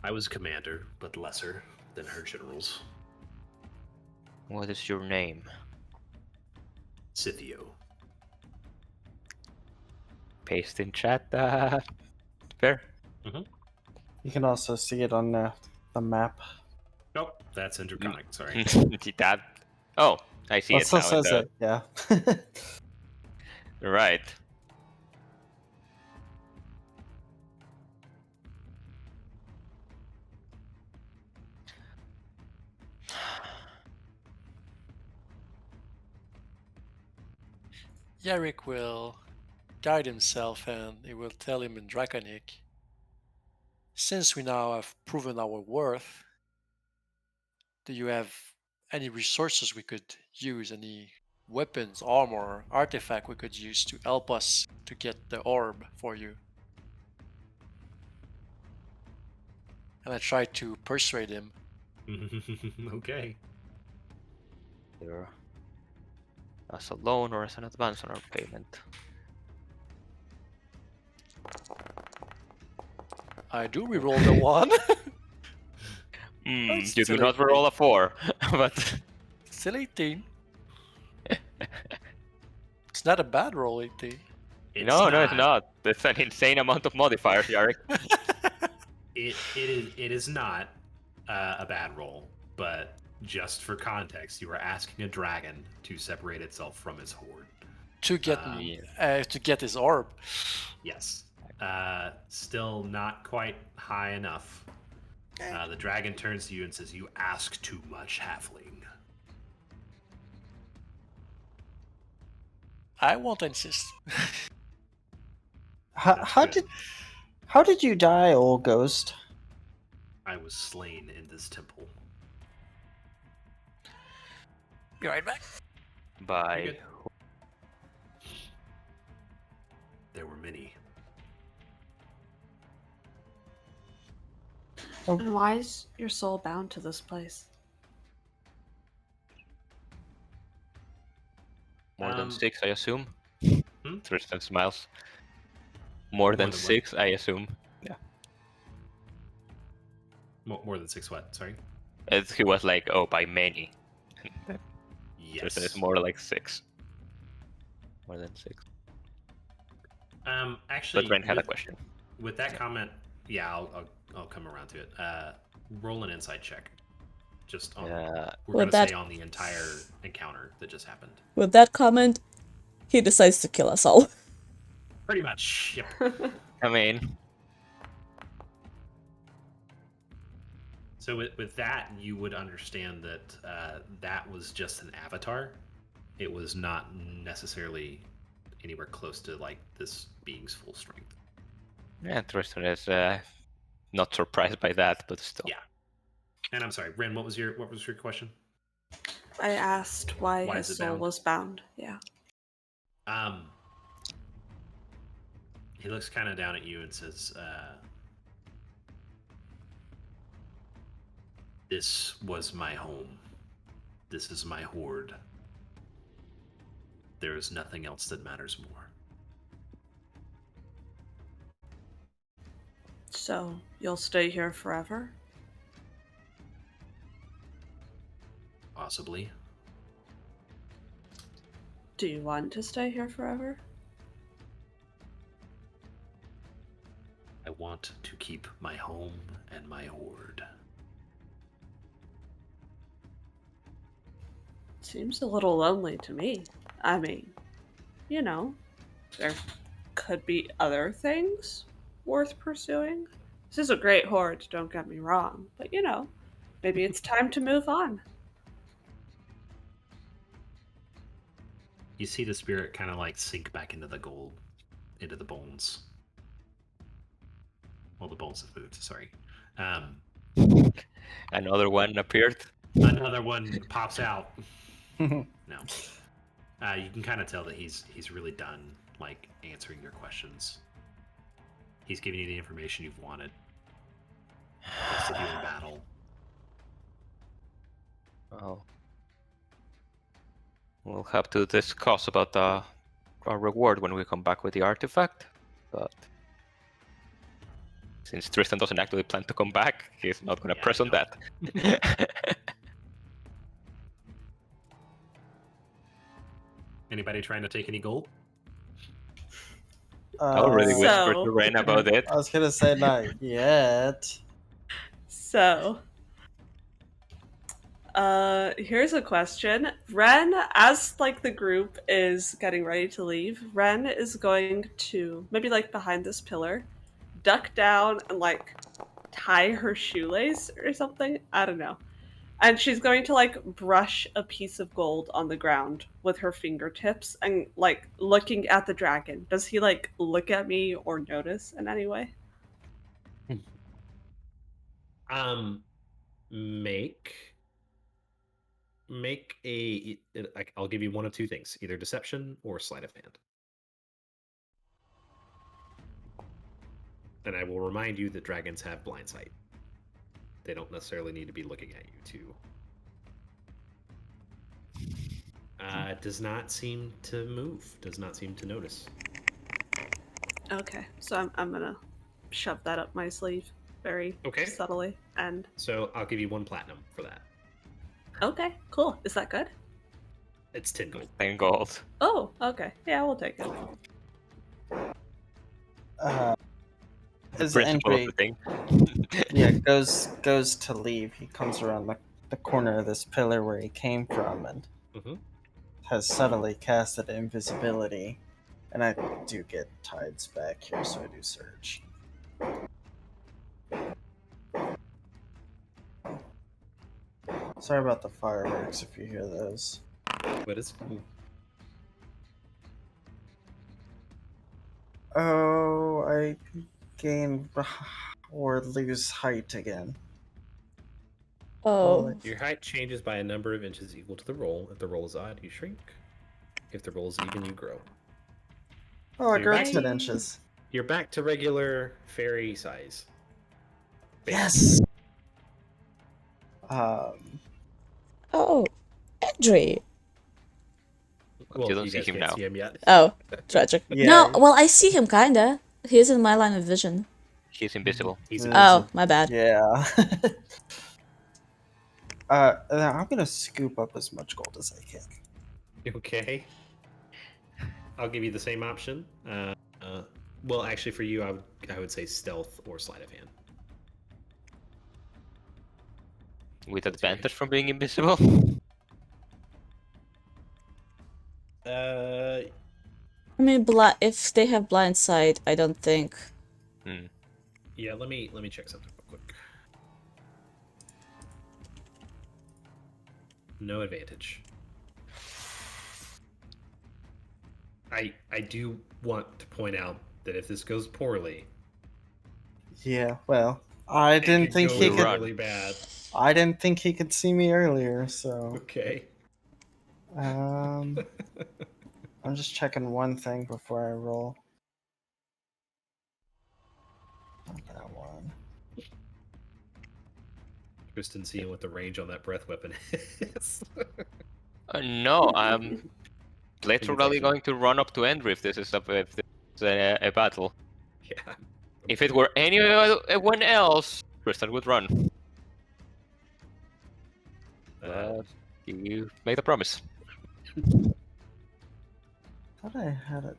I was commander, but lesser than her generals. What is your name? Scythio. Paste in chat. Fair. You can also see it on the map. Nope, that's Interconic, sorry. That. Oh, I see it Also now. says it, yeah. Right. Yarrick will guide himself and he will tell him in Draconic, since we now have proven our worth, do you have any resources we could use, any weapons, armor, artifact we could use to help us to get the orb for you? And I tried to persuade him. Okay. Either as a loan or as an advance on our payment. I do reroll the one. It's You do still not 18. roll a 4, but Still 18. It's not a bad roll, 18. no, it's not. That's an insane amount of modifiers, Yarek. It is not a bad roll, but just for context, you are asking a dragon to separate itself from its horde. to get his orb. Yes. Still not quite high enough. The dragon turns to you and says, "You ask too much, halfling." I won't insist. How did you die, old ghost? I was slain in this temple. Be right back. You're By good. There were many. And why is your soul bound to this place? more than 6, I assume. Hmm? Tristan smiles. More than than what? 6, I assume. Yeah. More than 6 what? Sorry? He was like, oh, by many. Yes. Tristan is more like 6. More than 6. Actually, But Ren had a question. with that comment, yeah, I'll come around to it. Roll an insight check. Just on, we're With gonna that- say on the entire encounter that just happened. With that comment, he decides to kill us all. Pretty much. Yep. I mean, So with that, you would understand that that was just an avatar. It was not necessarily anywhere close to like this being's full strength. yeah, Tristan is not surprised by that, but still. Yeah. And I'm sorry, Ren. What was your question? I asked why Why his is it soul bound? was bound. Yeah. He looks kind of down at you and says, "This was my home. This is my horde. There is nothing else that matters more." So you'll stay here forever? Possibly. Do you want to stay here forever? I want to keep my home and my horde. Seems a little lonely to me. I mean, you know, there could be other things worth pursuing. This is a great horde, don't get me wrong, but you know, maybe it's time to move on. You see the spirit kind of like sink back into the gold, into the bones. Well, the bones have moved, sorry. Another one appeared. Another one pops out. No. You can kind of tell that he's really done like answering your questions. He's giving you the information you've wanted. Wants to do in battle. Oh. We'll have to discuss about our reward when we come back with the artifact. But since Tristan doesn't actually plan to come back, he's not going to Yeah, press I on know. that. Anybody trying to take any gold? I already whispered So- to Ren about it. I was gonna say not yet. So, here's a question. Ren, as like the group is getting ready to leave, Ren is going to maybe like behind this pillar, duck down and like tie her shoelace or something. I don't know. And she's going to like brush a piece of gold on the ground with her fingertips and like looking at the dragon. Does he like look at me or notice in any way? Make a. I'll give you one of two things: either deception or sleight of hand. And I will remind you that dragons have blind sight. They don't necessarily need to be looking at you to. Does not seem to move. Does not seem to notice. Okay, so I'm gonna shove that up my sleeve. very Okay. subtly. And So I'll give you 1 platinum for that. okay, cool. Is that good? It's 10 gold. 10 gold. Oh, okay. Yeah, we'll take it. The His principle of entry, the thing. yeah, goes to leave. He comes around the corner of this pillar where he came from and Mhm. has subtly casted invisibility. And I do get tides back here, so I do search. Sorry about the fireworks if you hear those. But it's cool. Oh, I gain or lose height again. Oh, Your height changes by a number of inches equal to the roll. If the roll is odd, you shrink. If the roll is even, you grow. Oh, I So grew you're 10 back- inches. You're back to regular fairy size. Yes! Um, oh, Andre. Well, you don't you see guys him can't now. see him yet. Oh, tragic. Yeah. No, well, I see him kinda. He's in my line of vision. He's invisible. He's Oh, my bad. yeah. I'm gonna scoop up as much gold as I can. okay. I'll give you the same option. Well, actually, for you, I would say stealth or sleight of hand. With advantage from being invisible. Uh, I mean, if they have blind sight, I don't think. Hmm. yeah. Let me check something real quick. No advantage. I do want to point out that if this goes poorly, Yeah, well, I it didn't could think go he run. could. really bad. I didn't think he could see me earlier, so. Okay. I'm just checking one thing before I roll. Not that one. Tristan seeing what the range on that breath weapon is. No, I'm literally actually- going to run up to Andrew if this is a battle. yeah. If it were anyone else, Tristan would run. But you made a promise. Thought I had a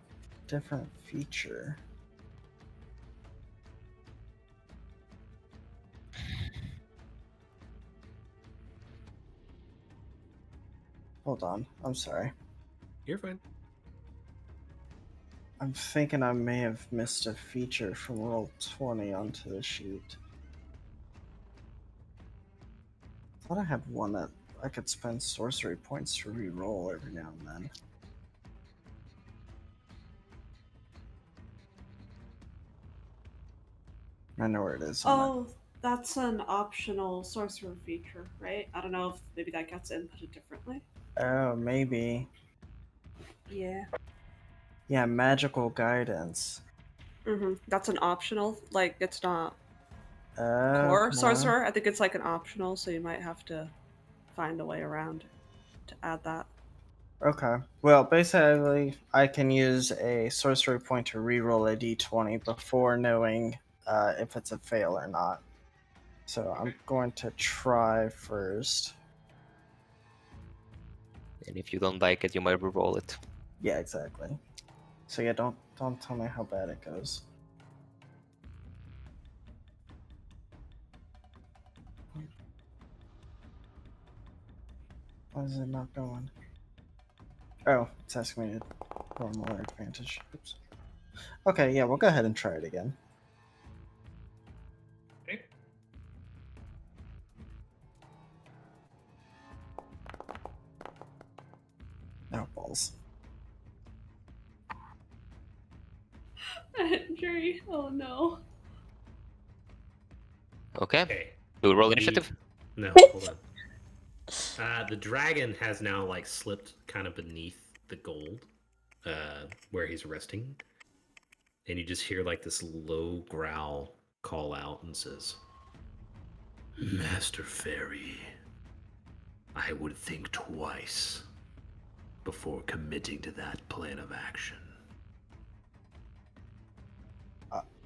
different feature. Hold on, I'm sorry. You're fine. I'm thinking I may have missed a feature from roll 20 onto the sheet. Thought I had one that I could spend sorcery points to re-roll every now and then. I know where it is. Oh, that's an optional sorcerer feature, right? I don't know if maybe that gets inputted differently. Oh, maybe. Yeah. Yeah, magical guidance. That's an optional. Like, it's not Oh, core sorcerer. I think it's like an optional, so you might have to find a way around to add that. Okay. Well, basically, I can use a sorcery point to reroll a d20 before knowing if it's a fail or not. So I'm going to try first. And if you don't like it, you might re-roll it. Yeah, exactly. So yeah, don't tell me how bad it goes. Why is it not going? Oh, it's asking me to roll more advantage. Oops. Okay, yeah, we'll go ahead and try it again. Okay. Oh, balls. Jerry, oh no. Okay. Okay. Do we roll The- initiative? No, hold on. The dragon has now like slipped kind of beneath the gold, where he's resting, and you just hear like this low growl call out and says, "Master Fairy, I would think twice before committing to that plan of action."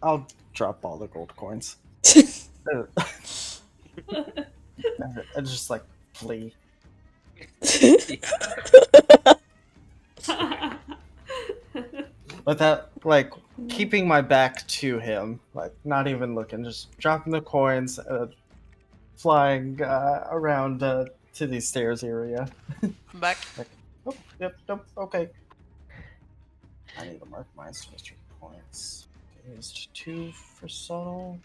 I'll drop all the gold coins. I just like flee. Without like keeping my back to him, like not even looking, just dropping the coins, flying around to the stairs area. I'm back. Like, oh, yep, nope, okay. I need to mark my sorcery points. I used 2 for subtle.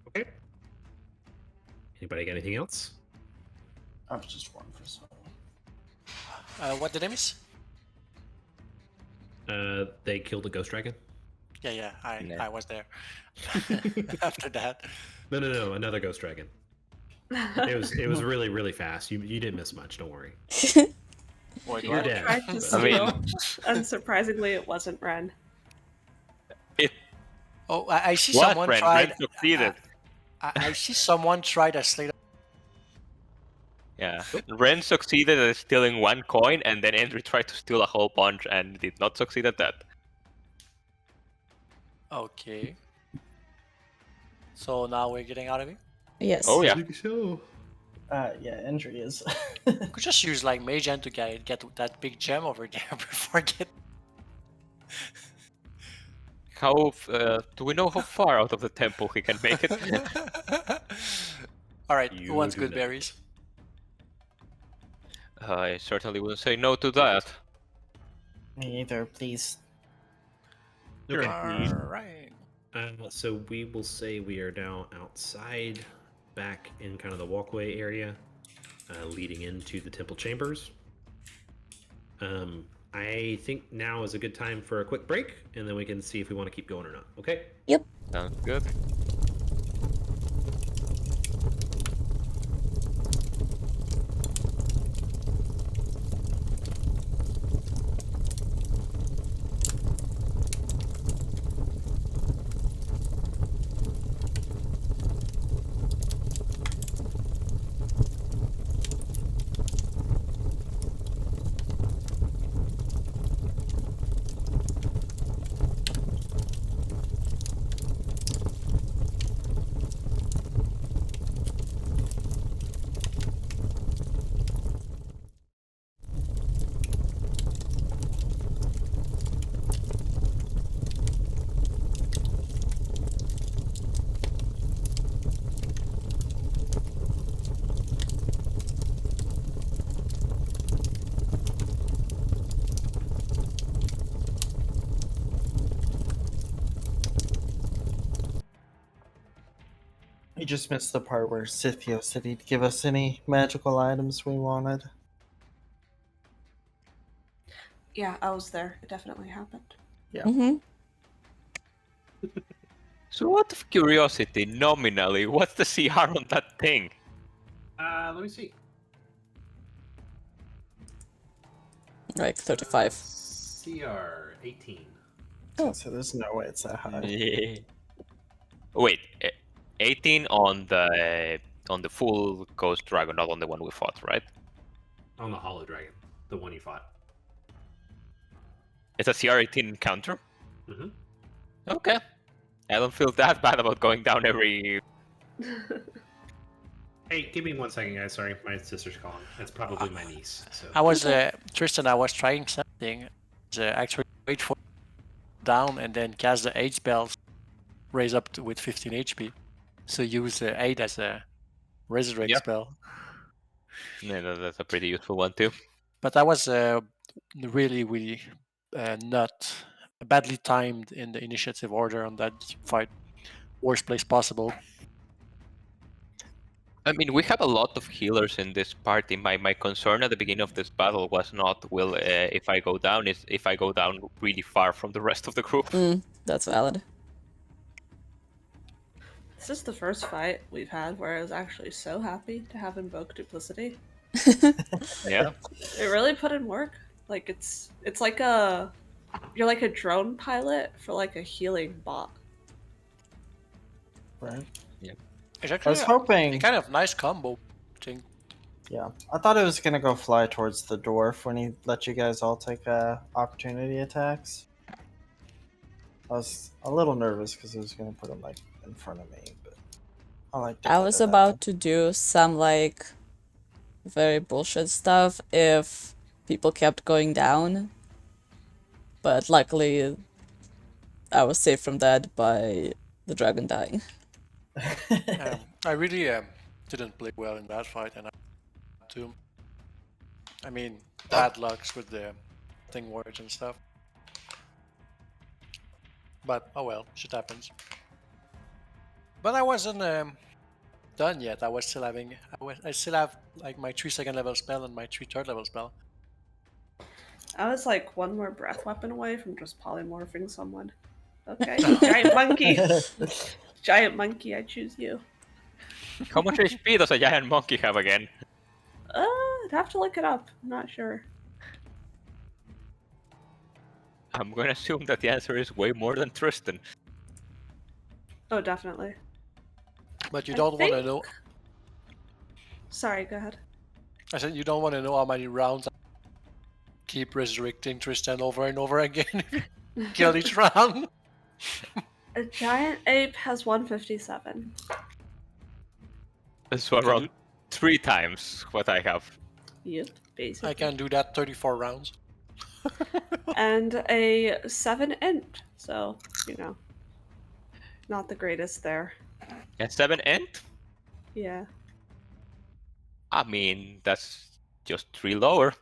Okay. Anybody got anything else? Oh, just 1 for subtle. What did I miss? They killed a ghost dragon. Yeah, Yeah. I was there. After that. No, another ghost dragon. It was really, really fast. You didn't miss much. Don't worry. Wait, You're what? dead. Tried to I steal, mean, and surprisingly, it wasn't Ren. Oh, I see what, someone Ren? tried. Ren succeeded. I see someone tried a slate. Yeah, Ren succeeded at stealing 1 coin, and then Andrew tried to steal a whole bunch and did not succeed at that. Okay. So now we're getting out of here. Yes. Oh yeah. think so. Yeah, injury is. Could just use like Mage Hand to get that big gem over there before get. How do we know how far out of the temple he can make it? All right, You who wants do good not. berries? I certainly wouldn't say no to that. Me either, please. Okay. All right. So we will say we are now outside, back in kind of the walkway area, leading into the temple chambers. I think now is a good time for a quick break, and then we can see if we want to keep going or not. Okay? Sounds good. We just missed the part where Scythio said he'd give us any magical items we wanted. Yeah, I was there. It definitely happened. Mm-hmm. So out of curiosity, nominally, what's the CR on that thing? Let me see. Like 35. CR 18. Oh. So there's no way it's that high. Yeah. Wait, 18 on the full ghost dragon, not on the one we fought, right? On the Hollow Dragon, the one you fought. It's a CR18 encounter? Mm-hmm. Okay. I don't feel that bad about going down every... Hey, give me 1 second, guys. Sorry, my sister's calling. It's probably my niece. So. I was Tristan. I was trying something. Actually, wait for down and then cast the 8 spells, raise up with 15 HP. So use 8 as a resurrect Yep. spell. Yeah, that's a pretty useful one too. But that was really not badly timed in the initiative order on that fight. Worst place possible. I mean, we have a lot of healers in this party. My concern at the beginning of this battle was not, if I go down, is if I go down really far from the rest of the group. That's valid. This is the first fight we've had where I was actually so happy to have invoked duplicity. Yeah. It really put in work. Like it's like you're like a drone pilot for like a healing bot. Right? It's I actually was hoping. a kind of nice combo thing. Yeah, I thought it was gonna go fly towards the dwarf when he let you guys all take opportunity attacks. I was a little nervous because I was gonna put him like in front of me, but I like to I get was to that about one. to do some like very bullshit stuff if people kept going down, but luckily I was saved from that by the dragon dying. I really didn't play well in that fight, and I had to. I mean, bad lucks with the thing words and stuff. But oh well, shit happens. But I wasn't done yet. I was still having. I still have like my 3 second level spell and my 3 third level spell. I was like one more breath weapon away from just polymorphing someone. Okay, giant monkey. Giant monkey, I choose you. How much HP does a giant monkey have again? I'd have to look it up. I'm not sure. I'm gonna assume that the answer is way more than Tristan. Oh, definitely. But you I don't want to think- know. Sorry, go ahead. I said you don't want to know how many rounds I keep resurrecting Tristan over and over again. Kill each round. A giant ape has 157. So around 3 times what I have. Yep, basically. I can do that 34 rounds. And a 7 int, so, you know, not the greatest there. And 7 int? Yeah. I mean, that's just 3 lower.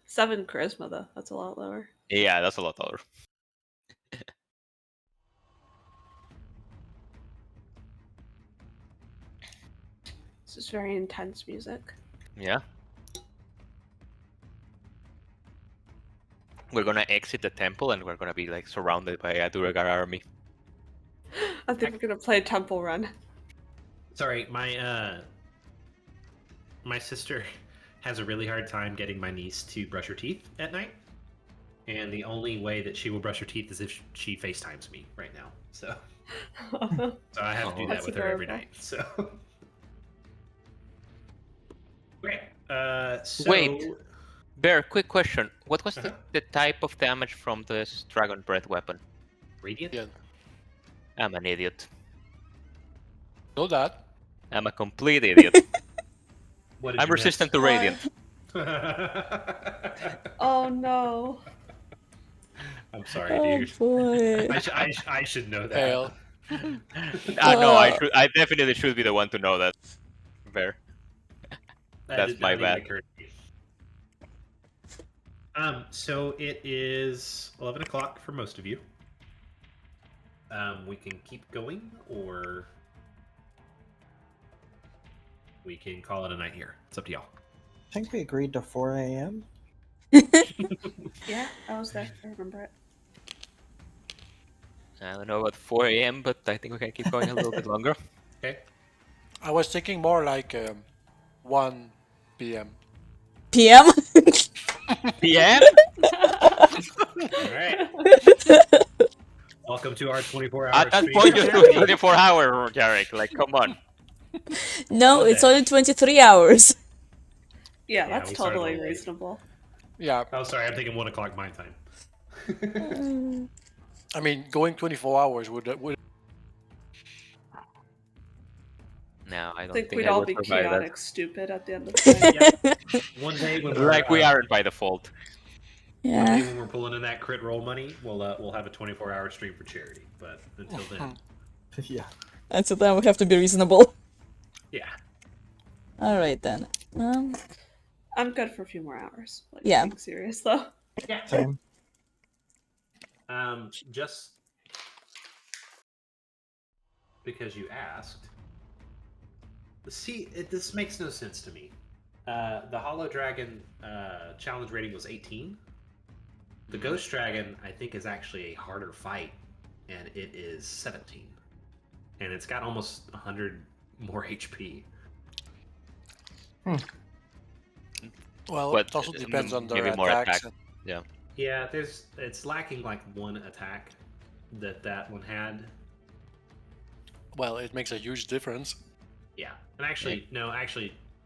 7 charisma, though. That's a lot lower. Yeah, that's a lot lower. This is very intense music. Yeah. We're gonna exit the temple and we're gonna be like surrounded by a Duragar army. I think we're gonna play Temple Run. Sorry, my sister has a really hard time getting my niece to brush her teeth at night, and the only way that she will brush her teeth is if she FaceTimes me right now. So I have to do that That's with her every adorable. night. So great. So Wait. Bear, quick question. What was Uh-huh. the type of damage from this dragon breath weapon? Radiant. Yeah. I'm an idiot. Know that. I'm a complete idiot. What did I'm you miss? resistant to radiant. Oh no. I'm sorry, Oh dude. boy. I should know that. Fail. No, I definitely should be the one to know that. Bear. That That's did my not even bad. occur to me. So it is 11 o'clock for most of you. We can keep going, or we can call it a night here. It's up to y'all. I think we agreed to 4 a.m. Yeah, I was there. I remember it. I don't know about 4 a.m., but I think we can keep going a little bit longer. Okay. I was thinking more like 1 p.m. PM? PM? All right. Welcome to our 24-hour At that stream. point, just do 24 hour, Jarek. Like, come on. No, it's only 23 hours. Yeah, Yeah, that's we started a totally little late. reasonable. Yeah, Oh, sorry. I'm thinking 1 o'clock my time. I mean, going 24 hours would No, I I don't think think we'd I all would be survive that. chaotic stupid at the end of the day. One day when we're Like we aren't by default. One day Yeah. when we're pulling in that crit roll money, we'll have a 24-hour stream for charity. But until then, Yeah. Until then, we have to be reasonable. yeah. Alright then. I'm good for a few more hours. Like, Yeah. being serious though. Yeah. Same. Just because you asked. See, this makes no sense to me. The Hollow Dragon challenge rating was 18. The Ghost Dragon, I think, is actually a harder fight, and it is 17. And it's got almost 100 more HP. well, But, it also depends on their maybe more attacks. attack. Yeah. Yeah, it's lacking like one attack that one had. Well, it makes a huge difference. Yeah, and actually,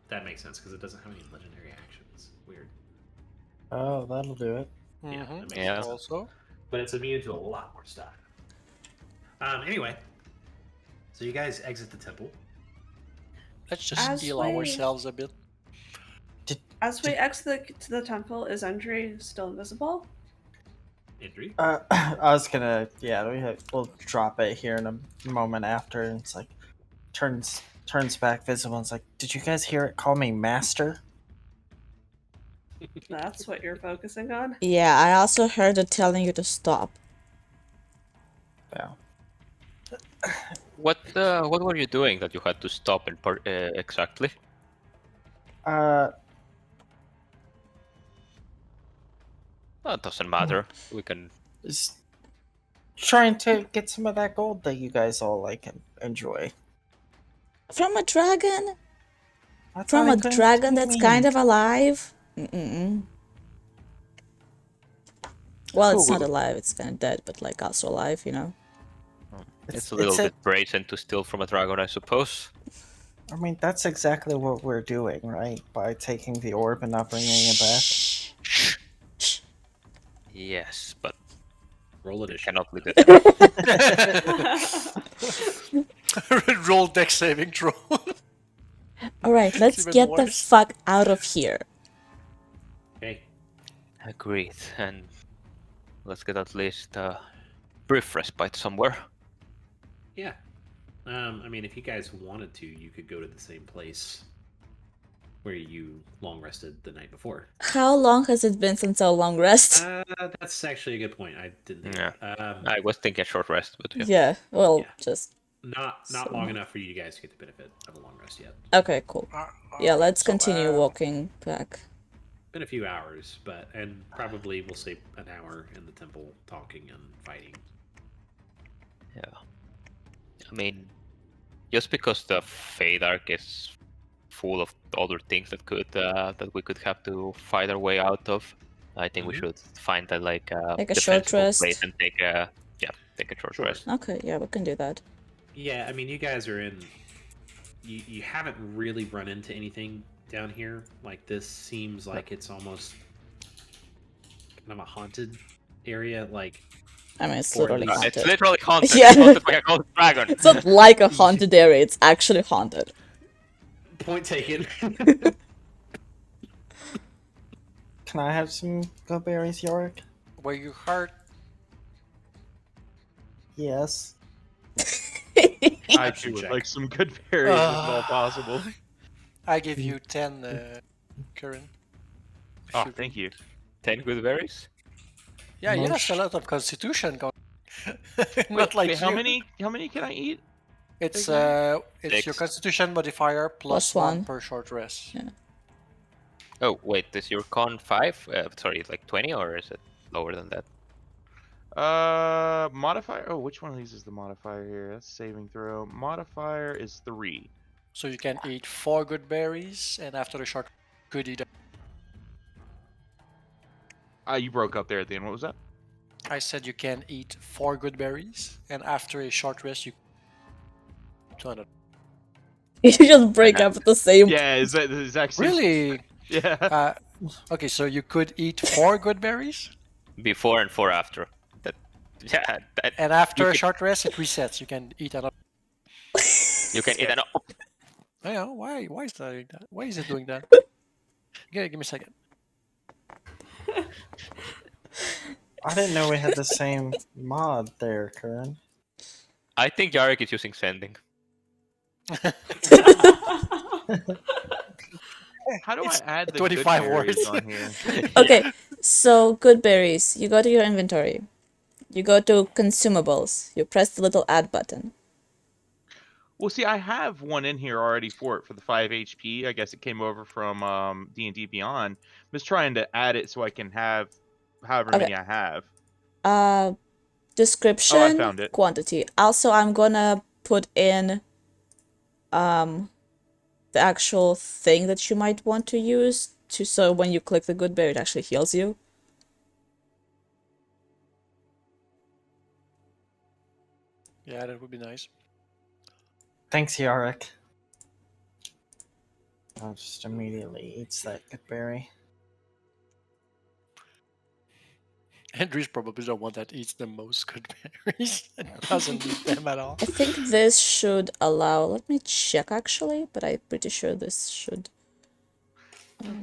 that makes sense because it doesn't have any legendary actions. Weird. Oh, that'll do it. Yeah, Mhm. that makes Yeah. sense. Also, but it's immune to a lot more stuff. Anyway, so you guys exit the temple. Let's just As heal we- ourselves a bit. As we exit the temple, is Andre still invisible? Entry. I was gonna, we'll drop it here in a moment after, and it's like turns back visible. And it's like, did you guys hear it call me master? That's what you're focusing on? Yeah, I also heard it telling you to stop. Yeah. What were you doing that you had to stop and exactly? That doesn't matter. We can. Just trying to get some of that gold that you guys all like and enjoy. From a dragon? I From thought a I couldn't dragon see that's me. kind of alive? Mm-mm. Well, it's not Cool. alive, it's kind of dead, but like also alive, you know? It's a little bit brazen to steal from a dragon, I suppose. I mean, that's exactly what we're doing, right? By taking the orb and not bringing it back. Yes, but Roll you it. cannot leave it. Roll deck saving throw. Alright, let's even get the worse. fuck out of here. Okay. Agreed, and let's get at least a brief respite somewhere. Yeah. I mean, if you guys wanted to, you could go to the same place where you long rested the night before. How long has it been since our long rest? That's actually a good point. I didn't think Yeah. of that. I was thinking short rest, but yeah. Yeah, well, Yeah. just... Not So- long enough for you guys to get the benefit of a long rest yet. Okay, cool. Yeah, let's So, continue walking back. Been a few hours, and probably we'll say an hour in the temple talking and fighting. Yeah. I mean, just because the Fade Arc is full of other things that we could have to fight our way out of, I think we Mhm. should find a Take a short defensible rest. place and take a short Sure. rest. Okay, yeah, we can do that. Yeah, I mean, you guys are in. You haven't really run into anything down here. Like, this seems like it's almost kind of a haunted area. Like, I mean, it's Or literally at least- It's haunted. literally haunted. Yeah. It's haunted by a ghost dragon. It's not like a haunted area, it's actually haunted. point taken. Can I have some good berries, Yorick? Were you hurt? Yes. I too would like some good berries if at all possible. I give you 10, Karen. Oh, Sugar. thank you. 10 good berries? Yeah, Most- yes, a lot of constitution. Wait, Not like wait, how you. many can I eat? It's Six. your constitution modifier Plus plus one one. per short rest. Yeah. Oh, wait, is your con 5? Sorry, like 20, or is it lower than that? Modifier. Oh, which one of these is the modifier here? That's saving throw. Modifier is 3. So you can eat 4 good berries, and after the short, could eat. You broke up there at the end. What was that? I said you can eat 4 good berries, and after a short rest, you. You just break up at the same... Yeah, is that actually Really? Yeah. Okay, so you could eat 4 good berries, Before and 4 after. That and after You a could- short rest, it resets. You can eat another. you can eat an. Oh, yeah, why? Why is that doing that? Why is it doing that? Give me a second. I didn't know we had the same mod there, Karen. I think Yarek is using sending. How do I It's add the 25 good berries words. on here? Okay, so good berries. You go to your inventory. You go to consumables. You press the little add button. Well, see, I have one in here already for the 5 HP. I guess it came over from D&D Beyond. I'm just trying to add it so I can have however Okay. many I have. Description, found it. quantity. Also, I'm gonna put in the actual thing that you might want to use so when you click the good berry, it actually heals you. Yeah, that would be nice. Thanks, Yorick. I'll just immediately eats that good berry. Andrew's probably the one that eats the most good berries and doesn't eat them at all. I think this should allow. Let me check actually, but I'm pretty sure this should.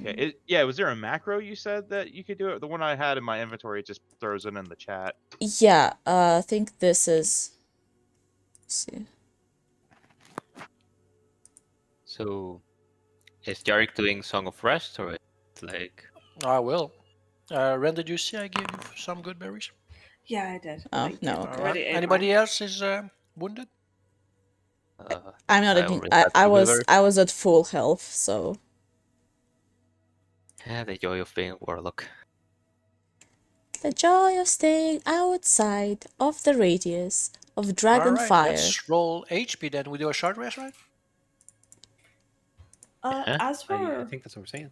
Okay. Yeah, was there a macro you said that you could do it? The one I had in my inventory just throws it in the chat. Yeah, I think this is. Let's see. So, is Jarek doing Song of Rest or it's like? I will. Ren, did you see I gave you some good berries? Yeah, I did. Oh, Thank no, you. okay. I already ate Anybody mine. else is wounded? I'm not. I already I had I two was liver. I was at full health, so. Yeah, the joy of being a warlock. The joy of staying outside of the radius of dragon Alright, fire. let's roll HP then. We do a short rest, right? Huh? As I for think that's what we're saying.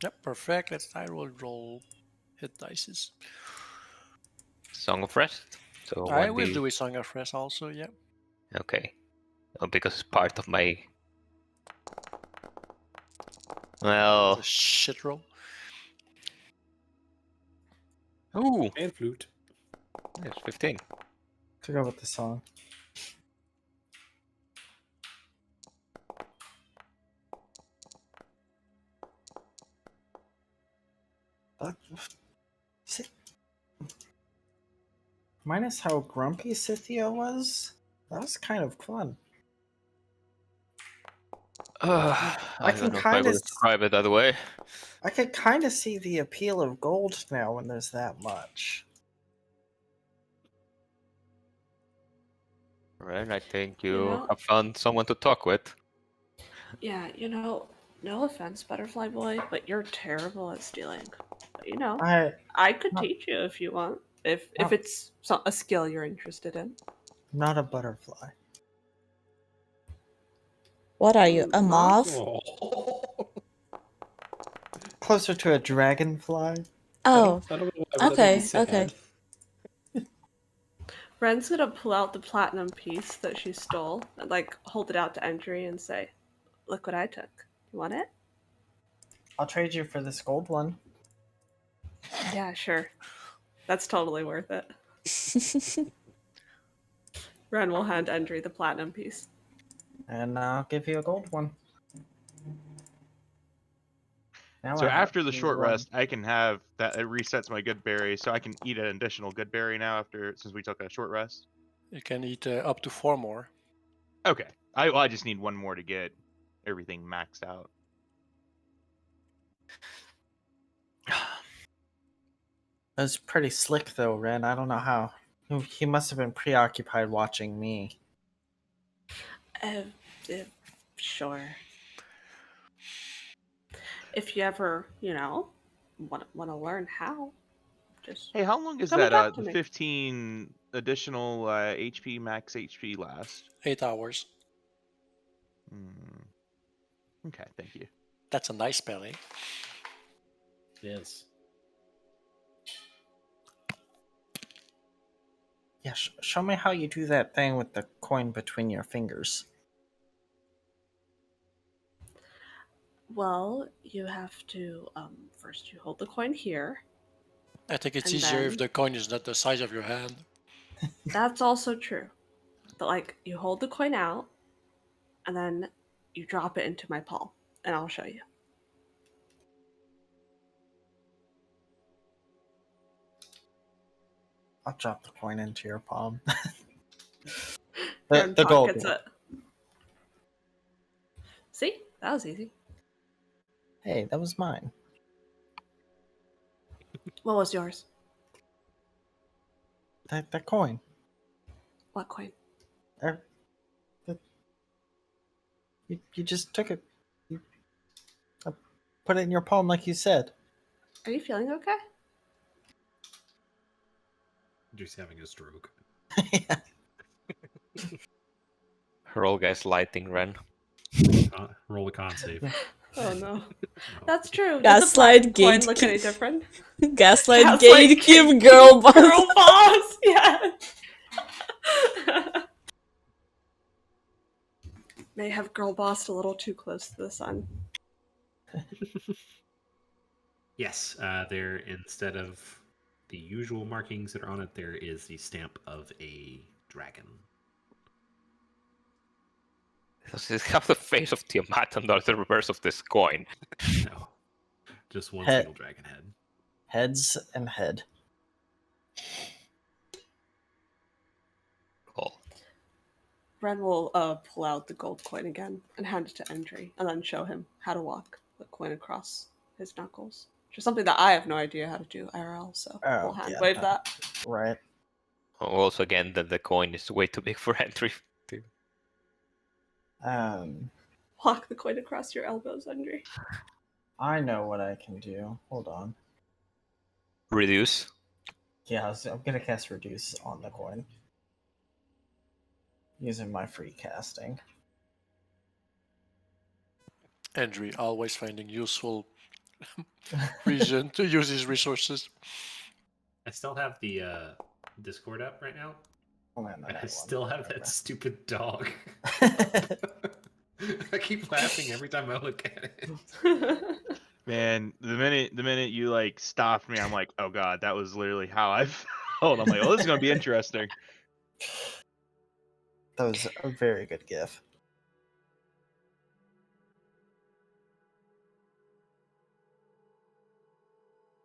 Yep, perfect. Let's roll hit dices. Song of Rest. So I will 1d. do a Song of Rest also, yeah. Okay. Oh, because it's part of my. Well. It's a shit roll. Ooh, And flute. it's 15. To go with the song. See, minus how grumpy Scythia was, that was kind of fun. I I don't can know if I kinda would describe it that way. I could kind of see the appeal of gold now when there's that much. Right, I think You you know- have found someone to talk with. yeah, no offense, Butterfly Boy, but you're terrible at stealing. But, I could No. teach you if you want. If No. it's a skill you're interested in. Not a butterfly. What are you, a moth? Oh. Closer to a dragonfly. Oh, I don't know why, but that made me okay, okay. sad. Ren's gonna pull out the platinum piece that she stole and hold it out to Entry and say, "Look what I took. You want it?" I'll trade you for this gold one. Yeah, sure. That's totally worth it. Ren will hand Entry the platinum piece. And I'll give you a gold one. Now So I have after the short one. rest, I can have that. It resets my good berry, so I can eat an additional good berry now since we took a short rest. You can eat up to 4 more. Okay. I just need one more to get everything maxed out. It was pretty slick though, Ren. I don't know how. He must have been preoccupied watching me. Sure. If you ever, want to learn how, just Hey, how long is Come and that? talk to The me. 15 additional HP max HP last? 8 hours. Okay, thank you. That's a nice spell, eh? Yes. Yeah, show me how you do that thing with the coin between your fingers. Well, you have to first you hold the coin here. I think it's And easier if then- the coin is not the size of your hand. That's also true. But you hold the coin out, and then you drop it into my palm, and I'll show you. I'll drop the coin into your palm. Ren the gold pockets one. it. See, that was easy. Hey, that was mine. What was yours? That coin. What coin? You just took it. Put it in your palm like you said. Are you feeling okay? Just having a stroke. Yeah. Roll guys lighting Ren. Roll a con save. Yeah. Oh no, No. that's true. Did Gaslight the coin gate look any different? Gaslight Gaslight gatekeep girl boss. Girl boss, yes. May have girl bossed a little too close to the sun. Yes, they're instead of the usual markings that are on it, there is the stamp of a dragon. Does it have the face of Tiamat and the reverse of this coin? No, just one Head. single dragon head. Heads and head. Cool. Ren will pull out the gold coin again and hand it to Endry, and then show him how to walk the coin across his knuckles. Which is something that I have no idea how to do IRL, so we'll hand wave that. Right. Also, again, that the coin is way too big for entry. Walk the coin across your elbows, Endry. I know what I can do. Hold on. Reduce. Yeah, I'm gonna cast Reduce on the coin. Using my free casting. Andrew always finding useful reason to use his resources. I still have the Discord up right now. Oh, man, I still have that stupid dog. that I keep laughing every time I look at it. Man, the minute you like stopped me, I'm like, oh god, that was literally how I felt. I'm like, oh, this is gonna be interesting. was a very good gif.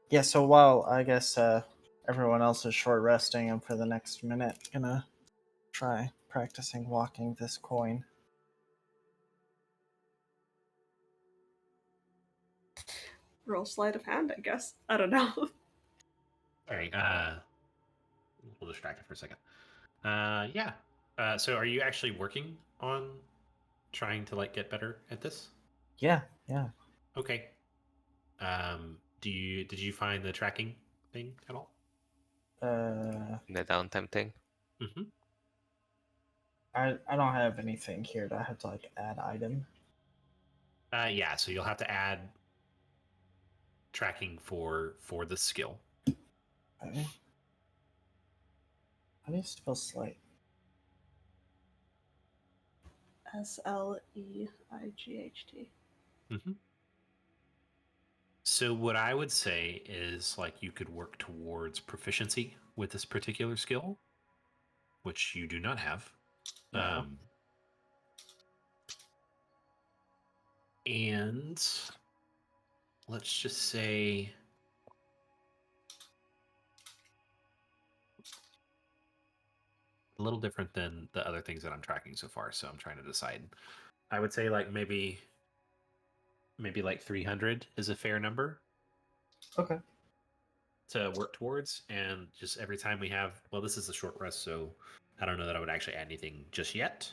Yeah, so while I guess everyone else is short resting, I'm for the next minute gonna try practicing walking this coin. Roll sleight of hand, I guess. I don't know. All right. We'll distract it for a second. Yeah. So, are you actually working on trying to like get better at this? Yeah. Okay. Did you find the tracking thing at all? The downtime thing. Mm-hmm. I don't have anything here. Do I have to like add item? Yeah. So you'll have to add tracking for the skill. Okay. How do you spell slight? SLEIGHT. Mm-hmm. So what I would say is like you could work towards proficiency with this particular skill, which you do not have. No. And let's just say a little different than the other things that I'm tracking so far. So I'm trying to decide. I would say like maybe like 300 is a fair number Okay. to work towards. And just every time we have, well, this is a short rest, so I don't know that I would actually add anything just yet.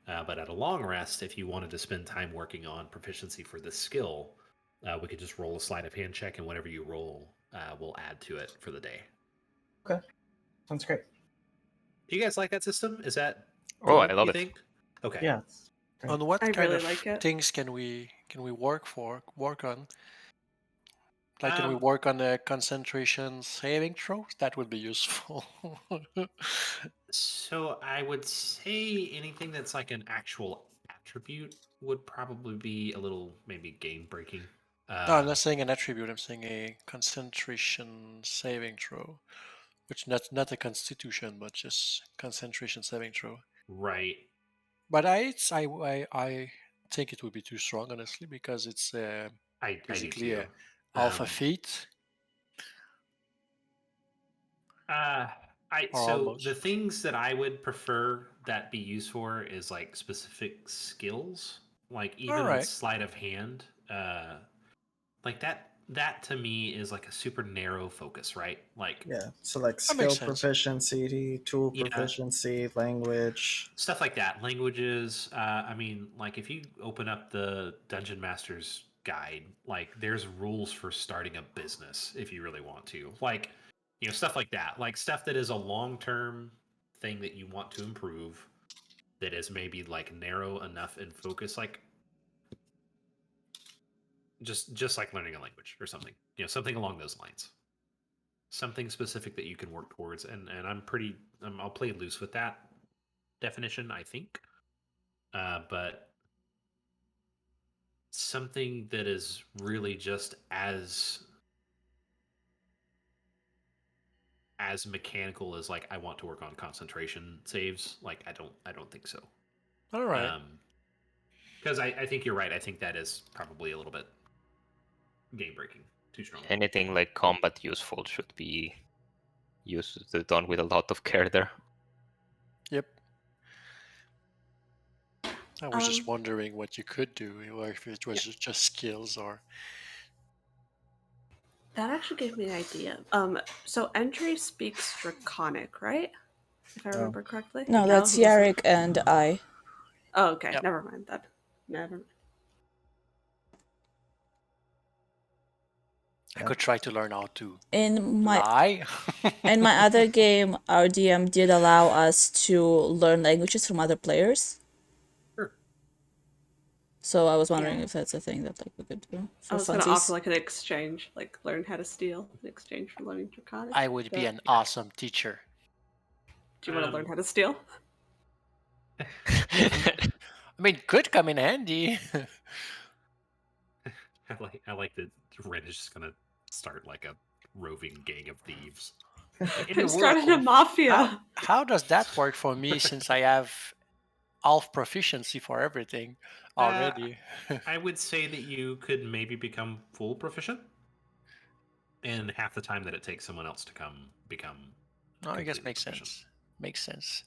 But at a long rest, if you wanted to spend time working on proficiency for this skill, we could just roll a sleight of hand check, and whatever you roll, we'll add to it for the day. Okay. Sounds great. Do you guys like that system? Is that Oh, I cool, love you it. think? Okay. Yeah. On what I kind really of like it. things can we work on? Like, can we Um, work on a concentration saving throw? That would be useful. So I would say anything that's like an actual attribute would probably be a little maybe game breaking. No, I'm not saying an attribute. I'm saying a concentration saving throw, which not a constitution, but just concentration saving throw. Right. But I think it would be too strong, honestly, because it's I do basically too. a alpha feat. Or So almost. the things that I would prefer that be used for is like specific skills, like even Alright. sleight of hand. Like that to me is like a super narrow focus, right? Like Yeah. So like That makes skill sense. proficiency, tool Yeah. proficiency, language. stuff like that. Languages. I mean, like if you open up the Dungeon Master's Guide, like there's rules for starting a business if you really want to. Like, stuff like that. Like stuff that is a long-term thing that you want to improve. That is maybe like narrow enough in focus, like just like learning a language or something. Something along those lines. Something specific that you can work towards, and I'll play loose with that definition, I think. But something that is really just as as mechanical as like I want to work on concentration saves. Like I don't think so. All right. Because I think you're right. I think that is probably a little bit game breaking, too strong. Anything like combat useful should be done with a lot of care there. Yep. I was just Um, wondering what you could do, or if it was just skills or. That actually gave me an idea. So Entry speaks Draconic, right? If I remember correctly. No, that's he doesn't. Yarrick and I. Oh, okay. Yep. Never mind that. Never mind. I could try to learn how to In my lie. in my other game, our DM did allow us to learn languages from other players. Sure. So I was wondering Yeah. if that's a thing that like we could do I for was going to funsies. offer like an exchange, like learn how to steal in exchange for learning Draconic. I would be So, an awesome teacher. Do you want to learn how to steal? I mean, could come in handy. I like that Ren is just gonna start like a roving gang of thieves. I'm starting a mafia. How does that work for me since I have half proficiency for everything already? I would say that you could maybe become full proficient in half the time that it takes someone else to become. No, I guess completely makes proficient. sense. Makes sense.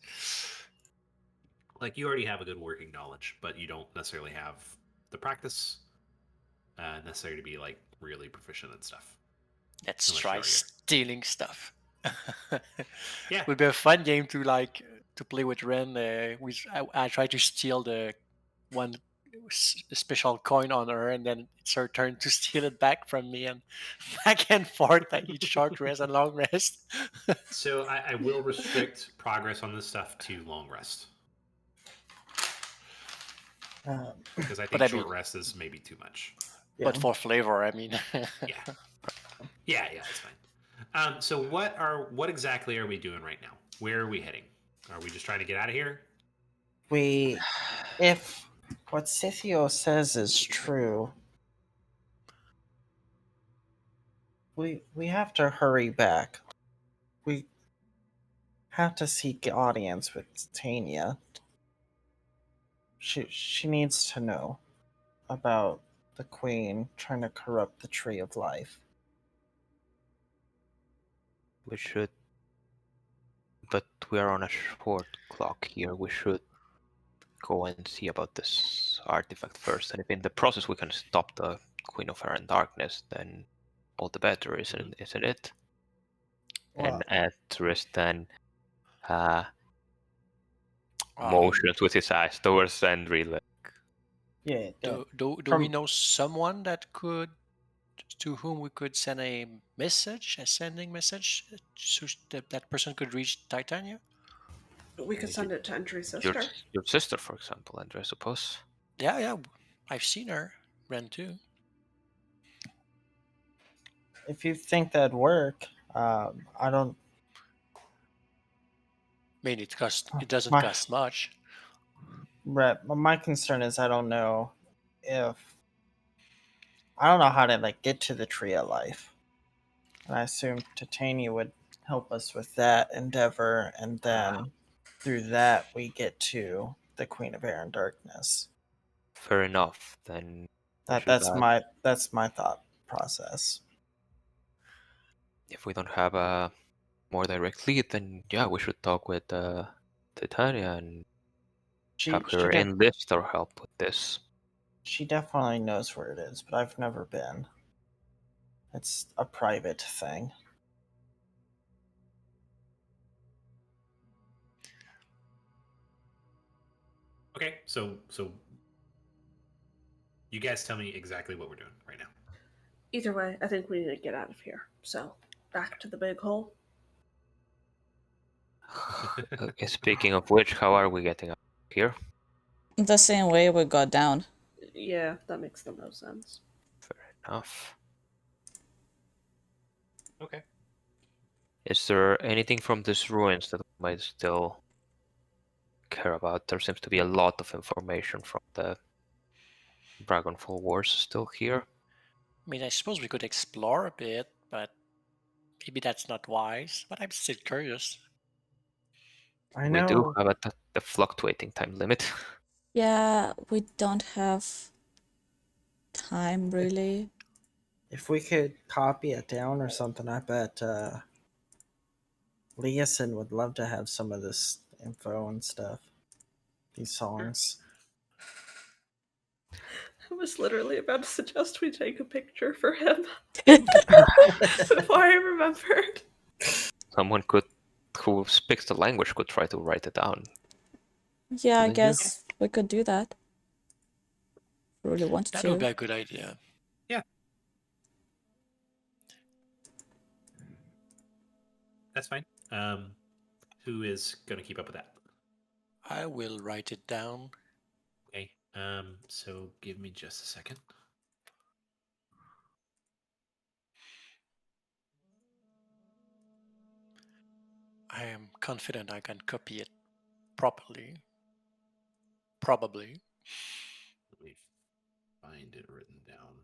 Like you already have a good working knowledge, but you don't necessarily have the practice necessary to be like really proficient and stuff. Let's Unless try you are, yeah. stealing stuff. Yeah. Would be a fun game to play with Ren. I try to steal the one special coin on her, and then it's her turn to steal it back from me, and back and forth at each short rest and long rest. So I will restrict progress on this stuff to long rest because I think I short mean- rest is maybe too much. But for flavor, I mean. Yeah, that's fine. So what exactly are we doing right now? Where are we heading? Are we just trying to get out of here? If what Scythio says is true, we have to hurry back. We have to seek audience with Tanya. She needs to know about the Queen trying to corrupt the Tree of Life. We should, but we are on a short clock here. We should go and see about this artifact first, and if in the process we can stop the Queen of Air and Darkness, then all the better, isn't it? Well, And at Tristan I mean, motions with his eyes towards Sandry, like, yeah. do we know someone that could, to whom we could send a sending message, so that person could reach Titania? We could send it to Entry's sister. your sister, for example, Andrew, I suppose. Yeah, I've seen her. Ren too. If you think that'd work, I don't. I mean, it doesn't My- cost much. Right. My concern is I don't know how to like get to the Tree of Life. And I assume Titania would help us with that endeavor, and then through that we get to the Queen of Air and Darkness. Fair enough. Then That's my thought process. if we don't have a more direct lead, then yeah, we should talk with Titania and have her enlist our help with this. She definitely knows where it is, but I've never been. It's a private thing. Okay, so you guys tell me exactly what we're doing right now. Either way, I think we need to get out of here. So, back to the big hole. Okay, speaking of which, how are we getting up here? The same way we got down. Yeah, that makes the most sense. Fair enough. Okay. Is there anything from these ruins that we might still care about? There seems to be a lot of information from the Dragonfall Wars still here. I mean, I suppose we could explore a bit, but Maybe that's not wise, but I'm still curious. I We do know. have the fluctuating time limit. Yeah, we don't have time really. If we could copy it down or something, I bet Leeson would love to have some of this info and stuff. These songs. I was literally about to suggest we take a picture for him before I remembered. Someone who speaks the language could try to write it down. Yeah, I Couldn't you? guess we could do that. Really wanted That would to. be a good idea. That's fine. Who is going to keep up with that? I will write it down. Okay. So give me just a second. I am confident I can copy it properly. Probably. Let me find it written down.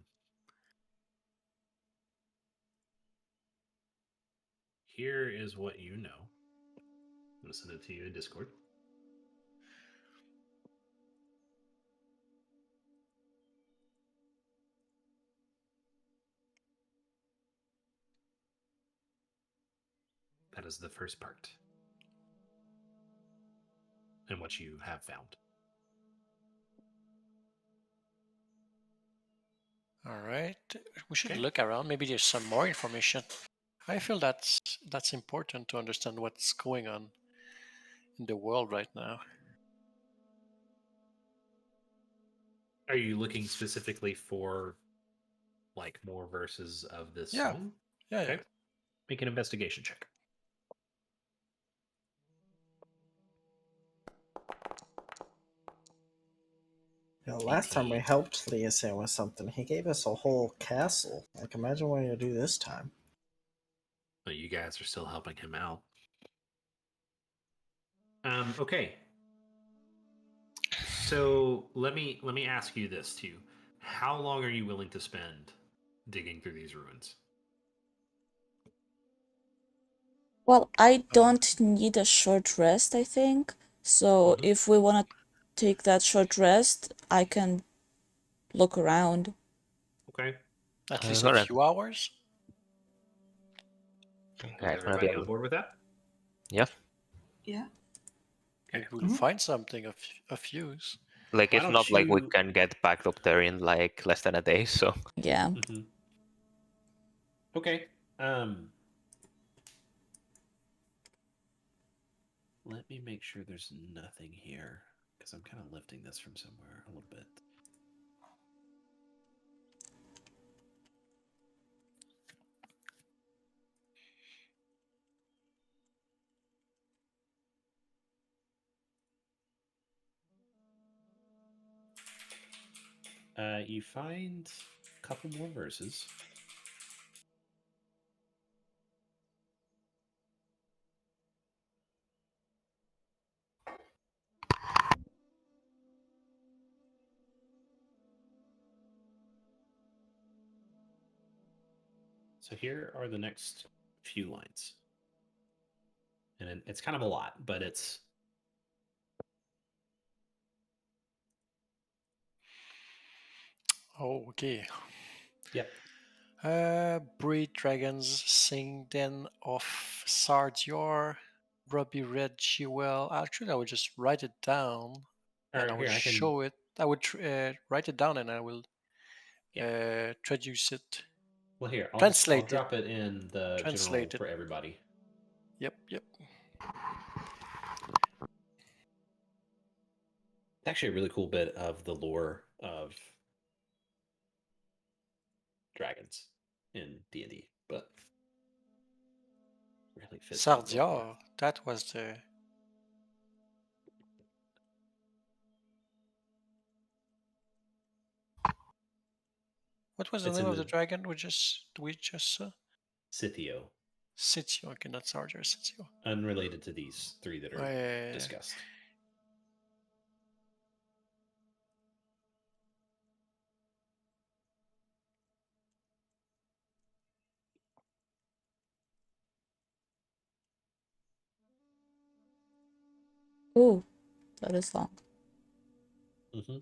Here is what you know. I'm going to send it to you in Discord. That is the first part. And what you have found. All right. We should Okay. look around. Maybe there's some more information. I feel that's important to understand what's going on in the world right now. Are you looking specifically for like more verses of this Yeah. song? Yeah, Okay. yeah. Make an investigation check. Last time we 18. helped Leeson with something, he gave us a whole castle. Like, imagine what he'll do this time. But you guys are still helping him out. Okay. So let me ask you this too. How long are you willing to spend digging through these ruins? Well, I don't need a short rest, I think. So Mhm. if we want to take that short rest, I can look around. Okay. At I'm least a gonna, few hours. Is yeah, it's gonna be everybody on board with that? yeah. Yeah. Maybe we'll Mhm. find something of use. Like Why it's don't not like we you- can get back up there in like less than a day. So Yeah. Mhm. Okay. Let me make sure there's nothing here because I'm kind of lifting this from somewhere a little bit. You find a couple more verses. So here are the next few lines. And it's kind of a lot, but it's Oh, okay. yep. Breed dragons sing then of Sardior, Ruby Red Jewel. Actually, I would just write it down and I Or would here I can show it. I would write it down and I will traduce it. well here I'll Translate it. drop it in the general Translate it. for everybody. Yep, yep. It's actually a really cool bit of the lore of dragons in D&D, but really fits in well with. Sardior. That was the. What was the It's name in of the the dragon we just saw? Scythio, Sitio. Okay, not Sardior. Sitio. unrelated to these three that Oh, are yeah. discussed. Ooh, that is long. Mm-hmm.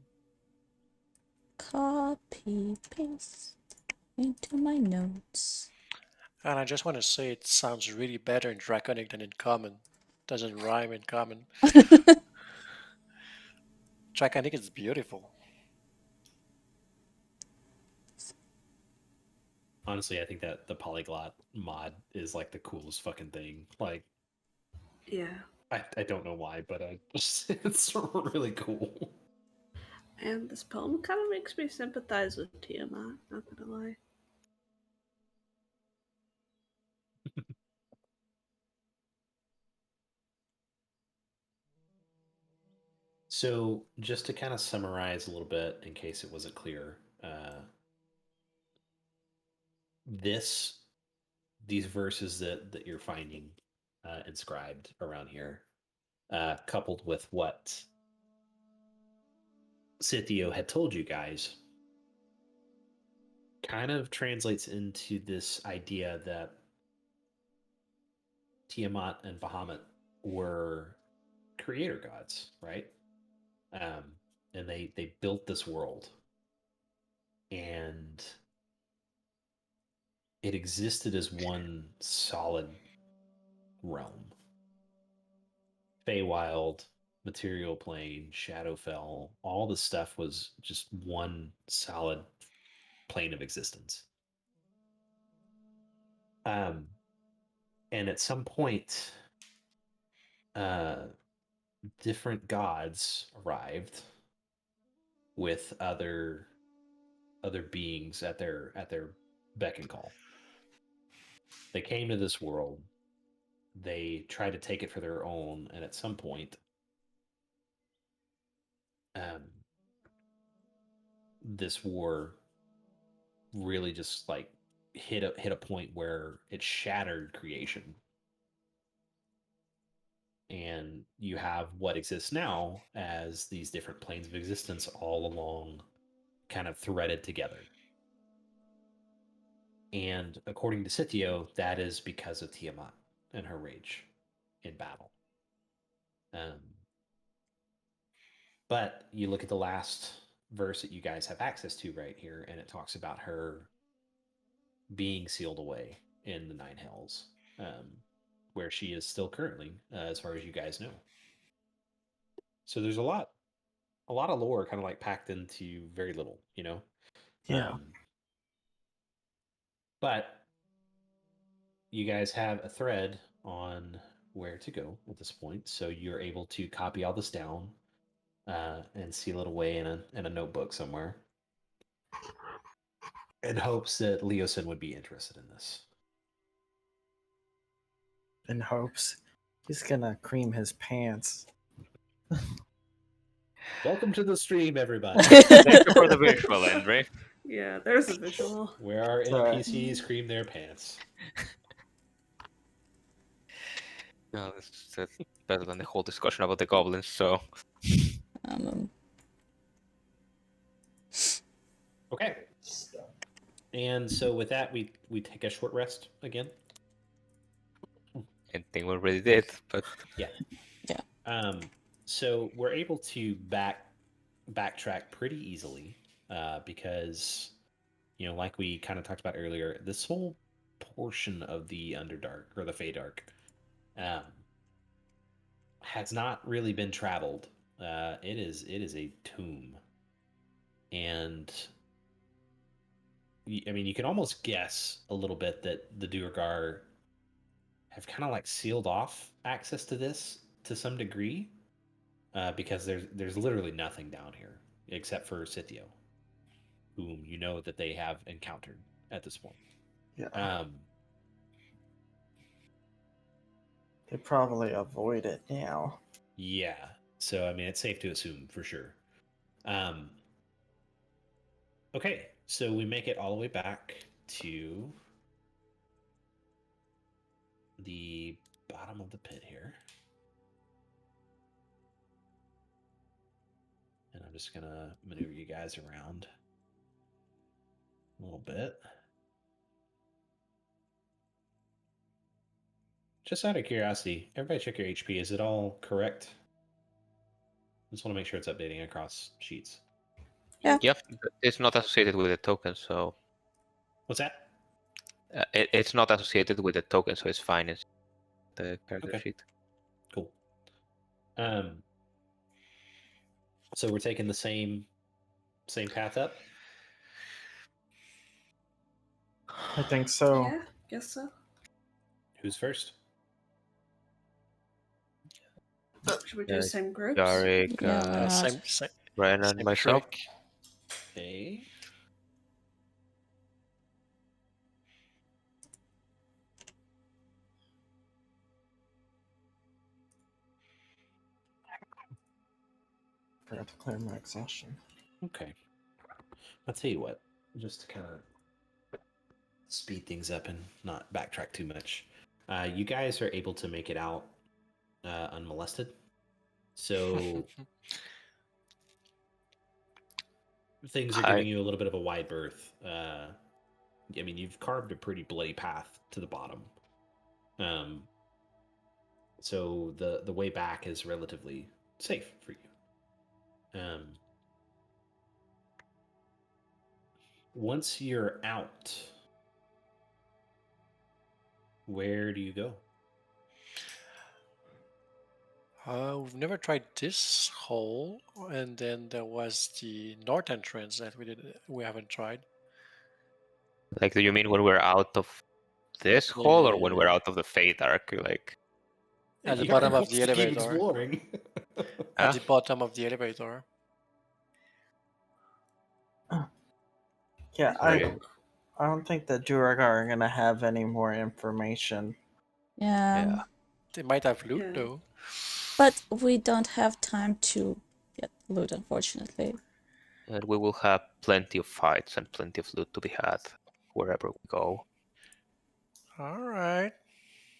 Copy, paste into my notes. And I just want to say it sounds really better in Draconic than in Common. Doesn't rhyme in Common. Draconic is beautiful. Honestly, I think that the polyglot mod is like the coolest fucking thing. Like, Yeah. I don't know why, but it's really cool. And this poem kind of makes me sympathize with Tiamat, not gonna lie. So, just to kind of summarize a little bit, in case it wasn't clear, these verses that you're finding inscribed around here, coupled with what Scythio had told you guys, kind of translates into this idea that Tiamat and Bahamut were creator gods, right? And they built this world, and it existed as one solid realm. Feywild, Material Plane, Shadowfell, all the stuff was just one solid plane of existence. Um, and at some point, uh, different gods arrived with other beings at their beck and call. They came to this world. They tried to take it for their own, and at some point, um, this war really just like hit a point where it shattered creation, and you have what exists now as these different planes of existence all along, kind of threaded together. And according to Scythio, that is because of Tiamat and her rage in battle. Um, but you look at the last verse that you guys have access to right here, and it talks about her being sealed away in the Nine Hells, where she is still currently, as far as you guys know. So there's a lot of lore kind of like packed into very little, you know? Yeah. But you guys have a thread on where to go at this point, so you're able to copy all this down and seal it away in a notebook somewhere, in hopes that Leosin would be interested in this. In hopes. He's gonna cream his pants. Welcome to the stream, everybody, Thank you for the visual, Henry. Yeah, there's a visual. where our Sorry. NPCs cream their pants. No, that's better than the whole discussion about the goblins, so... Um, Okay. And so with that, we take a short rest again. I think we already did, but... Yeah. Yeah. So we're able to backtrack pretty easily because, you know, like we kind of talked about earlier, this whole portion of the Underdark or the Feydark has not really been traveled. It is a tomb, and I mean, you can almost guess a little bit that the Duergar have kind of like sealed off access to this to some degree, because there's literally nothing down here except for Scythio, whom you know that they have encountered at this point. Yeah. They probably avoid it now. Yeah. So I mean, it's safe to assume for sure. Okay, so we make it all the way back to the bottom of the pit here. And I'm just gonna maneuver you guys around a little bit. Just out of curiosity, everybody check your HP. Is it all correct? Just want to make sure it's updating across sheets. Yeah. Yep, it's not associated with the token, so What's that? it's not associated with the token, so it's fine. It's the character Okay. sheet. Cool. So we're taking the same path up. I think so. Yeah, guess so. Who's first? Should we do the same groups? Jarek, Yeah, why not? Same, Brian, and same myself. trick. Okay. Forgot to clear my exhaustion. Okay. I'll tell you what, just to kind of speed things up and not backtrack too much. You guys are able to make it out unmolested. So things are giving you a little bit of a wide berth. I mean, you've carved a pretty bloody path to the bottom. So the way back is relatively safe for you. Once you're out, where do you go? We've never tried this hole, and then there was the north entrance that we haven't tried. Like, do you mean when we're out of this hole, or when we're out of the Fade Arc? Like, At the You bottom are of the supposed to keep elevator. exploring. At Huh? the bottom of the elevator. Yeah, Sorry. I don't think the Duragar are gonna have any more information. Yeah. Yeah. They might have loot Yeah. though. But we don't have time to get loot, unfortunately. And we will have plenty of fights and plenty of loot to be had wherever we go. All right.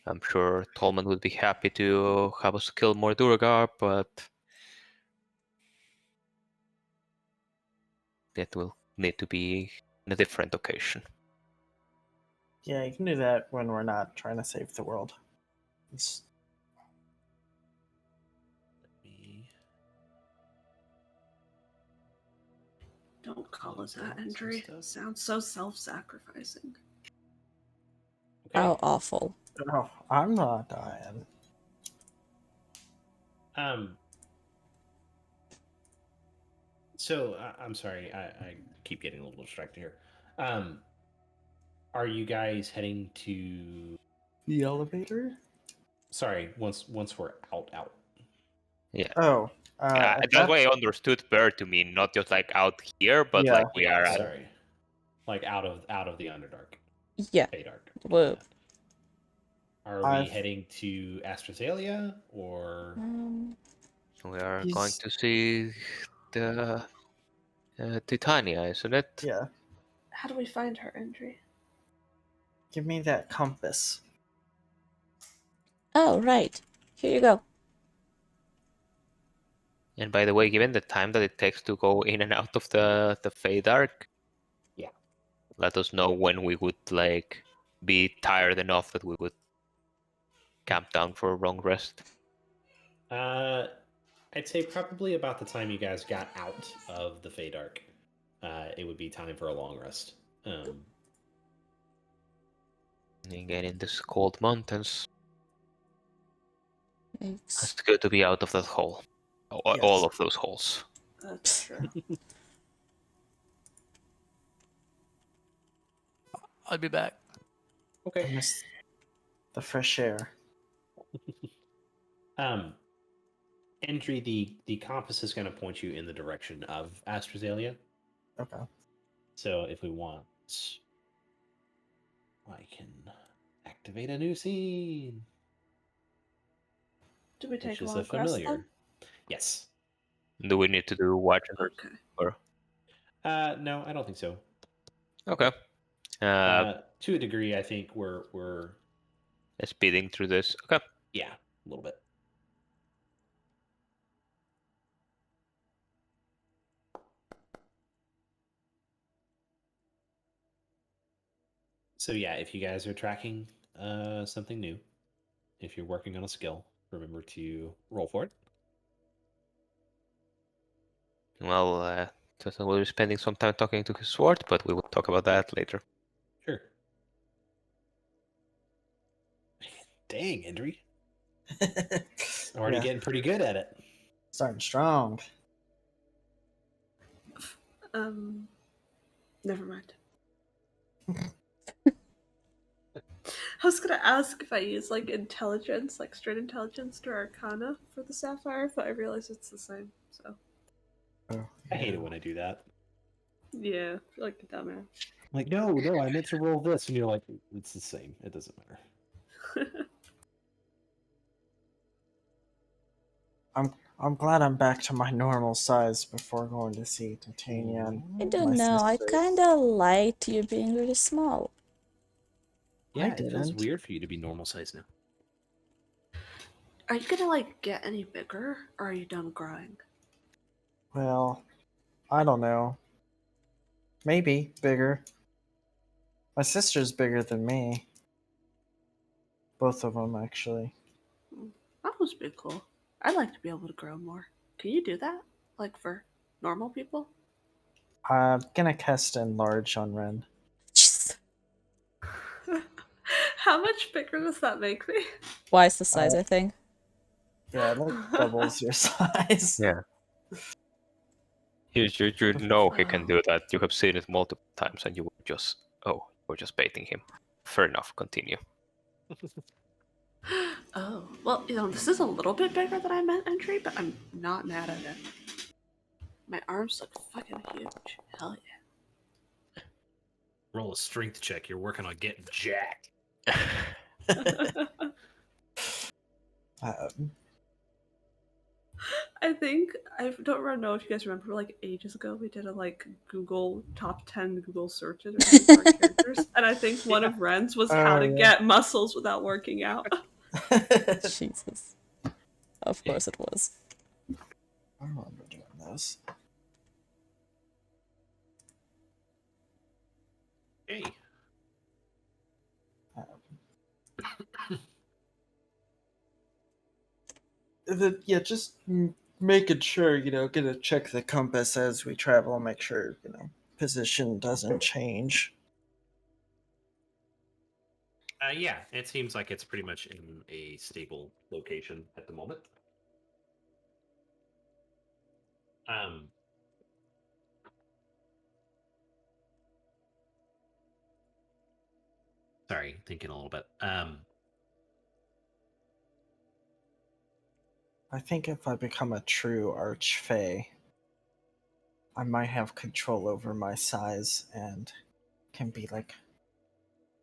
I'm sure Tolman would be happy to have us kill more Duragar, but that will need to be in a different occasion. Yeah, you can do that when we're not trying to save the world. It's, Don't call Close it that, out some Andrew. stuff. Sounds so self-sacrificing. Okay. How awful. oh, I'm not dying. So I'm sorry, I keep getting a little distracted here. Are you guys heading to? The elevator? Sorry, once we're out. Yeah. Oh, That's why I understood bear to mean not just like out here, but Yeah. like we are at. Sorry, like out of the Underdark, Yeah. Feydark. Whoa. Are we I've- heading to Astrazelia or? We are He's- going to see the Titania, isn't it? Yeah. How do we find her, Andrew? Give me that compass. Oh, right. Here you go. And by the way, given the time that it takes to go in and out of the Fade Arc, Yeah. let us know when we would like be tired enough that we would camp down for a long rest. I'd say probably about the time you guys got out of the Feydark, it would be time for a long rest. And again, in these cold mountains, Yikes. it's good to be out of that hole. Yes. All of those holes. That's true. I'll be back. I Okay. miss the fresh air. Entry, the compass is going to point you in the direction of Astrazelia. Okay. So if we want, I can activate a new scene, Do we take which a is long a rest familiar. then? Yes. Do we need to do watch and Okay. or No, I don't think so. okay? To a degree, I think we're Speeding through this. Okay. yeah, a little bit. So yeah, if you guys are tracking something new, if you're working on a skill, remember to roll for it. Well, Tosan will be spending some time talking to his sword, but we will talk about that later. Sure. Dang, Indri. Already Yeah, getting pretty good at it. starting strong. Never mind. I was gonna ask if I use like intelligence, like straight intelligence or arcana for the sapphire, but I realize it's the same. So Oh, I hate it when I do that. yeah, I feel like a dumbass. I'm like, no, I meant to roll this, and you're like, it's the same. It doesn't matter. I'm glad I'm back to my normal size before going to see Titania and I my don't know. I sister. kinda liked you being really small. Yeah, I it feels didn't. weird for you to be normal size now. Are you gonna like get any bigger, or are you done growing? Well, I don't know. Maybe bigger. My sister's bigger than me. Both of them, actually. That must be cool. I'd like to be able to grow more. Can you do that? Like for normal people? I'm gonna cast Enlarge on Ren. Jeez. How much bigger does that make me? Twice the size, I think. Yeah, it like doubles your size. Yeah. You know he can do that. You have seen it multiple times, and you were just baiting him. Fair enough. Continue. Oh, well, this is a little bit bigger than I meant entry, but I'm not mad at it. My arms look fucking huge. Hell Roll a strength check. You're working on getting jacked. yeah. I think I don't know if you guys remember, like ages ago, we did a like Google top 10 Google searches for our characters, and I think one of Ren's was how to get muscles without working out. Jesus. Of course it was. I remember doing this. Hey. Yeah, just making sure, gonna check the compass as we travel, make sure, position doesn't change. Yeah, it seems like it's pretty much in a stable location at the moment. Sorry, thinking a little bit. I think if I become a true archfey, I might have control over my size and can be like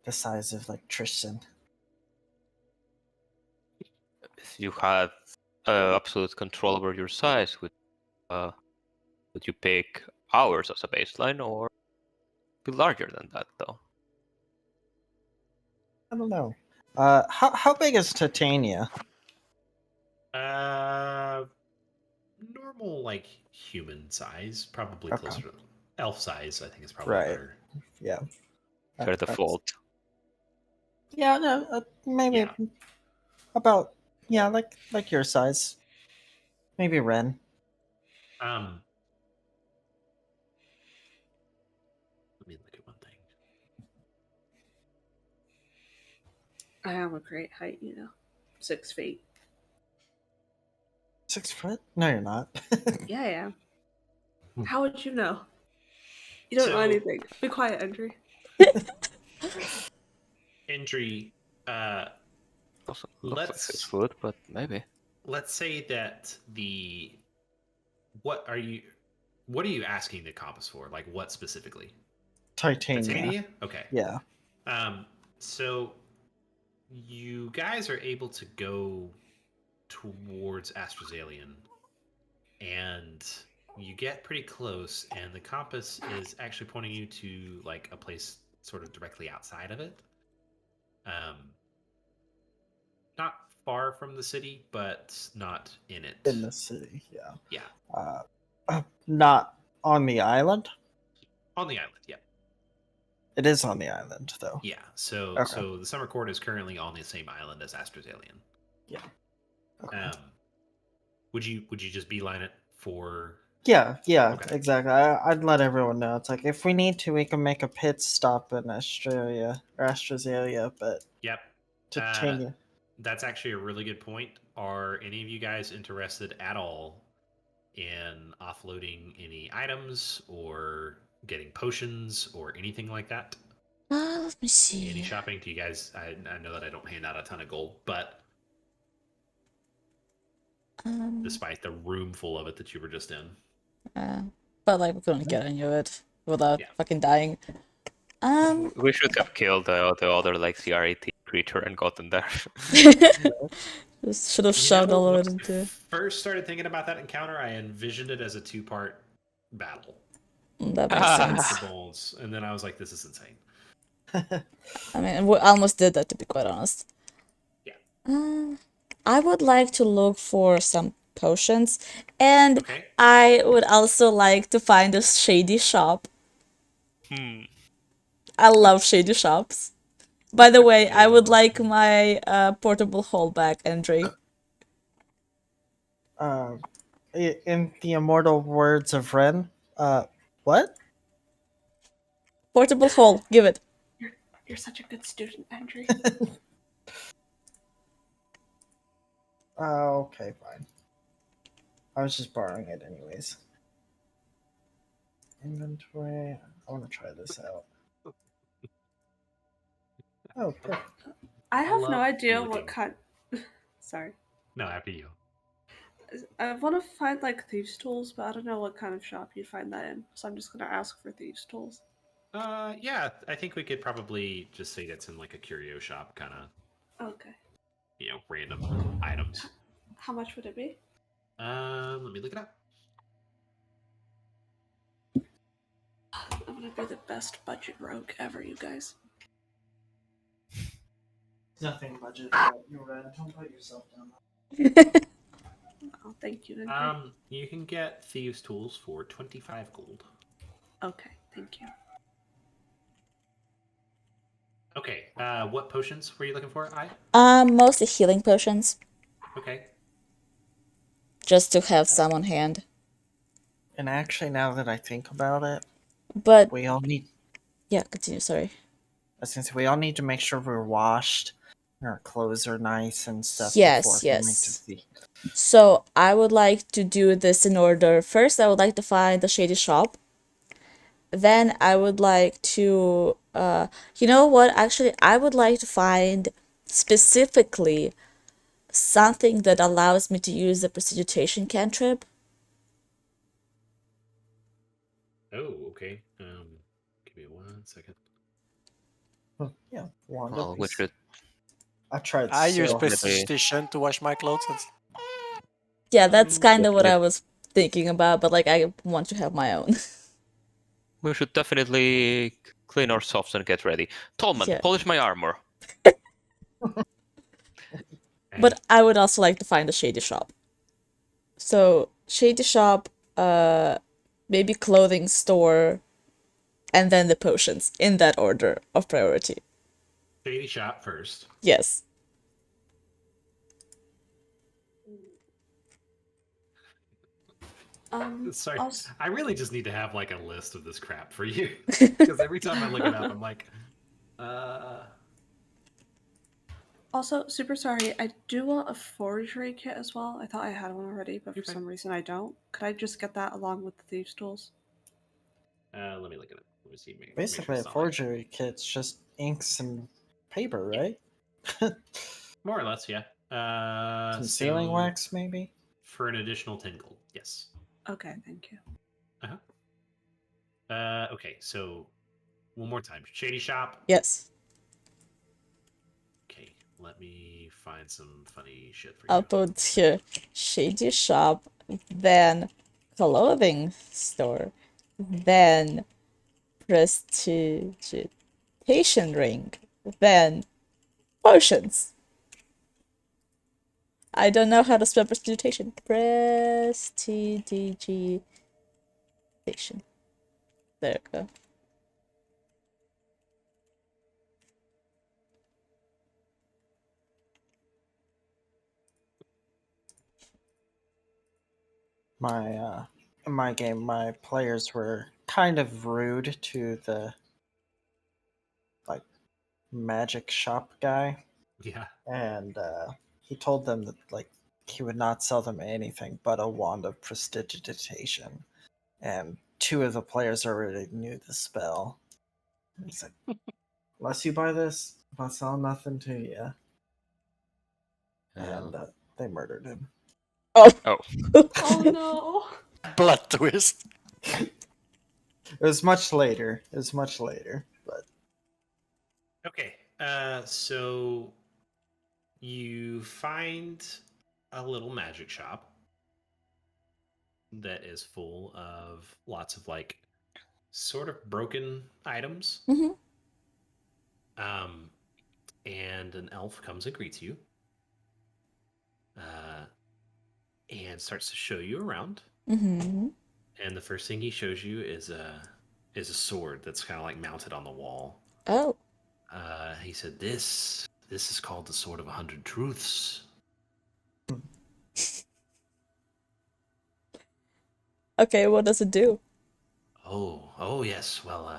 the size of like Tristan. If you had absolute control over your size, would you pick ours as a baseline, or be larger than that though? I don't know. How big is Titania? Normal, like human size, probably Okay. closer to elf size. I think is probably Right. better. Yeah. Fair default. Yeah, no, maybe Yeah. about like your size. Maybe Ren. Let me look at one thing. I am a great height, 6 feet. 6 foot? No, you're not. Yeah, I am. How would you know? You don't know So- anything. Be quiet, Andrew. Entry. Doesn't look like Let's- 6 foot, but maybe. Let's say that what are you asking the compass for? Like what specifically? Titania. Titania? Okay. Yeah. So you guys are able to go towards Astrazalian, and you get pretty close, and the compass is actually pointing you to like a place sort of directly outside of it. Not far from the city, but not in it. In the city, yeah. Yeah. Not on the island? On the island, yeah. It is on the island, though. Yeah. So Okay. so the summer court is currently on the same island as Astrazalian. Okay. Would you just beeline it for Yeah, Okay. exactly. I'd let everyone know. It's like if we need to, we can make a pit stop in Australia or Australia, but Yep. to change it. That's actually a really good point. Are any of you guys interested at all in offloading any items or getting potions or anything like that? Let me Any see. shopping? Do you guys? I know that I don't hand out a ton of gold, but despite the room full of it that you were just in, But like we couldn't get any of it without Yeah. fucking dying. We should have killed the other like CR18 creature and gotten there. Just should have you shoved know, all of when it I into. first started thinking about that encounter, I envisioned it as a 2-part battle. That makes sense. The bulls, and then I was like, "This is insane." I mean, we almost did that to be quite honest. Yeah. I would like to look for some potions, and Okay. I would also like to find a shady shop. Hmm. I love shady shops. By the way, I would Yeah. like my portable hole back, Andre. In the immortal words of Ren, what? Portable hole, give it. You're such a good student, Andrew. Okay, fine. I was just borrowing it anyways. Inventory. I want to try this out. Oh, perfect. I have no love idea looking. what kind. Sorry. No, after you. I want to find like thieves' tools, but I don't know what kind of shop you'd find that in. So I'm just gonna ask for thieves' tools. Yeah, I think we could probably just say that's in like a curio shop, kind of, Okay. random items. How much would it be? Let me look it up. I'm gonna be the best budget rogue ever, you guys. Nothing budget. You're right. Don't put yourself down. Oh, thank you, Andrew. You can get thieves' tools for 25 gold. Okay, thank you. Okay. What potions were you looking for? Mostly healing potions, Okay. just to have some on hand. And actually, now that I think about it, But we all need. yeah, continue. Sorry. Since we all need to make sure we're washed, and our clothes are nice and stuff Yes, before coming to yes. see. So I would like to do this in order. First, I would like to find the shady shop. Then I would like to, you know what? Actually, I would like to find specifically something that allows me to use the prestidigitation cantrip. Oh, okay. Give me 1 second. Yeah, wand Well, up we is- should I tried I use so. Definitely. prestidigitation to wash my clothes. Yeah, that's kind of what I Definitely. was thinking about, but like I want to have my own. We should definitely clean ourselves and get ready. Tolman, Yeah. polish my armor. But I would also like to find a shady shop. So, shady shop, maybe clothing store, and then the potions in that order of priority. Shady shop first. Yes. Sorry, Also, I really just need to have like a list of this crap for you because every time I look it up, I'm like, also, super sorry. I do want a forgery kit as well. I thought I had one already, but for You're fine. some reason I don't. Could I just get that along with the thieves' tools? Let me look at it. Let me see. Basically, a forgery kit's just inks and paper, right? More or less, yeah. Some sealing wax, maybe. For an additional 10 gold. Yes. Okay, thank you. Okay, so one more time. Shady shop. Yes. Okay, let me find some funny shit for you. I'll put here shady shop, then clothing store, then prestidigitation ring, then potions. I don't know how to spell prestidigitation. Prestidigitation. There we go. in my game, my players were kind of rude to the like magic shop guy, Yeah. and he told them that like he would not sell them anything but a wand of prestidigitation, and two of the players already knew the spell. And he said, "Unless you buy this, I'll sell nothing to you." And they murdered him. Oh. Oh. Oh no. Blood twist. It was much later. But Okay. So you find a little magic shop that is full of lots of like sort of broken items. Mhm. And an elf comes and greets you. And starts to show you around. Mm-hmm. And the first thing he shows you is a sword that's kind of like mounted on the wall. Oh. He said, This is called the Sword of 100 Truths. Okay, what does it do? Oh yes. Well,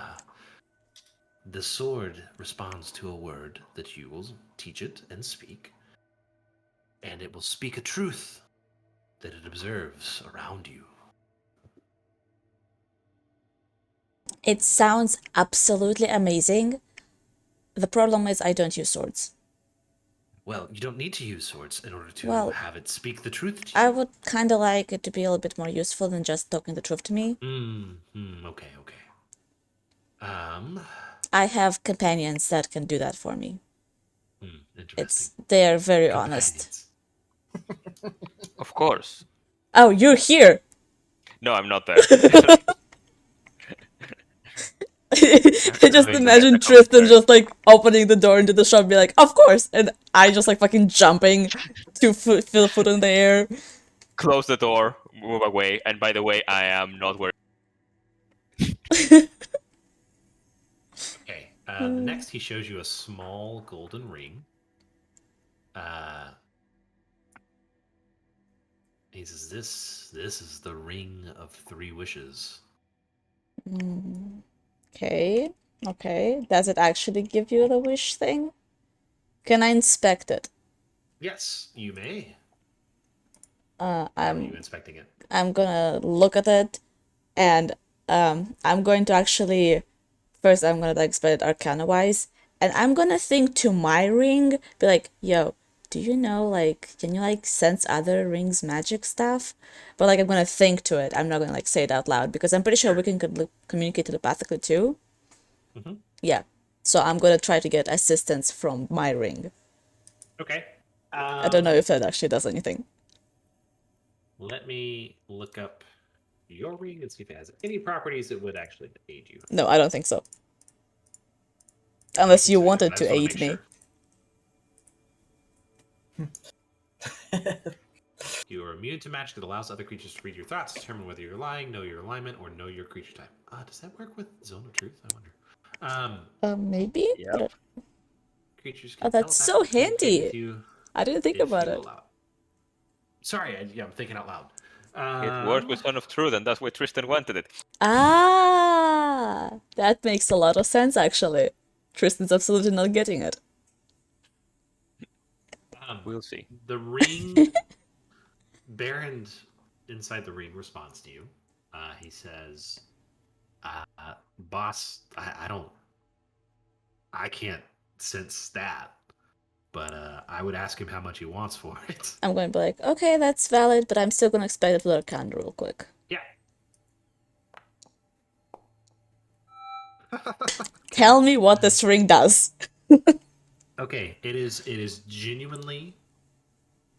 the sword responds to a word that you will teach it and speak, and it will speak a truth that it observes around you. It sounds absolutely amazing. The problem is I don't use swords. Well, you don't need to use swords in order to Well, have it speak the truth to I you. would kind of like it to be a little bit more useful than just talking the truth to me. Okay. I have companions that can do that for me. Interesting. They're very honest. Companions. Of course. Oh, you're here! No, I'm not there. I just Having to get imagine the Tristan commentary. just like opening the door into the shop and be like, of course! And I just like fucking jumping 2 foot in the air. Close the door, move away, and by the way, I am not wearing. Okay. Next, he shows you a small golden ring. He says, "This is the ring of 3 wishes." Okay. Does it actually give you the wish thing? Can I inspect it? Yes, you may. How are you inspecting it? I'm gonna look at it, and I'm going to actually first I'm gonna like inspect it arcana-wise, and I'm gonna think to my ring, be like, yo, do you know like can you like sense other rings' magic stuff? But like I'm gonna think to it. I'm not gonna like say it out loud because I'm pretty sure we can communicate telepathically too. Mm-hmm. Yeah. So I'm gonna try to get assistance from my ring. Okay. I don't know if that actually does anything. Let me look up your ring and see if it has any properties that would actually aid you. No, I don't think so. Unless you I wanted just to wanna aid make me. sure. You are immune to magic that allows other creatures to read your thoughts, determine whether you're lying, know your alignment, or know your creature type. Does that work with Zone of Truth? I wonder. Maybe? Yep. Creatures Oh, can that's so telepathically communicate handy. with you I didn't think if about you it. allow. Sorry, I'm thinking out loud. It worked with Son of Truth, and that's why Tristan wanted it. Ah, that makes a lot of sense actually. Tristan's absolutely not getting it. We'll see. The ring, Baron inside the ring responds to you. He says, "Boss, I can't sense that, but I would ask him how much he wants for it." I'm going to be like, okay, that's valid, but I'm still going to expect it with Arcana real quick. Yeah. Tell me what this ring does. Okay, it is genuinely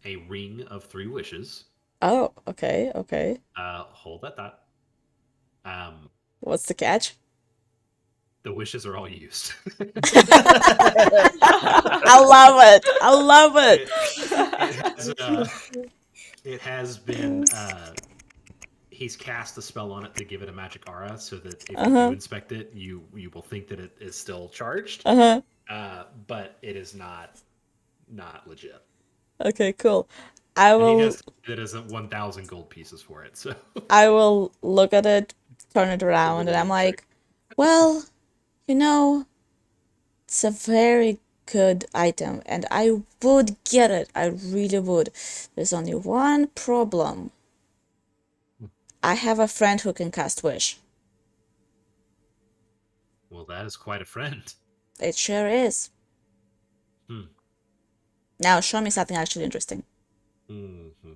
a ring of 3 wishes. Oh, okay. Hold that thought. What's the catch? The wishes are all used. I love it. It has been. He's cast a spell on it to give it a magic aura, so that if you do inspect it, you will think that it is still charged. Uh-huh. But it is not legit. Okay, cool. I And he will does it as 1,000 gold pieces for it. So I will look at it, turn it it's a around, and I'm win-win trick. like, well, you know, it's a very good item, and I would get it. I really would. There's only one problem. I have a friend who can cast Wish. Well, that is quite a friend. It sure is. Hmm. Now show me something actually interesting. Mm-hmm.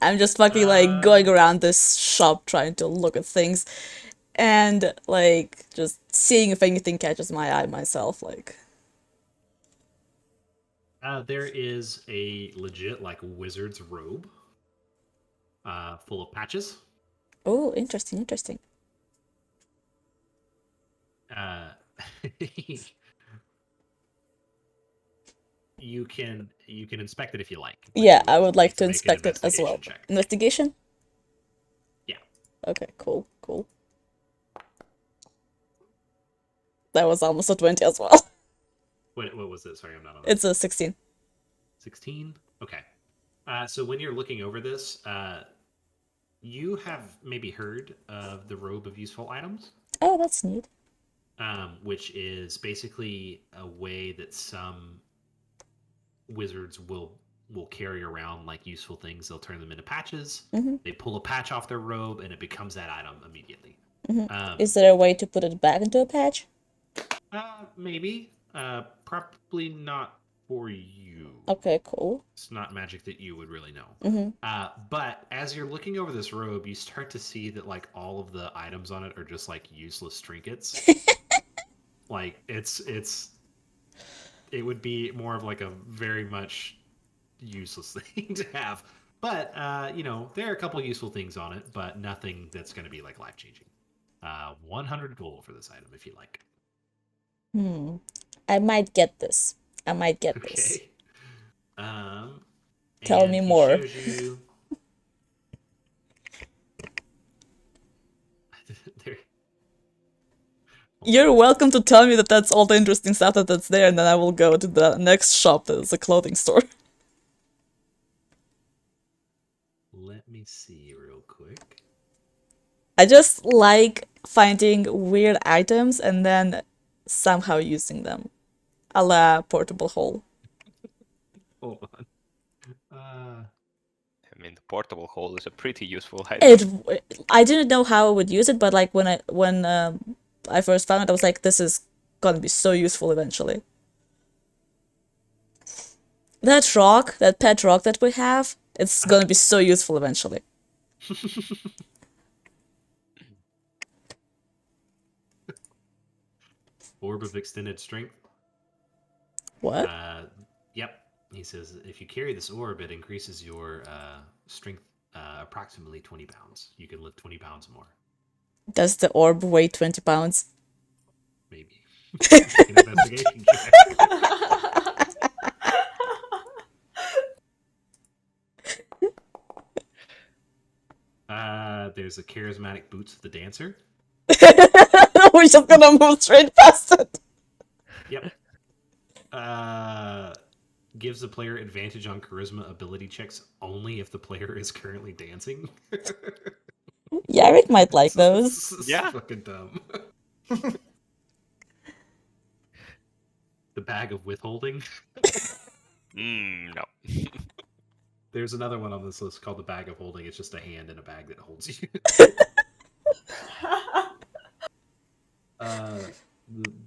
I'm just fucking like going around this shop trying to look at things and like just seeing if anything catches my eye myself. Like, There is a legit like wizard's robe, full of patches. oh, interesting, interesting. Uh, you can inspect it if you like. But Yeah, you I would need like to make an inspect it as well. investigation check. Investigation? Yeah. Okay, cool, cool. That was almost a 20 as well. What was it? Sorry, I'm not on. It's a 16. 16. Okay. So when you're looking over this, you have maybe heard of the robe of useful items, Oh, that's neat. which is basically a way that some wizards will carry around like useful things. They'll turn them into patches. Mm-hmm. They pull a patch off their robe, and it becomes that item immediately. Mm-hmm. Is there a way to put it back into a patch? Maybe. Probably not for you. Okay, cool. It's not magic that you would really know. Mm-hmm. But as you're looking over this robe, you start to see that like all of the items on it are just like useless trinkets. Like it would be more of like a very much useless thing to have. But there are a couple useful things on it, but nothing that's going to be like life changing. 100 gold for this item if you like. I might get this. I might get this. Okay. Tell me more. Shows you... there... You're welcome to tell me that that's all the interesting stuff that's there, and then I will go to the next shop that is a clothing store. Let me see real quick. I just like finding weird items and then somehow using them. A la portable hole. Hold on. I mean, the portable hole is a pretty useful item. I didn't know how I would use it, but like when I first found it, I was like, this is gonna be so useful eventually. That rock, that pet rock that we have, it's gonna be so useful eventually. Orb of extended strength. What? Yep. He says if you carry this orb, it increases your strength approximately 20 pounds. You can lift 20 pounds more. Does the orb weigh 20 pounds? Maybe. Make an investigation check. There's a charismatic boots of the dancer. We're just gonna move straight past it. Yep. Gives the player advantage on charisma ability checks only if the player is currently dancing. Yarrick might like those. Yeah. Fucking dumb. The bag of withholding. No. There's another one on this list called the bag of holding. It's just a hand in a bag that holds you.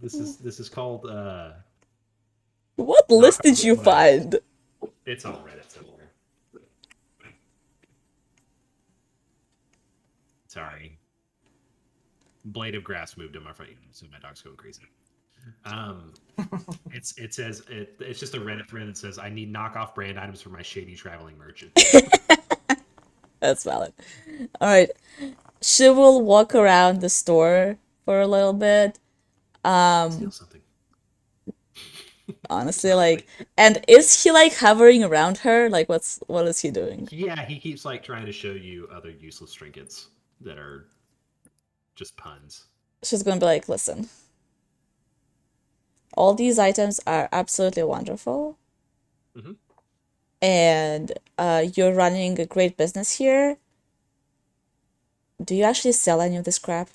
This is called What list did you find? It's on Reddit somewhere. Sorry. Blade of grass moved in my front, so my dog's going crazy. It says it's just a Reddit thread that says I need knockoff brand items for my shady traveling merchant. That's valid. Alright. She will walk around the store for a little bit. Steal something. Honestly, like, and is he like hovering around her? Like, what is he doing? Yeah, he keeps like trying to show you other useless trinkets that are just puns. She's gonna be like, listen. All these items are absolutely wonderful. Mm-hmm. and you're running a great business here. Do you actually sell any of this crap?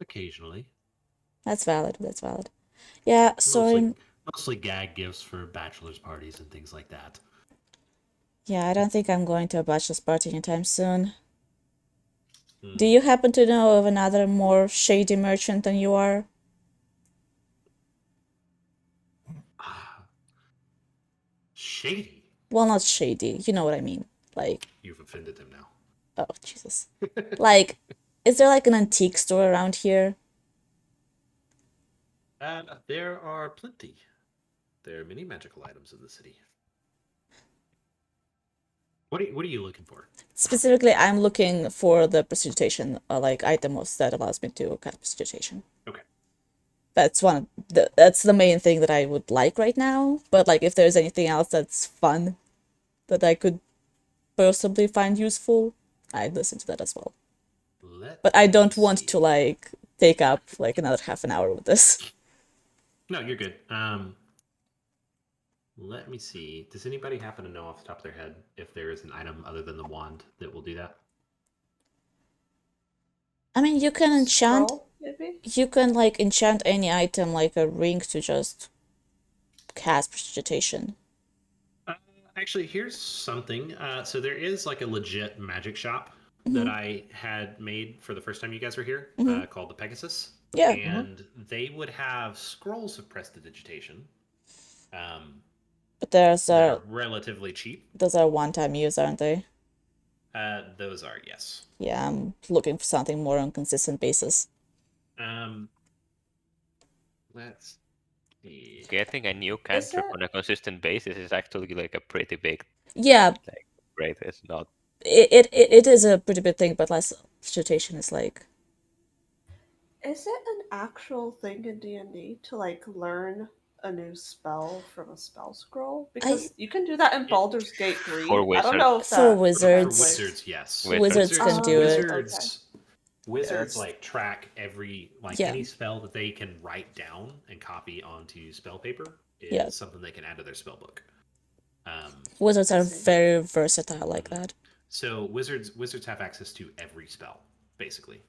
Occasionally. That's valid. That's valid. Yeah, so Mostly gag gifts for bachelor's parties and things like that. yeah, I don't think I'm going to a bachelor's party anytime soon. Hmm. Do you happen to know of another more shady merchant than you are? Shady. Well, not shady. You know what I mean. Like, You've offended him now. oh, Jesus. Like, is there like an antique store around here? There are plenty. There are many magical items in the city. What are you looking for? Specifically, I'm looking for the precipitation, like items that allows me to cast precipitation. Okay. That's the main thing that I would like right now. But like, if there's anything else that's fun that I could possibly find useful, I'd listen to that as well. But I don't want to like take up like another half an hour with this. No, you're good. Let me see. Does anybody happen to know off the top of their head if there is an item other than the wand that will do that? I mean, you can enchant. Scroll, maybe? You can like enchant any item, like a ring, to just cast precipitation. Actually, here's something. So there is like a legit magic shop that I had made for the first time you guys were here, called the Pegasus. Yeah. And they would have scrolls of prestidigitation. But there's They're relatively cheap. those are one-time use, aren't they? Those are, yes. Yeah, I'm looking for something more on consistent basis. Let's see. Getting a new cantrip on a consistent basis is actually like a pretty big Yeah, rate. It's not. it is a pretty big thing, but less precipitation is like. Is it an actual thing in D&D to like learn a new spell from a spell scroll? Because you can do that in Baldur's Gate 3. For I don't know if For that wizards. For wizards, yes. Wizards can do it. Wizards like track every Yeah. any spell that they can write down and copy onto spell paper is Yeah. something they can add to their spell book. Wizards are very versatile like that. So wizards have access to every spell, basically.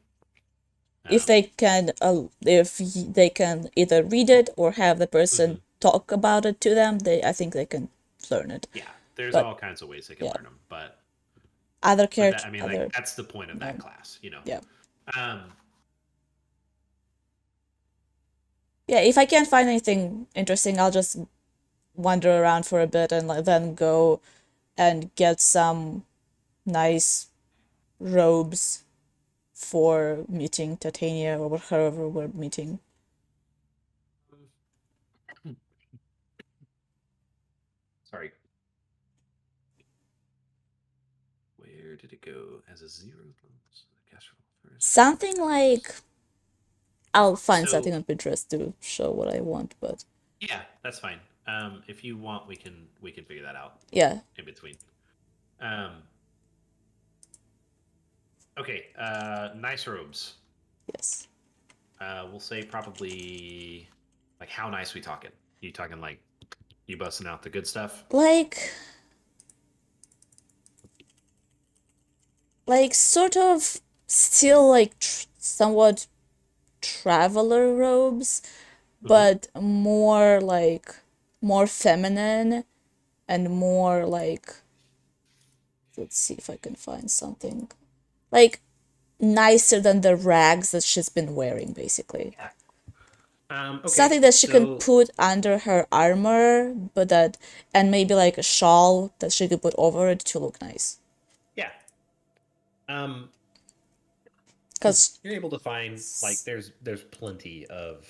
If they can either read it or have the person talk about it to them, I think they can learn it. Yeah, there's all kinds of ways they can learn them, but other characters. like that's the point of that class, you know. Yeah. Yeah, if I can't find anything interesting, I'll just wander around for a bit and then go and get some nice robes for meeting Titania or whoever we're meeting. Sorry. Where did it go? As a 0. Something like I'll find something on Pinterest to show what I want, but yeah, that's fine. If you want, we can figure that out. Yeah. In between. Okay. Nice robes. Yes. We'll say probably like how nice we talking? You talking like you busting out the good stuff? Like sort of still like somewhat traveler robes, but more feminine and more like, let's see if I can find something like nicer than the rags that she's been wearing, basically. Okay, something that she can put under her armor, and maybe like a shawl that she could put over it to look nice. Yeah. Because you're able to find like there's plenty of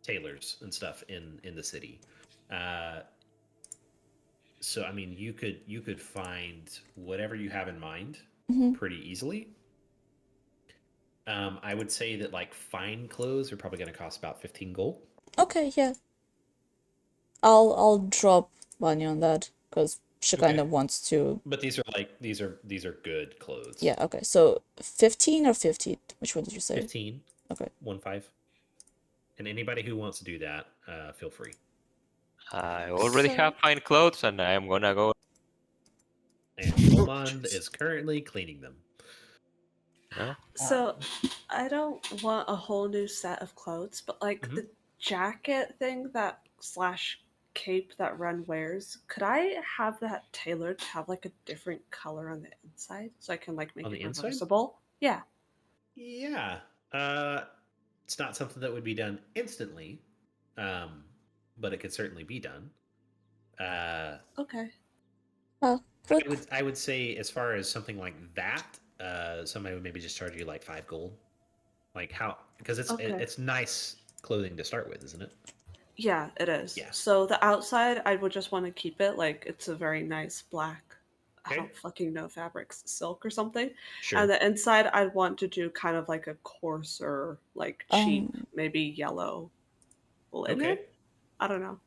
tailors and stuff in the city. So I mean, you could find whatever you have in mind pretty easily. I would say that like fine clothes are probably going to cost about 15 gold. Okay, yeah. I'll drop money on that because she kind of wants to. But these are good clothes. Yeah. Okay. So 15 or 50? Which one did you say? 15. Okay. 15. And anybody who wants to do that, feel free. I already So- have fine clothes, and I am gonna go. And Lomond is currently cleaning them. No? So I don't want a whole new set of clothes, but like Mhm. the jacket thing that slash cape that Ren wears, could I have that tailored to have like a different color on the inside so I can like make On it the inside? reversible? Yeah. Yeah. It's not something that would be done instantly, but it could certainly be done. Okay. Quick. I would say as far as something like that, somebody would maybe just charge you like 5 gold. Like how? Because Okay. it's nice clothing to start with, isn't it? Yeah, it is. Yeah. So the outside, I would just want to keep it like it's a very nice black. I Okay. don't fucking know fabrics, silk or something. Sure. And the inside, I'd want to do kind of like a coarser, like cheap, maybe yellow linen. Okay. I don't know.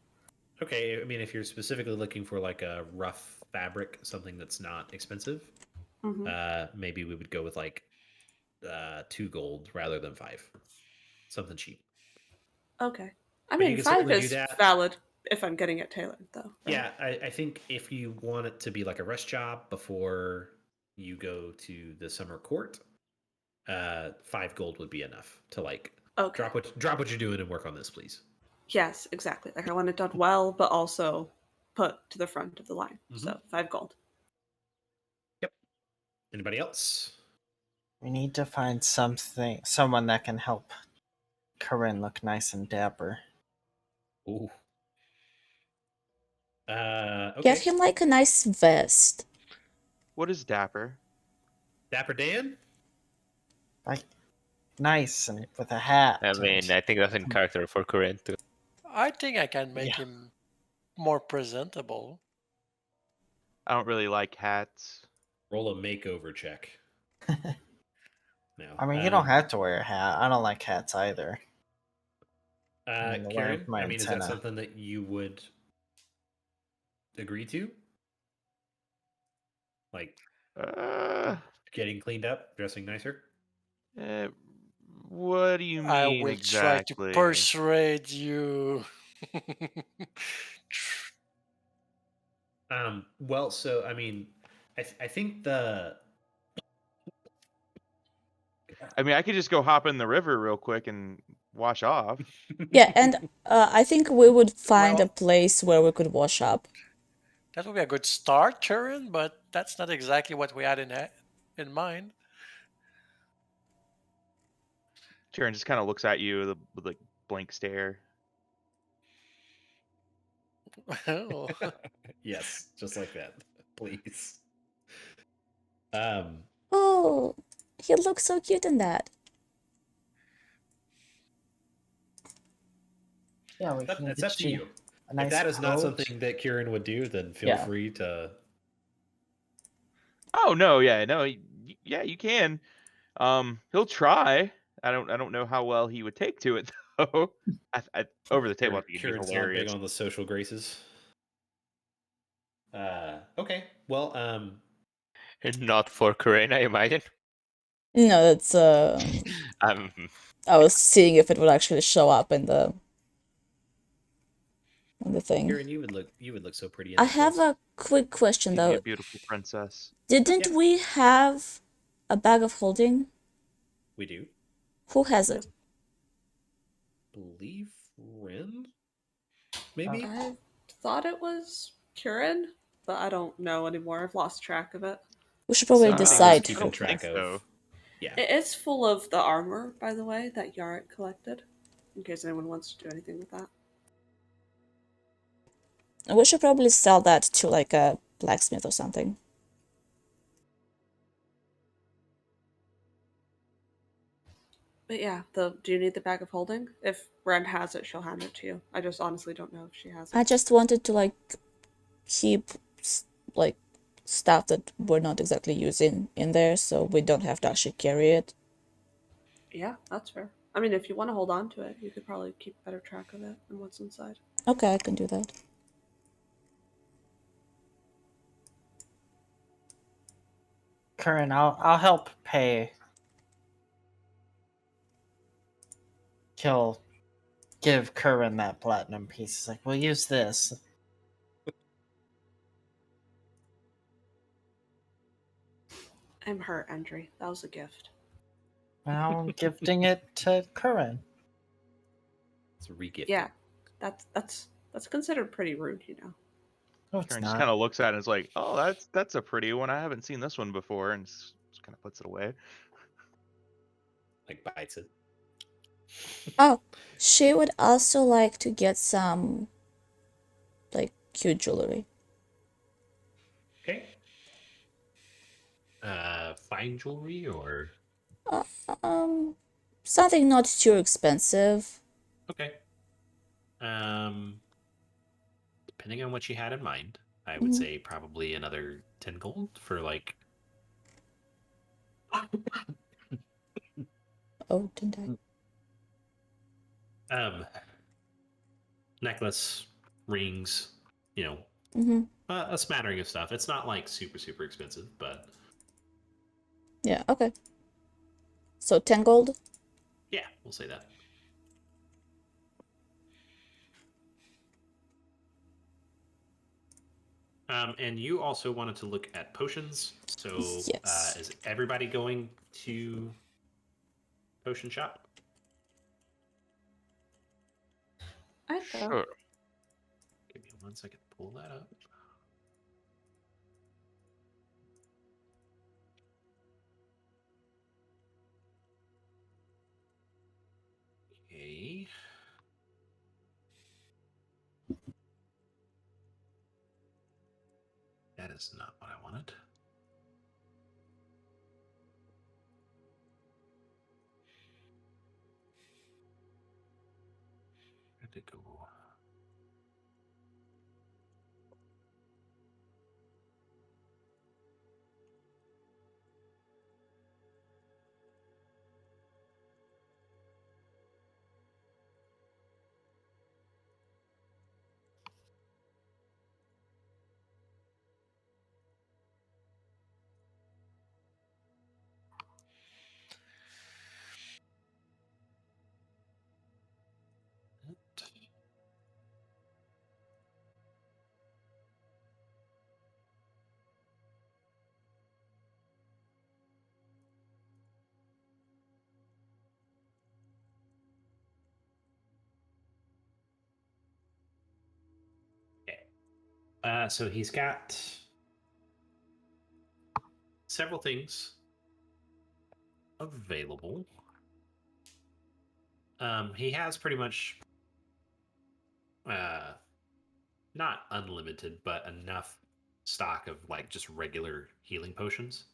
Okay. I mean, if you're specifically looking for like a rough fabric, something that's not expensive, maybe we would go with like 2 gold rather than 5. Something cheap. Okay. I But you mean, can 5 certainly do is that. valid if I'm getting it tailored, though. Right? Yeah, I think if you want it to be like a rush job before you go to the summer court, 5 gold would be enough to like Okay. drop what you're doing and work on this, please. Yes, exactly. Like I want it done well, but also put to the front of the line. Mhm. So 5 gold. Yep. Anybody else? We need to find someone that can help Corinne look nice and dapper. Ooh. Get Okay. him like a nice vest. What is dapper? Dapper Dan? Like nice and with a hat. I mean, I think that's in character for Corinne too. I think I can make Yeah. him more presentable. I don't really like hats. Roll a makeover check. No. I mean, you don't have to wear a hat. I don't like hats either. I'm aware of Kieran, my I mean, is that antenna. something that you would agree to? Like Uh, getting cleaned up, dressing nicer? what do you mean I will exactly? try to persuade you. Well, so I mean, I think I mean, I could just go hop in the river real quick and wash off. Yeah, and I think we would find a Well- place where we could wash up. That would be a good start, Karen, but that's not exactly what we had in mind. Tyrion just kind of looks at you with like blank stare. Oh. yes, just like that, please. Oh, he looks so cute in that. Yeah, we can It's get up to you. a nice If that is not coat. something that Kieran would do, then feel Yeah. free to. Oh no, yeah, no, yeah, you can. He'll try. I don't know how well he would take to it though. Over the table, I think it'd be Kieran's not big hilarious. on the social graces. Okay. Well, And not for Corinne, I imagine. No, that's Um, I was seeing if it would actually show up in the thing. Kieran, you would look so pretty. In I that have dress. a quick question You'd be a though. beautiful princess. Didn't Yeah. we have a bag of holding? We do. Who has it? Believe Ren? Maybe. I thought it was Kieran, but I don't know anymore. I've lost track of it. We should probably Somebody was decide. keeping I don't track think of. so. Yeah. It is full of the armor, by the way, that Yarick collected. In case anyone wants to do anything with that. We should probably sell that to like a blacksmith or something. But yeah, do you need the bag of holding? If Ren has it, she'll hand it to you. I just honestly don't know if she has it. I just wanted to like keep like stuff that we're not exactly using in there, so we don't have to actually carry it. Yeah, that's fair. I mean, if you want to hold on to it, you could probably keep better track of it and what's inside. Okay, I can do that. Corinne, I'll help kill give Curran that platinum piece. He's like, we'll use this. I'm hurt, Andrew. That was a gift. Now I'm gifting it to Curran. It's regifted. Yeah, that's considered pretty rude, you know. No, it's Karen just not. kind of looks at it and is like, "Oh, that's a pretty one. I haven't seen this one before," and just kind of puts it away. Like bites it. Oh, she would also like to get some, like, cute jewelry. Okay. Fine jewelry or Something not too expensive. okay. Depending on what you had in mind, I would say probably another 10 gold for like. Oh, didn't Necklace, rings, you know, a smattering of stuff. It's not like super expensive, but Yeah, okay. So 10 gold? yeah, we'll say that. And you also wanted to look at potions. So Yes. is everybody going to potion shop? I thought. Sure. Give me 1 second to pull that up. Okay. That is not what I wanted. Where'd it go? Okay. So he's got several things available. He has pretty much not unlimited, but enough stock of like just regular healing potions.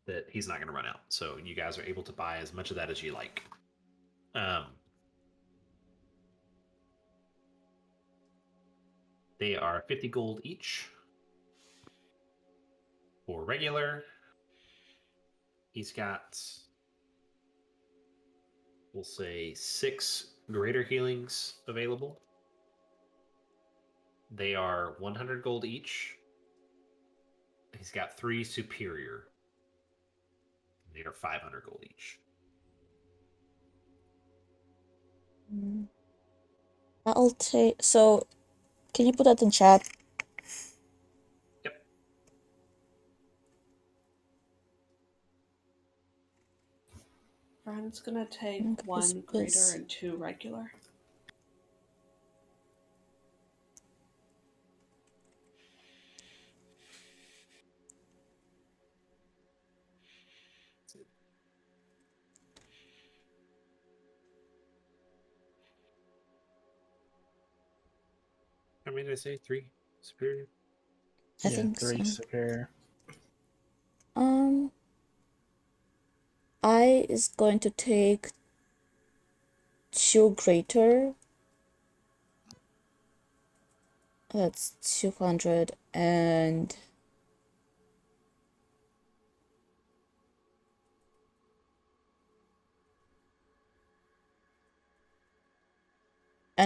That he's not going to run out. So you guys are able to buy as much of that as you like. They are 50 gold each. For regular, he's got, we'll say, 6 greater healings available. They are 100 gold each. He's got 3 superior. They are 500 gold each. I'll take. So, can you put that in chat? Yep. Brian's gonna take Okay, 1 greater this. and 2 regular. How many did I say? 3 superior? I think 3 so. superior. I is going to take 2 greater. That's 200 and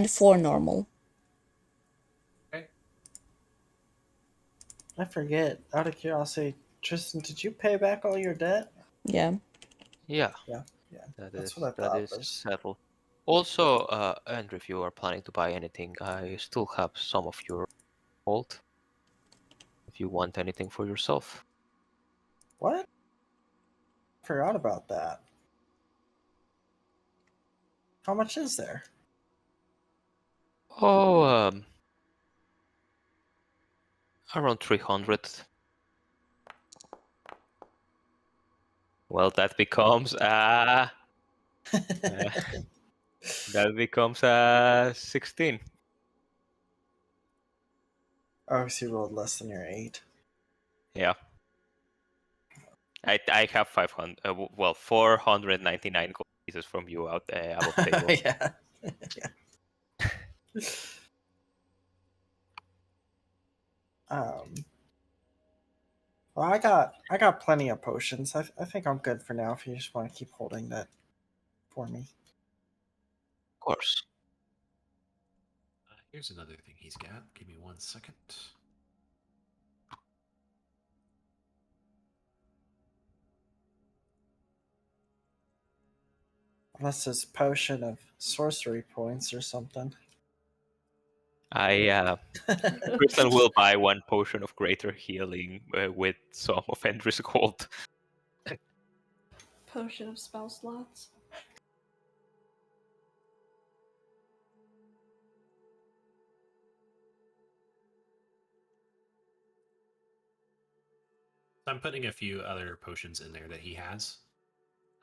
4 normal. Okay. I forget. Out of curiosity, Tristan, did you pay back all your debt? Yeah. Yeah. Yeah. That's what I that thought. is There's... settled. Also, Andrew, if you are planning to buy anything, I still have some of your gold. If you want anything for yourself. What? Forgot about that. How much is there? Oh, around 300. Well, that becomes that becomes 16. Oh, so you rolled less than your 8. Yeah. I have 500. Well, 499 gold pieces from you out above table. Yeah. um. Well, I got plenty of potions. I think I'm good for now. If you just want to keep holding that for me. Of course. Here's another thing he's got. Give me 1 second. Unless it's potion of sorcery points or something. Crystal will buy 1 potion of greater healing with some of Endry's gold. Potion of spell slots. I'm putting a few other potions in there that he has.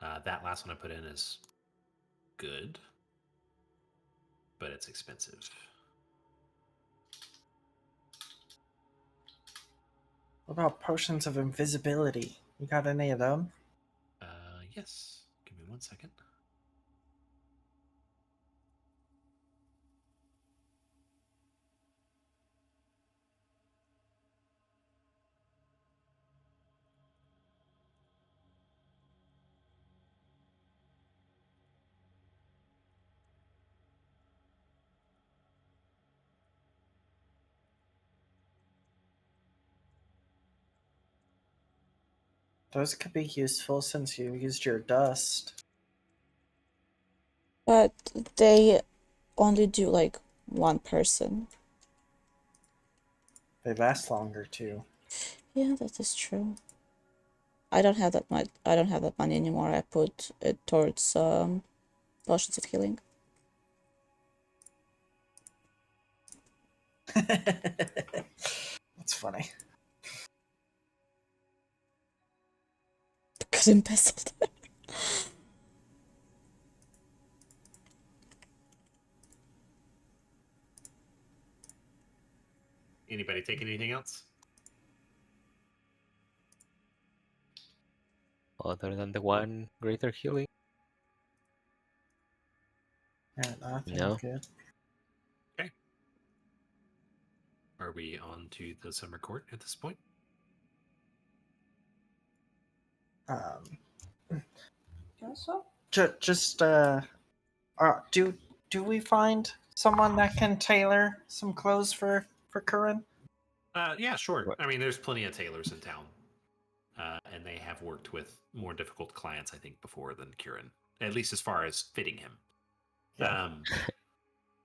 That last one I put in is good, but it's expensive. What about potions of invisibility? You got any of them? Yes. Give me 1 second. Those could be useful since you used your dust. But they only do like 1 person. They last longer too. Yeah, that is true. I don't have that much. I don't have that money anymore. I put it towards potions of healing. That's funny. Because embezzled. Anybody take anything else? Other than the 1 greater healing? Yeah, nothing. No. Good. Okay. Are we on to the summer court at this point? Guess so. Just do we find someone that can tailor some clothes for Curran? Yeah, sure. What? I mean, there's plenty of tailors in town, and they have worked with more difficult clients, I think, before than Kieran, at least as far as fitting him. Yeah.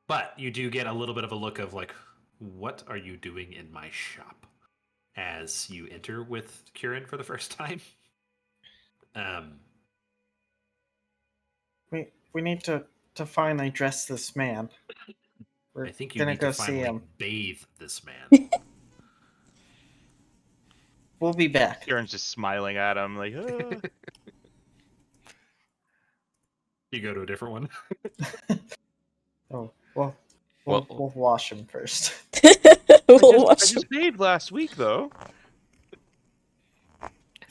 But you do get a little bit of a look of like, what are you doing in my shop? As you enter with Kieran for the first time. We need to finally dress this man. We're I think you gonna need go to see finally him. bathe this man. We'll be back. Kieran's just smiling at him like, "Ah." You go to a different one. Oh, well, Well, we'll wash him first. I just bathed last week though.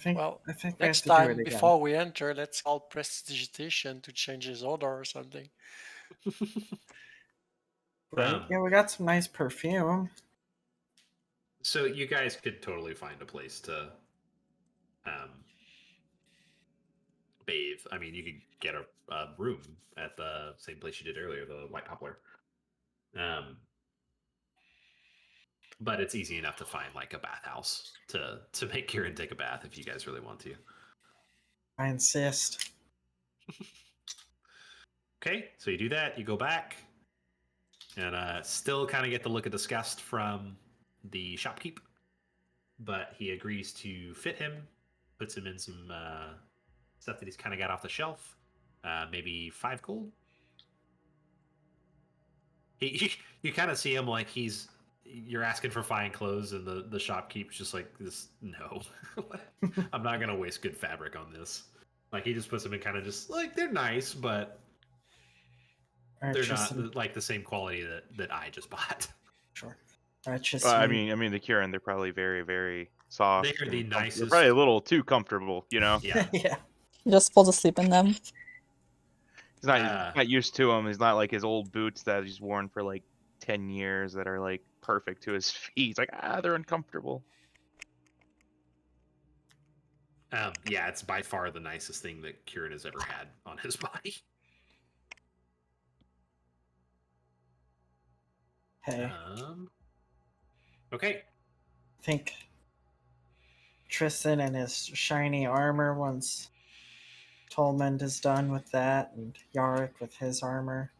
Well, I think next we have to do time it again. before we enter, let's call prestidigitation to change his odor or something. Right? Yeah, we got some nice perfume. So you guys could totally find a place to bathe. I mean, you could get a room at the same place you did earlier, the White Poplar. But it's easy enough to find like a bathhouse to make Kieran take a bath if you guys really want to. I insist. Okay, so you do that. You go back, and still kind of get the look of disgust from the shopkeep, but he agrees to fit him, puts him in some stuff that he's kind of got off the shelf, maybe 5 gold. You kind of see him like you're asking for fine clothes, and the shopkeep's just like this. No, I'm not gonna waste good fabric on this. Like he just puts them in kind of just like they're nice, but All right, they're Tristan. not like the same quality that I just bought. Sure. All right, Tristan. I mean, the Kieran, they're probably very, very soft. They are the and They're nicest. probably a little too comfortable, you know. Yeah. Yeah. He just falls asleep in them. He's not used to them. He's not like his old boots that he's worn for like 10 years that are like perfect to his feet. He's like, they're uncomfortable. Yeah, it's by far the nicest thing that Kieran has ever had on his body. Hey, Okay. I think Tristan and his shiny armor, once Tolmond is done with that, and Yarick with his armor,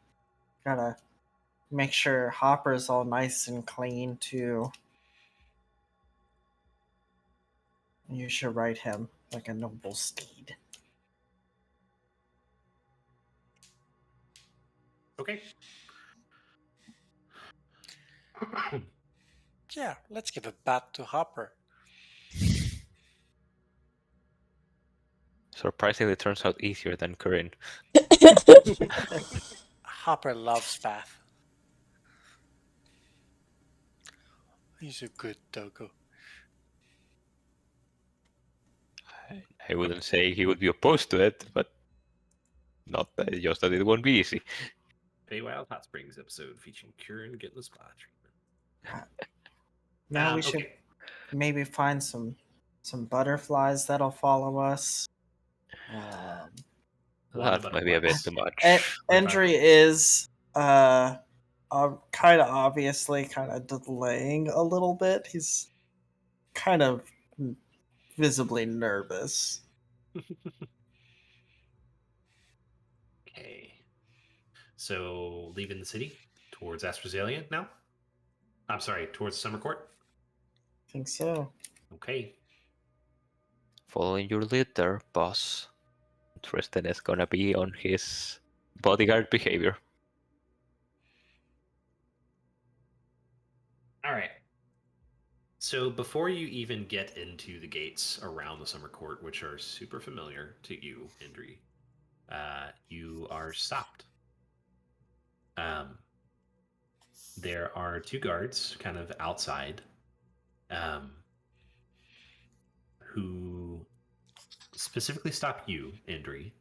gotta make sure Hopper's all nice and clean too. You should ride him like a noble steed. Okay. Yeah, let's give a bat to Hopper. Surprisingly, it turns out easier than Corinne. Hopper loves bath. He's a good doggo. I wouldn't say he would be opposed to it, but not just that it won't be easy. Feywild Hot Springs episode featuring Kieran getting the spa treatment. Now we should maybe find some butterflies that'll follow us. That might be a bit too much. Endry is kind of obviously kind of delaying a little bit. He's kind of visibly nervous. Okay. So leaving the city towards Astrazelia now? I'm sorry, towards Summer Court? I think so. Okay. Following your lead there, boss. Tristan is gonna be on his bodyguard behavior. All right. So before you even get into the gates around the Summer Court, which are super familiar to you, Indri, you are stopped. There are 2 guards kind of outside who specifically stop you, Indri,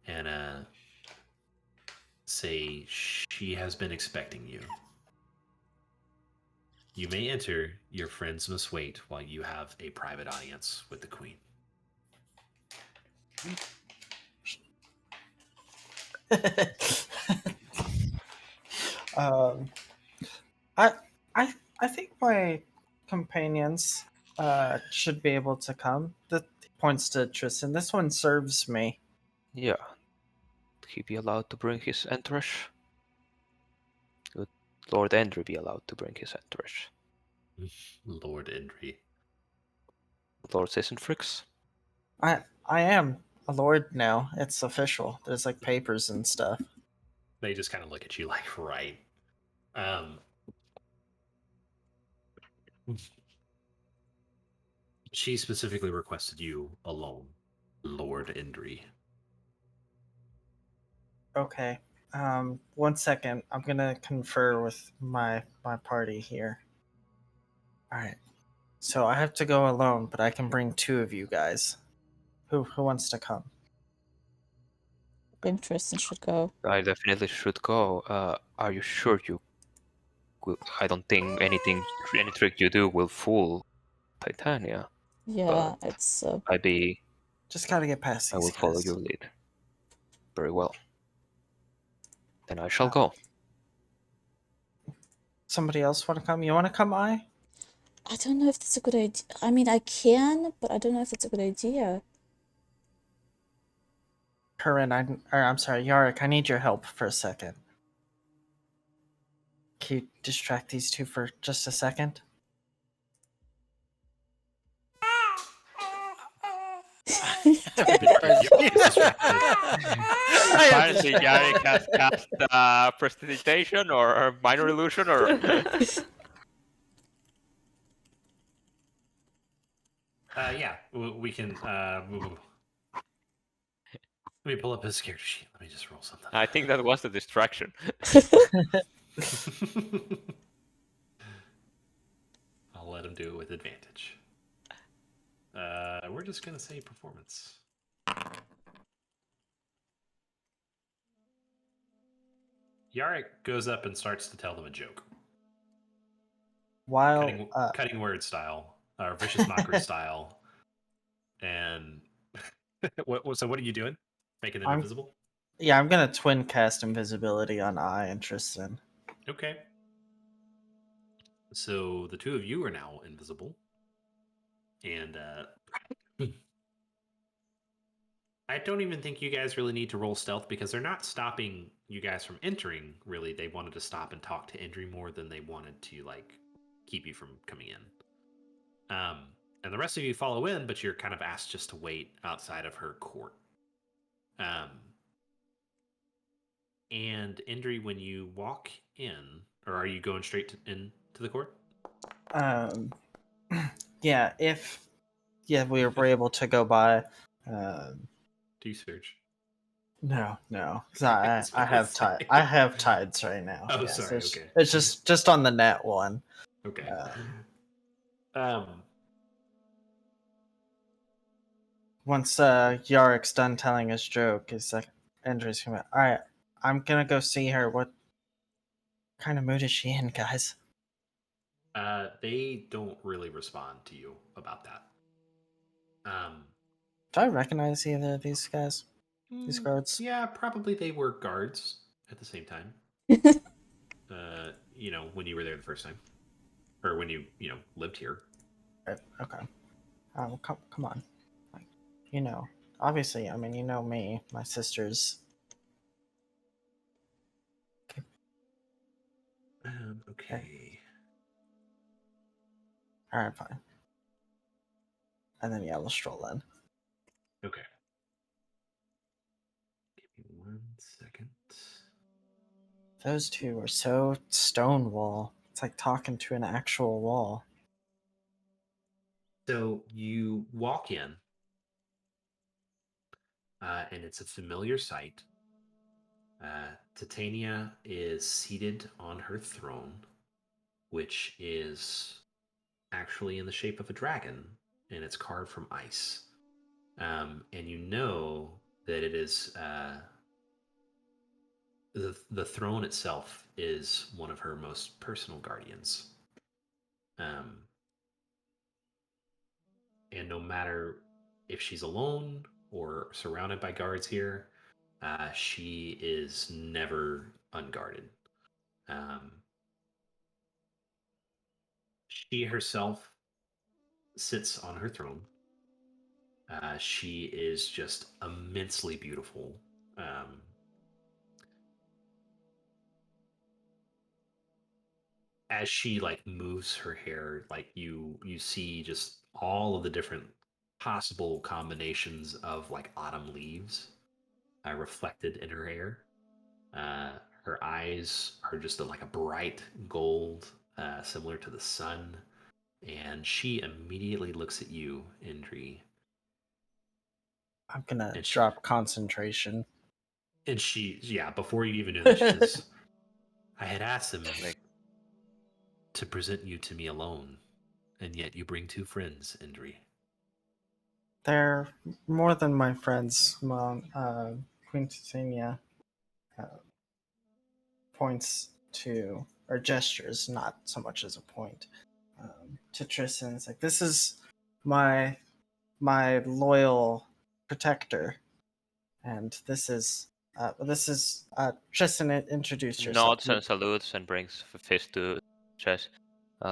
and say she has been expecting you. You may enter. Your friends must wait while you have a private audience with the Queen. I think my companions should be able to come. That points to Tristan. This one serves me. Yeah. He be allowed to bring his entourage? Would Lord Endry be allowed to bring his entourage? Lord Indri. Lord Sissenfrix? I am a lord now. It's official. There's like papers and stuff. They just kind of look at you like, right. She specifically requested you alone, Lord Indri. Okay. 1 second. I'm gonna confer with my party here. All right. So I have to go alone, but I can bring 2 of you guys. Who wants to come? I think Tristan should go. I definitely should go. Are you sure you will? I don't think any trick you do will fool Titania. Yeah, it's Just gotta get past these I will follow guys. your lead. Very well. Then I shall go. Somebody else want to come? You want to come, I don't know if that's a good idea. I mean, I can, but I don't know if it's a good idea. Corinne, I'm sorry, Yarick, I need your help for a second. Can you distract these two for just a second? Apparently, Yarek has cast prestidigitation or minor illusion or. Yeah, we can. Let me pull up his character sheet. Let me just roll something. I think that was the distraction. I'll let him do it with advantage. We're just gonna say performance. Yarek goes up and starts to tell them a joke. While Cutting word style, or vicious mockery style. And so what are you doing? Making them invisible? Yeah, I'm gonna twin cast invisibility on I and Tristan. Okay. So the two of you are now invisible. And I don't even think you guys really need to roll stealth because they're not stopping you guys from entering, really. They wanted to stop and talk to Indri more than they wanted to, like, keep you from coming in. And the rest of you follow in, but you're kind of asked just to wait outside of her court. And Indri, when you walk in, or are you going straight into the court? Yeah, we were able to go by. Do you search? No, because I have tides right now. Oh, yeah, sorry. So Okay. it's just on the net one. Okay. Once Yarick's done telling his joke, he's like, Andrew's coming. All right, I'm gonna go see her. What kind of mood is she in, guys? They don't really respond to you about that. Do I recognize either of these guys? These guards? Yeah, probably they were guards at the same time. When you were there the first time, or when you lived here. Okay. Come on. Obviously, you know me, my sisters. Okay. All right, fine. And then we'll stroll in. Okay. Give me 1 second. Those two are so stonewall. It's like talking to an actual wall. So you walk in, and it's a familiar sight. Titania is seated on her throne, which is actually in the shape of a dragon, and it's carved from ice. And you know that it is the throne itself is one of her most personal guardians. And no matter if she's alone or surrounded by guards here, she is never unguarded. She herself sits on her throne. She is just immensely beautiful. As she moves her hair, you see just all of the different possible combinations of autumn leaves reflected in her hair. Her eyes are just a bright gold, similar to the sun, and she immediately looks at you, Indri. I'm gonna drop concentration. And before you even do that, she says, I had asked him to present you to me alone, and yet you bring two friends, Indri. They're more than my friends, Mom. Queen Titania points to, or gestures, not so much as a point, to Tristan. It's like, this is my loyal protector, and this is Tristan. Introduce yourself. Nods and salutes and brings a fist to chest.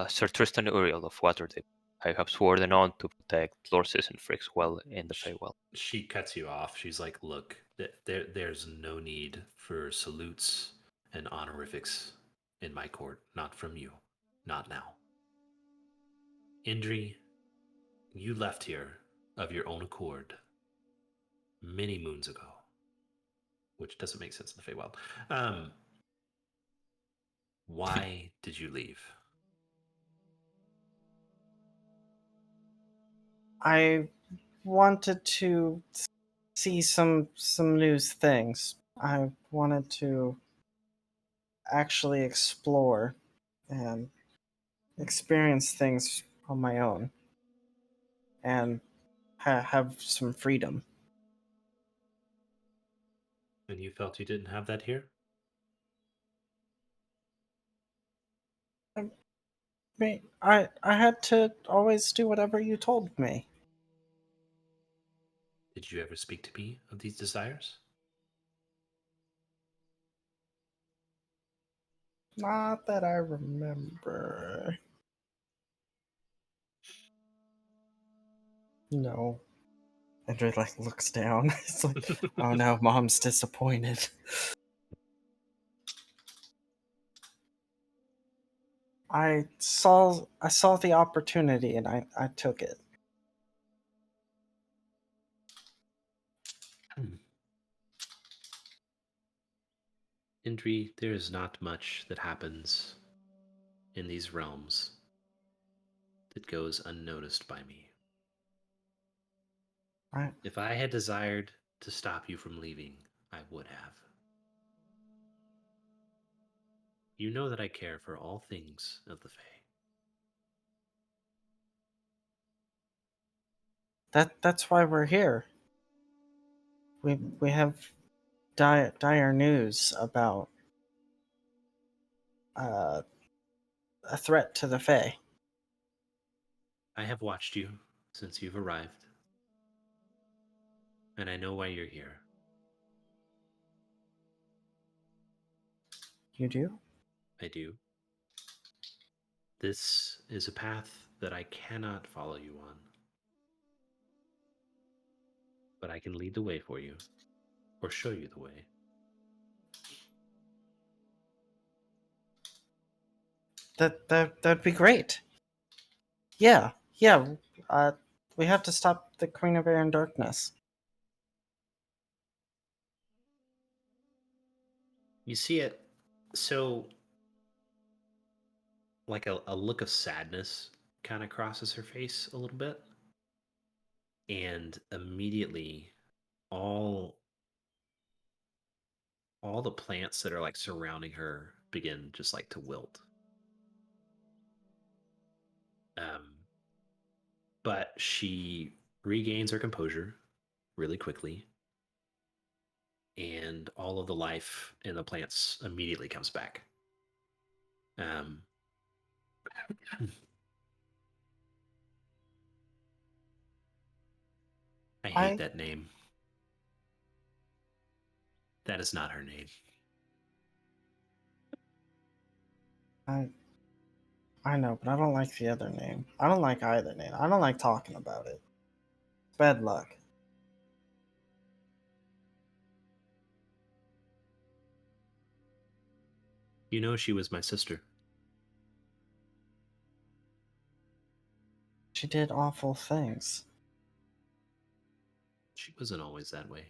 Sir Tristan Uriel of Waterdeep. I have sworn on to protect Lord and Fricks well in the Feywild. She cuts you off. She's like, "Look, there's no need for salutes and honorifics in my court. Not from you. Not now. Indri, you left here of your own accord many moons ago, which doesn't make sense in the Feywild. Why did you leave?" I wanted to see some new things. I wanted to actually explore and experience things on my own and have some freedom. And you felt you didn't have that here? I had to always do whatever you told me. Did you ever speak to me of these desires? Not that I remember. No. Andrew like looks down. It's like, oh no, Mom's disappointed. I saw the opportunity and I took it. Indri, there is not much that happens in these realms that goes unnoticed by me. I If I had desired to stop you from leaving, I would have. You know that I care for all things of the Fae. that's why we're here. We have dire news about uh, a threat to the Fae. I have watched you since you've arrived, and I know why you're here. You do? I do. This is a path that I cannot follow you on, but I can lead the way for you, or show you the way. That'd be great. Yeah. Uh, we have to stop the Queen of Air and Darkness. You see it, so like a look of sadness kind of crosses her face a little bit, and immediately all all the plants that are like surrounding her begin just like to wilt. Um, but she regains her composure really quickly, and all of the life in the plants immediately comes back. Um, I hate I that name. That is not her name. I I know, but I don't like the other name. I don't like either name. I don't like talking about it. Bad luck. You know, she was my sister. She did awful things. She wasn't always that way.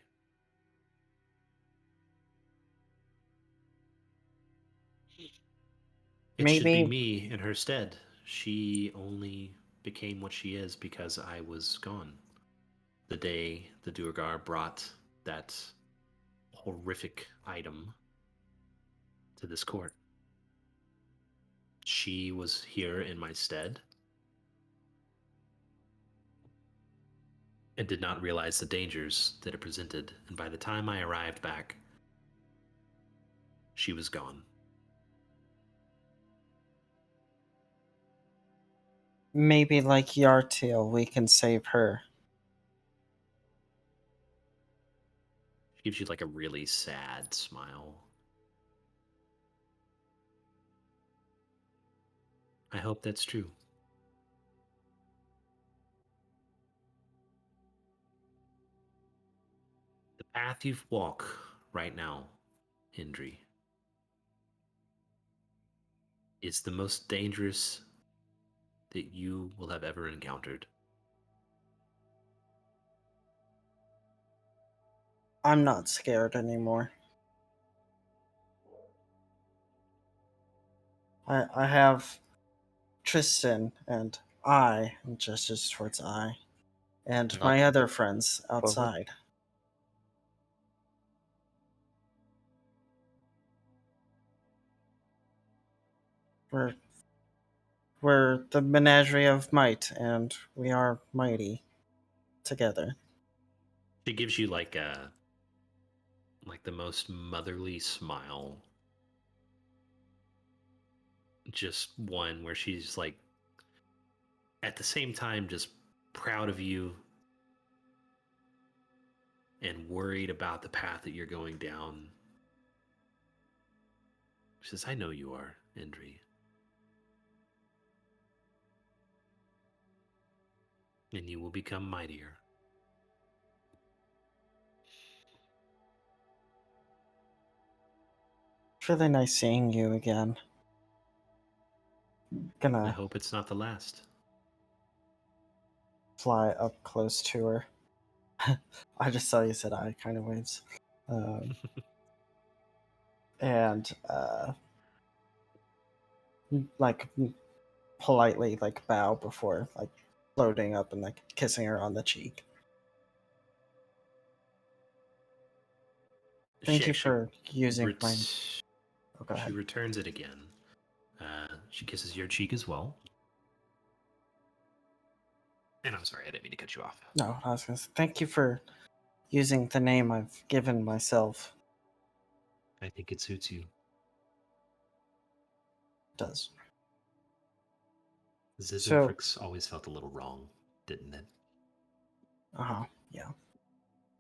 It should be Maybe me in her stead. She only became what she is because I was gone. The day the Duergar brought that horrific item to this court. She was here in my stead and did not realize the dangers that it presented. And by the time I arrived back, she was gone. maybe like Yartil, we can save her. She gives you like a really sad smile. I hope that's true. path you walk right now, Hendry, is the most dangerous that you will have ever encountered. I'm not scared anymore. I have Tristan and and gestures towards and Not my other friends forward. outside. We're we're the menagerie of might, and we are mighty together. She gives you like the most motherly smile. Just one where she's like at the same time just proud of you and worried about the path that you're going down. She says, I know you are, Endry. And you will become mightier. It's really nice seeing you again. I Gonna hope it's not the last. fly up close to her. I just saw you said I kind of waves. And like politely like bow before like floating up and like kissing her on the cheek. Thank She you actually for using my. Oh, go she ahead. returns it again. She kisses your cheek as well. And I'm sorry, I didn't mean to cut you off. No, I was gonna say, thank you for using the name I've given myself. I think it suits you. It does. Zizenfrix always felt a little wrong, didn't it? Yeah.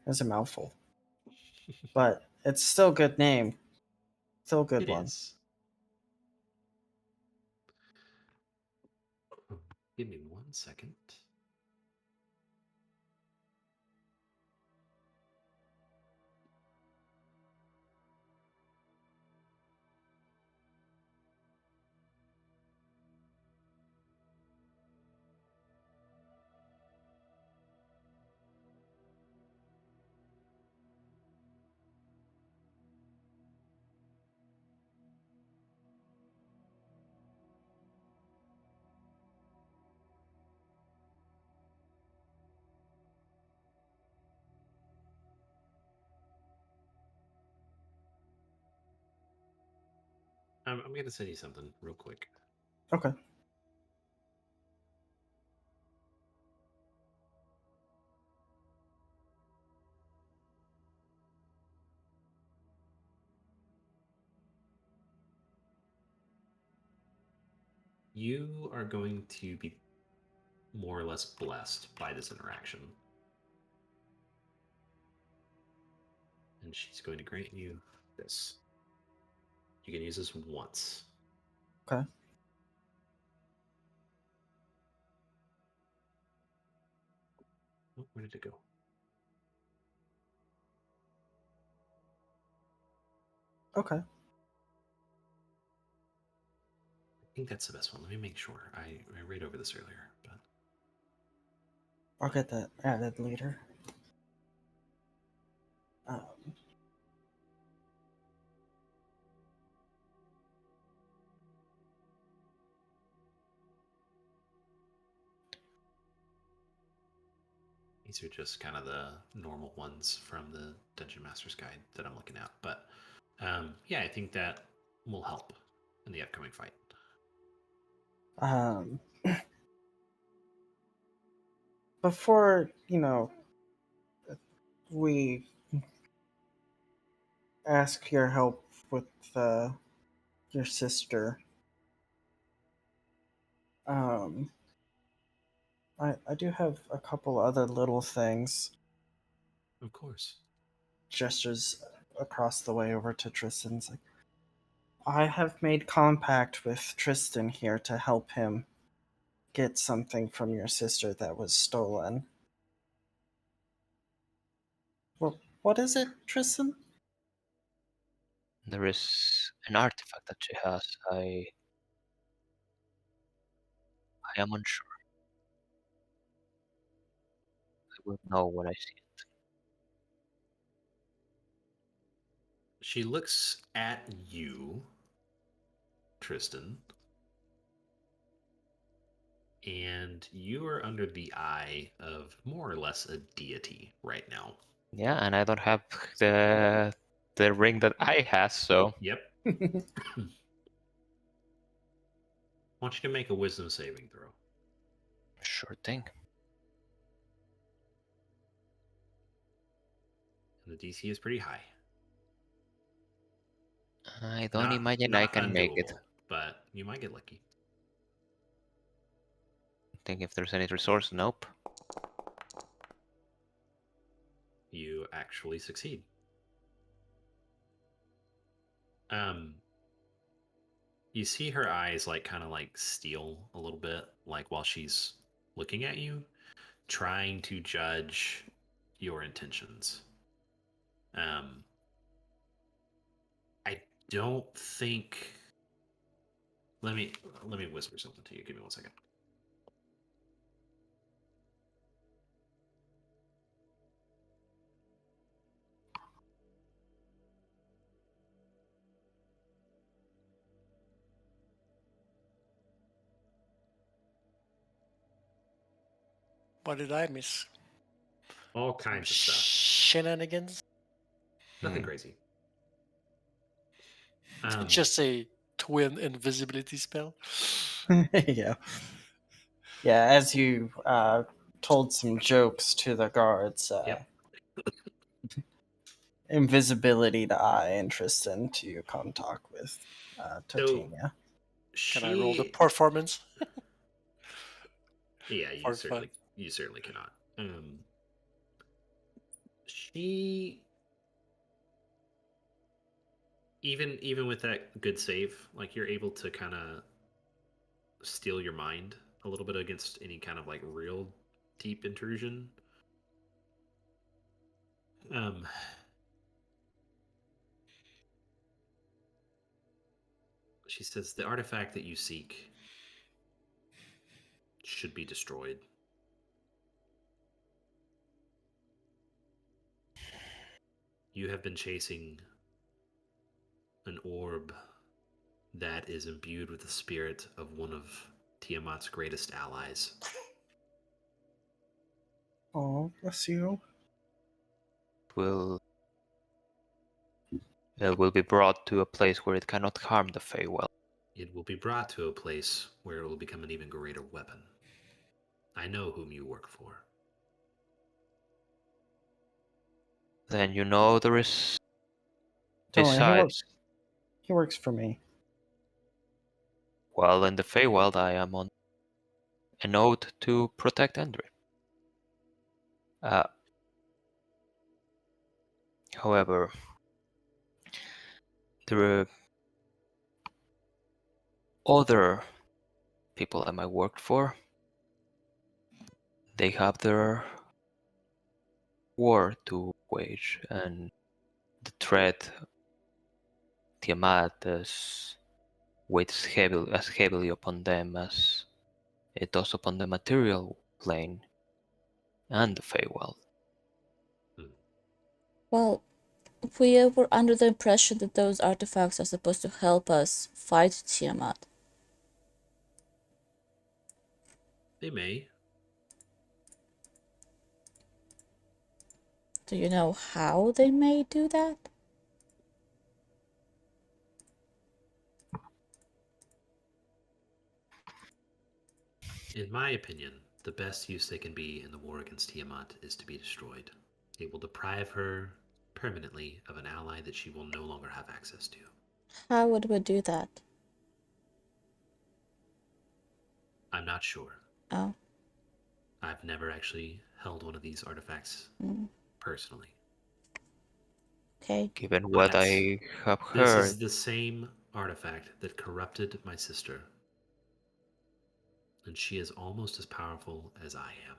It's a mouthful. But it's still a good name. Still a good It one. is. Give me 1 second. I'm going to send you something real quick. Okay. You are going to be more or less blessed by this interaction. And she's going to grant you this. You can use this once. Okay. Oh, where did it go? Okay. I think that's the best one. Let me make sure. I read over this earlier, but I'll get that added later. these are just kind of the normal ones from the Dungeon Master's Guide that I'm looking at. But yeah, I think that will help in the upcoming fight. Before, we ask your help with your sister, I do have a couple other little things. Of course. Gestures across the way over to Tristan's. Like, I have made contact with Tristan here to help him get something from your sister that was stolen. What What is it, Tristan? There is an artifact that she has. I am unsure. I will know when I see it. She looks at you, Tristan, and you are under the eye of more or less a deity right now. Yeah, and I don't have the ring that I has, so Yep. I want you to make a wisdom saving throw. sure thing. And the DC is pretty high. I don't imagine I can make it. Undoable, but you might get lucky. Think if there's any resource. Nope. You actually succeed. You see her eyes like kind of like steal a little bit, like while she's looking at you, trying to judge your intentions. I don't think. Let me whisper something to you. Give me 1 second. What did I miss? All kinds of stuff. Shenanigans? Nothing crazy. Just a twin invisibility spell. Yeah. Yeah, as you told some jokes to the guards, Yep. invisibility to eye and Tristan to come talk with Titania. Can I roll the performance? Yeah, you certainly cannot. She even with that good save, like you're able to kind of steal your mind a little bit against any kind of like real deep intrusion. She says the artifact that you seek should be destroyed. You have been chasing an orb that is imbued with the spirit of one of Tiamat's greatest allies. Oh, bless you. It will be brought to a place where it cannot harm the Feywild. It will be brought to a place where it will become an even greater weapon. I know whom you work for. Then you know there is. Don't worry, Besides, he works for me. while in the Feywild, I am on an oath to protect Endry. However, there are other people I might work for. They have their war to wage, and the threat Tiamat weighs heavily upon them as it does upon the material plane and the Feywild. Well, we were under the impression that those artifacts are supposed to help us fight Tiamat. They may. Do you know how they may do that? In my opinion, the best use they can be in the war against Tiamat is to be destroyed. It will deprive her permanently of an ally that she will no longer have access to. How would we do that? I'm not sure. Oh. I've never actually held one of these artifacts personally. Okay. Given what But I have this heard, is the same artifact that corrupted my sister. And she is almost as powerful as I am.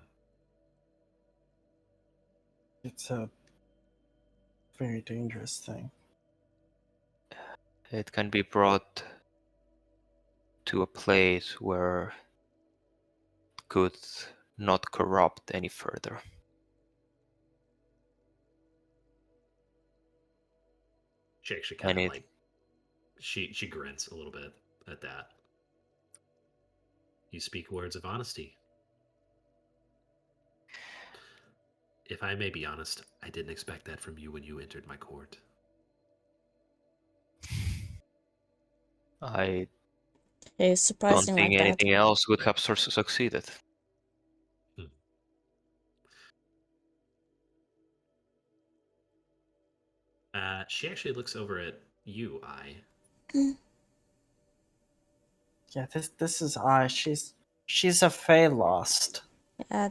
It's a very dangerous thing. It can be brought to a place where it could not corrupt any further. She actually And kind of it- like she grins a little bit at that. You speak words of honesty. If I may be honest, I didn't expect that from you when you entered my court. I He's don't surprising think like that. anything else would have succeeded. She actually looks over at you, I. Yeah, this is I. She's a Fey lost. Yeah,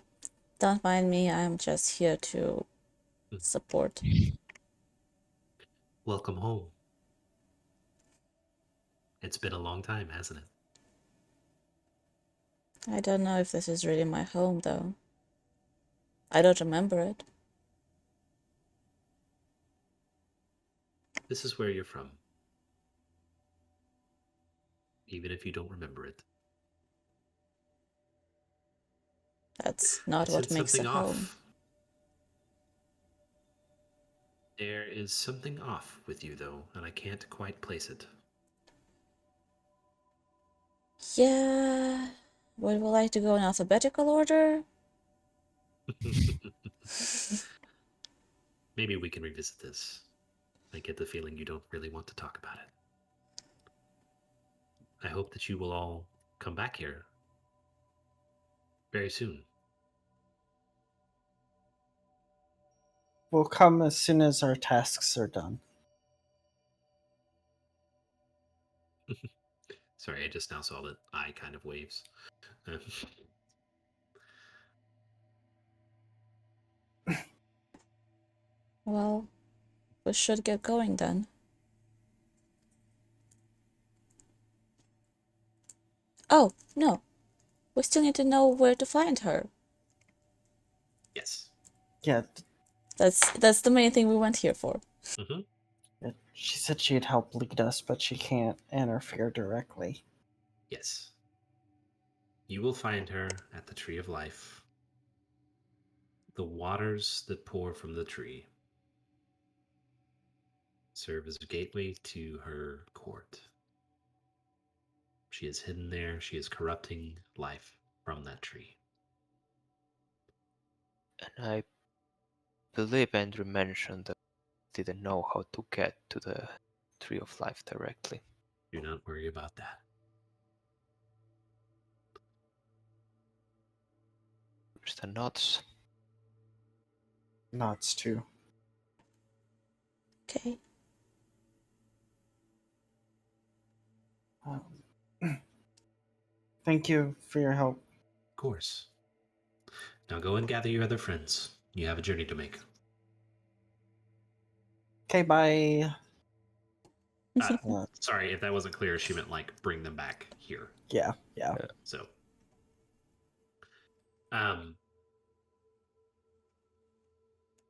don't mind me. I'm just here to support. Welcome home. It's been a long time, hasn't it? I don't know if this is really my home, though. I don't remember it. This is where you're from. Even if you don't remember it. That's not I what sense makes a something home. off. There is something off with you, though, and I can't quite place it. Yeah. Would we like to go in alphabetical order? Maybe we can revisit this. I get the feeling you don't really want to talk about it. I hope that you will all come back here very soon. We'll come as soon as our tasks are done. Sorry, I just now saw that I kind of waves. Well, we should get going then. Oh, no. We still need to know where to find her. Yes. Yeah, That's the main thing we went here for. she said she'd help lead us, but she can't interfere directly. Yes. You will find her at the Tree of Life. The waters that pour from the tree serve as a gateway to her court. She is hidden there. She is corrupting life from that tree. And I believe Andrew mentioned that he didn't know how to get to the Tree of Life directly. Do not worry about that. There's the knots. Knots too. Okay. Thank you for your help. Of course. Now go and gather your other friends. You have a journey to make. Okay, bye. Sorry, if that wasn't clear, she meant like bring them back here. Yeah. So,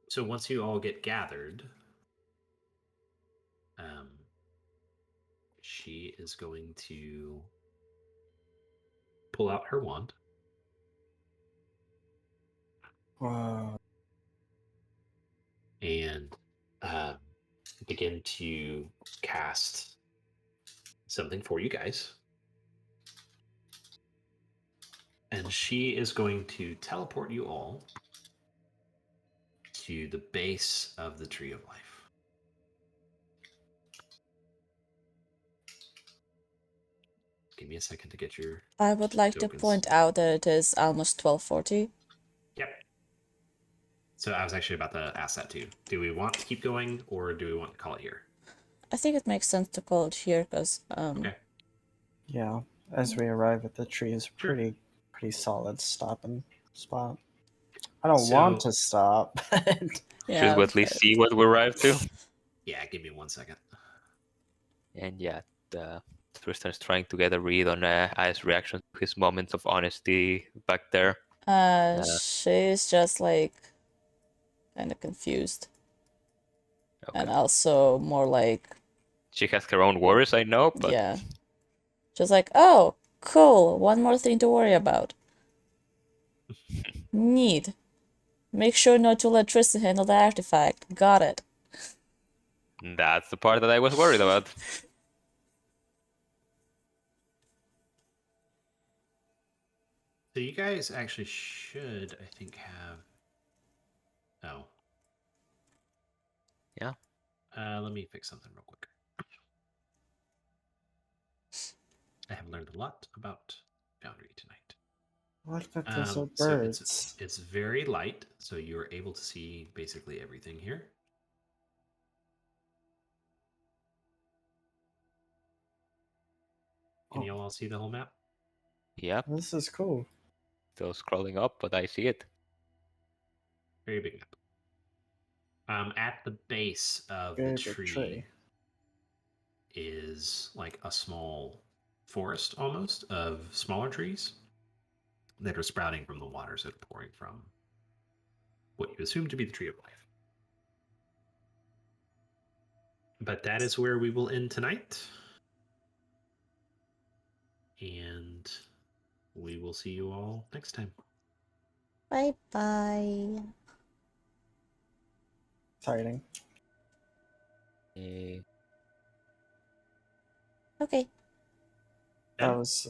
so once you all get gathered, she is going to pull out her wand. Whoa. And begin to cast something for you guys. And she is going to teleport you all to the base of the Tree of Life. Give me a second to get your I would like to tokens. point out that it is almost 12:40. Yep. So I was actually about to ask that too. Do we want to keep going or do we want to call it here? I think it makes sense to call it here because Okay. Yeah. As we arrive at the tree is Sure. pretty solid stopping spot. I don't want to stop, but yeah, Should we at least see what we arrived to? Yeah, give me 1 second. And yeah, Tristan's trying to get a read on Ai's reaction to his moments of honesty back there. she's just like kind of confused. and Okay. also more like, She has her own worries, I know, but yeah, just like, oh, cool, one more thing to worry about. Neat. Make sure not to let Tristan handle the artifact. Got it. that's the part that I was worried about. So you guys actually should, I think, have. Oh. Yeah. Let me fix something real quick. I have learned a lot about Foundry tonight. I like that those are So birds. it's very light, so you're able to see basically everything here. Can you all see the whole map? Yep. This is cool. Still scrolling up, but I see it. Very big map. At the base of Very the big tree tree. is like a small forest almost of smaller trees that are sprouting from the waters that are pouring from what you assume to be the tree of life. But that is where we will end tonight. And we will see you all next time. Bye bye. Exciting. Eh, Okay. That was